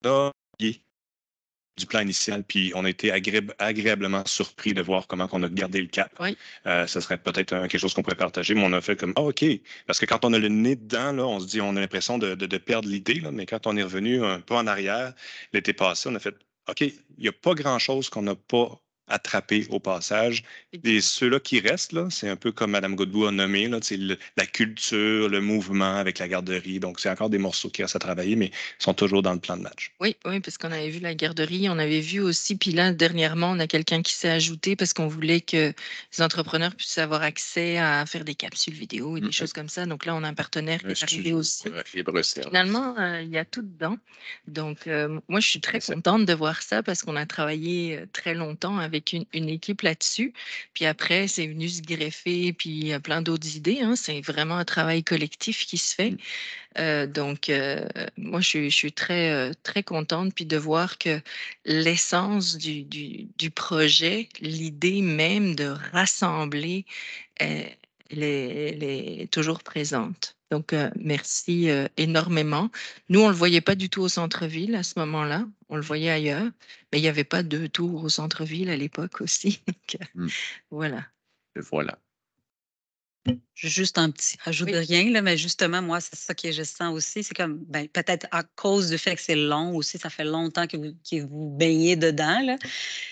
a du plan initial, puis on a été agréablement surpris de voir comment on a gardé le cap. Oui. Ça serait peut-être quelque chose qu'on pourrait partager, mais on a fait comme OK. Parce que quand on a le nez dedans, là, on se dit, on a l'impression de perdre l'idée, mais quand on est revenu un peu en arrière, l'été passé, on a fait OK, il n'y a pas grand-chose qu'on n'a pas attrapé au passage. Et ceux-là qui restent, là, c'est un peu comme Mme Godbout a nommé, là, la culture, le mouvement avec la garderie. Donc, c'est encore des morceaux qui restent à travailler, mais ils sont toujours dans le plan de match. Oui, parce qu'on avait vu la garderie, on avait vu aussi, puis là, dernièrement, on a quelqu'un qui s'est ajouté parce qu'on voulait que les entrepreneurs puissent avoir accès à faire des capsules vidéo et des choses comme ça. Donc là, on a un partenaire qui est arrivé aussi. Finalement, il y a tout dedans. Donc, moi, je suis très contente de voir ça parce qu'on a travaillé très longtemps avec une équipe là-dessus. Puis après, c'est venu se greffer, puis il y a plein d'autres idées. Hein. C'est vraiment un travail collectif qui se fait. Donc, moi, je suis très, très contente puis de voir que l'essence du projet, l'idée même de rassembler, elle est toujours présente. Donc, merci énormément. Nous, on ne le voyait pas du tout au centre-ville à ce moment-là. On le voyait ailleurs. Mais il n'y avait pas 2 tours au centre-ville à l'époque aussi. Donc, voilà. Voilà. Juste un petit ajout de rien, là, mais justement, moi, c'est ça que je sens aussi. C'est comme, ben, peut-être à cause du fait que c'est long aussi, ça fait longtemps que vous baignez dedans, là.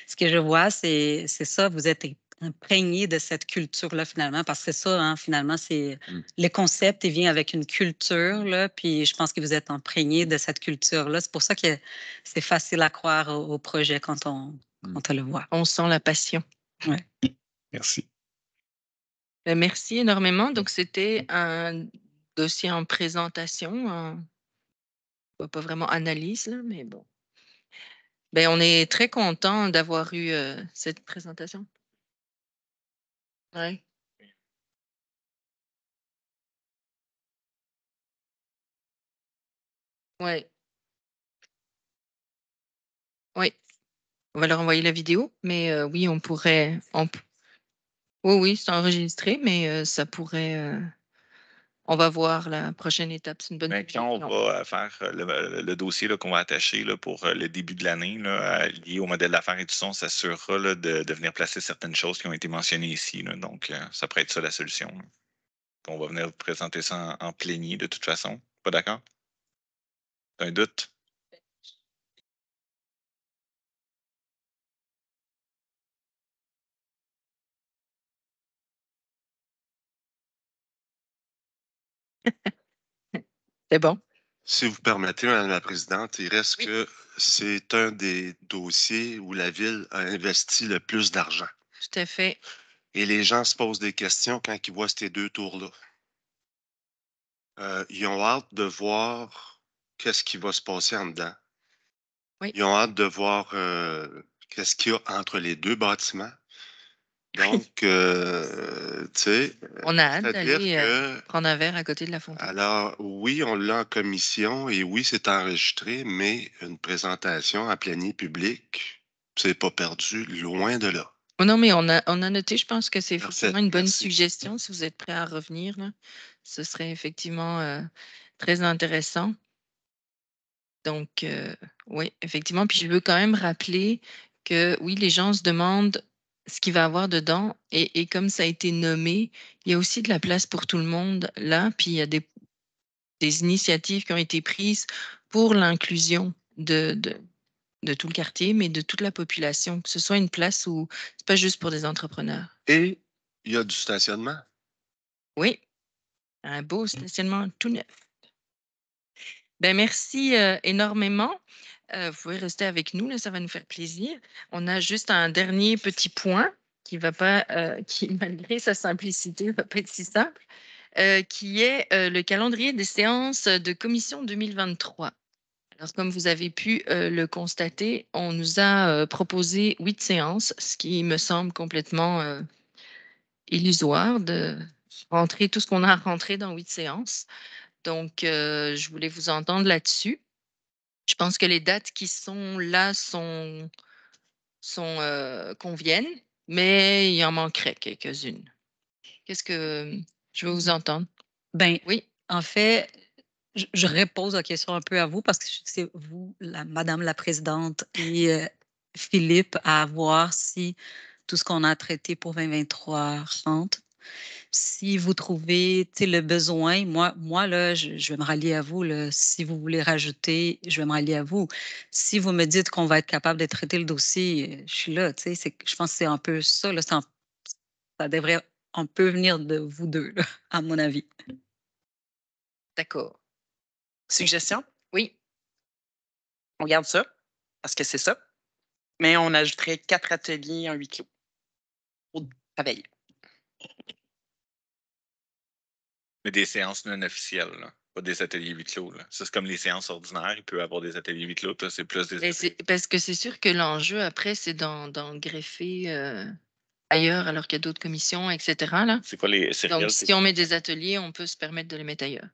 Ce que je vois, c'est ça, vous êtes imprégné de cette culture-là, finalement, parce que c'est ça, hein, finalement, c'est le concept, il vient avec une culture, là, puis je pense que vous êtes imprégné de cette culture-là. C'est pour ça que c'est facile à croire au projet quand on le voit. On sent la passion. Ouais. Merci. Ben, merci énormément. Donc, c'était un dossier en présentation, pas vraiment analyse, là, mais bon. Ben, on est très content d'avoir eu cette présentation. Ouais. Ouais. Oui. On va leur envoyer la vidéo, mais oui, on pourrait. Oui, oui, c'est enregistré, mais ça pourrait. On va voir la prochaine étape. C'est une bonne Mais quand on suggestion. va faire le dossier là, qu'on va attacher là, pour le début de l'année, là, lié au modèle d'affaires et tout ça, on s'assurera là, de venir placer certaines choses qui ont été mentionnées ici. Là. Donc, ça pourrait être ça la solution. Là. On va venir vous présenter ça en plénier de toute façon. Pas d'accord? Un doute? C'est bon. Si vous permettez, Madame la Présidente, il reste que c'est un des dossiers où la Ville a investi le plus d'argent. Tout à fait. Et les gens se posent des questions quand ils voient ces deux tours-là. Ils ont hâte de voir qu'est-ce qui va se passer en dedans. Oui. Ils ont hâte de voir qu'est-ce qu'il y a entre les deux bâtiments. Donc, tu sais, On a hâte c'est-à-dire d'aller que, prendre un verre à côté de la fontaine. alors, oui, on l'a en commission et oui, c'est enregistré, mais une présentation en plénier public, c'est pas perdu, loin de là. Oh non, mais on a noté, je pense que c'est Parfait, effectivement une bonne merci. suggestion. Si vous êtes prêt à revenir, là, ce serait effectivement très intéressant. Donc, oui, effectivement. Puis je veux quand même rappeler que oui, les gens se demandent ce qu'il va y avoir dedans. Et comme ça a été nommé, il y a aussi de la place pour tout le monde là. Puis il y a des initiatives qui ont été prises pour l'inclusion de tout le quartier, mais de toute la population, que ce soit une place où c'est pas juste pour des entrepreneurs. Et il y a du stationnement. Oui, un beau stationnement tout neuf. Ben merci énormément. Vous pouvez rester avec nous, là, ça va nous faire plaisir. On a juste un dernier petit point qui va pas, qui malgré sa simplicité, va pas être si simple, qui est le calendrier des séances de commission 2023. Alors, comme vous avez pu le constater, on nous a proposé 8 séances, ce qui me semble complètement illusoire de rentrer tout ce qu'on a rentré dans 8 séances. Donc, je voulais vous entendre là-dessus. Je pense que les dates qui sont là conviennent, mais il en manquerait quelques-unes. Qu'est-ce que je veux vous entendre? Ben, Oui, en fait, je repose la question un peu à vous parce que c'est vous, Madame la Présidente, et Philippe, à voir si tout ce qu'on a traité pour 2023 rentre. Si vous trouvez le besoin, moi là, je vais me rallier à vous. Là. Si vous voulez rajouter, je vais me rallier à vous. Si vous me dites qu'on va être capable de traiter le dossier, je suis là. Je pense que c'est un peu ça. Là, ça devrait un peu venir de vous deux, là, à mon avis. d'accord. Suggestion? Oui, On garde ça, parce que c'est ça. Mais on ajouterait 4 ateliers en huis clos pour travailler. Mais des séances non officielles, là. Pas des ateliers huis clos. Là. Ça, c'est comme les séances ordinaires. Il peut y avoir des ateliers huis clos. Là, c'est plus des mais ateliers. parce que c'est sûr que l'enjeu après, c'est d'en greffer ailleurs alors qu'il y a d'autres commissions, etc. Là. C'est quoi les céréales? Donc, si on met des ateliers, on peut se permettre de les mettre ailleurs.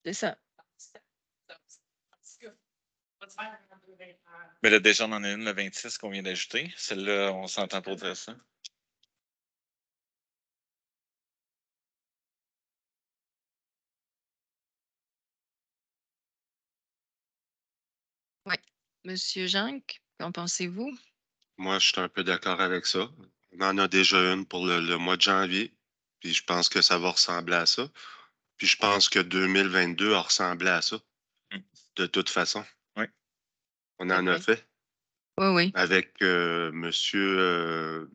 C'est ça. Mais là, déjà, on en a une, le 26, qu'on vient d'ajouter. Celle-là, on s'entend pour dire ça. Oui. Monsieur Jank, qu'en pensez-vous? Moi, je suis un peu d'accord avec ça. On en a déjà une pour le mois de janvier, puis je pense que ça va ressembler à ça. Puis je pense que 2022 a ressemblé à ça, de toute façon. Oui. On en a fait. Oui, oui. Avec Monsieur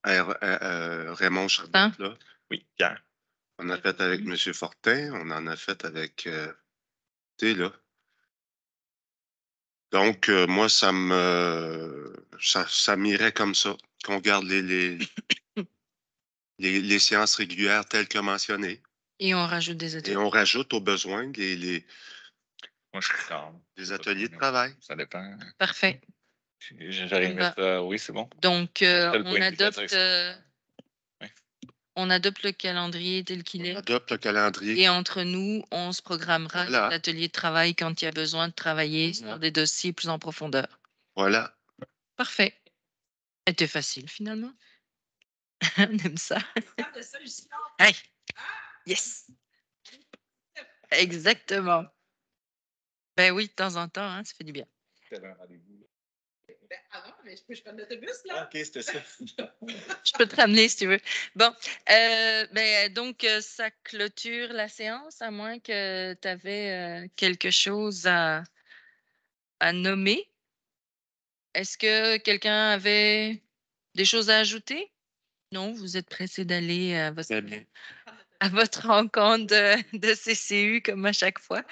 Raymond Chabot, là. Oui, Pierre. On a fait avec Monsieur Fortin, on en a fait avec tu sais, là. Donc, moi, ça m'irait comme ça, qu'on garde les séances régulières telles que mentionnées. Et on rajoute des ateliers. Et on rajoute au besoin Moi, je suis d'accord. des ateliers de travail. Ça dépend. Parfait. J'aurais aimé ça. Oui, c'est bon. Donc, Seul on point de vue adopte, intéressant. Oui. on adopte le calendrier tel qu'il On est. adopte le calendrier. Et entre nous, on se programmera Voilà. l'atelier de travail quand il y a besoin de travailler sur des dossiers plus en profondeur. Voilà. Parfait. C'était facile finalement. On aime ça. Hey. Yes. Exactement. Ben oui, de temps en temps, hein, ça fait du bien. Mais je peux prendre l'autobus, là? OK, c'était ça. Je peux te ramener si tu veux. Bon, donc, ça clôture la séance, à moins que tu avais quelque chose à nommer. Est-ce que quelqu'un avait des choses à ajouter? Non, vous êtes pressé d'aller à votre rencontre de CCU comme à chaque fois.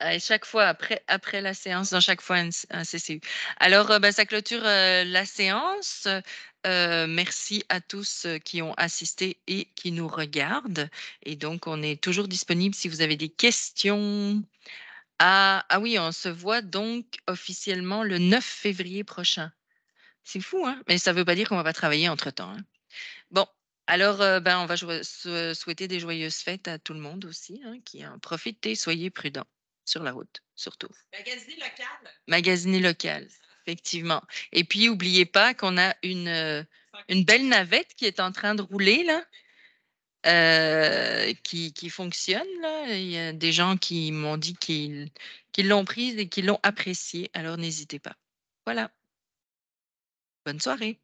À chaque fois, après la séance, dans chaque fois un CCU. Alors, ça clôture la séance. Merci à tous qui ont assisté et qui nous regardent. Et donc, on est toujours disponible si vous avez des questions. Ah oui, on se voit donc officiellement le 9 février prochain. C'est fou, hein? Mais ça ne veut pas dire qu'on ne va pas travailler entre-temps, hein. Bon, alors, on va souhaiter des joyeuses fêtes à tout le monde aussi, hein, qui en profitent et soyez prudents sur la route, surtout. Magasiner local. Magasiner local, effectivement. Et puis, n'oubliez pas qu'on a une belle navette qui est en train de rouler, là, qui fonctionne, là. Il y a des gens qui m'ont dit qu'ils l'ont prise et qu'ils l'ont appréciée, alors n'hésitez pas. Voilà. Bonne soirée.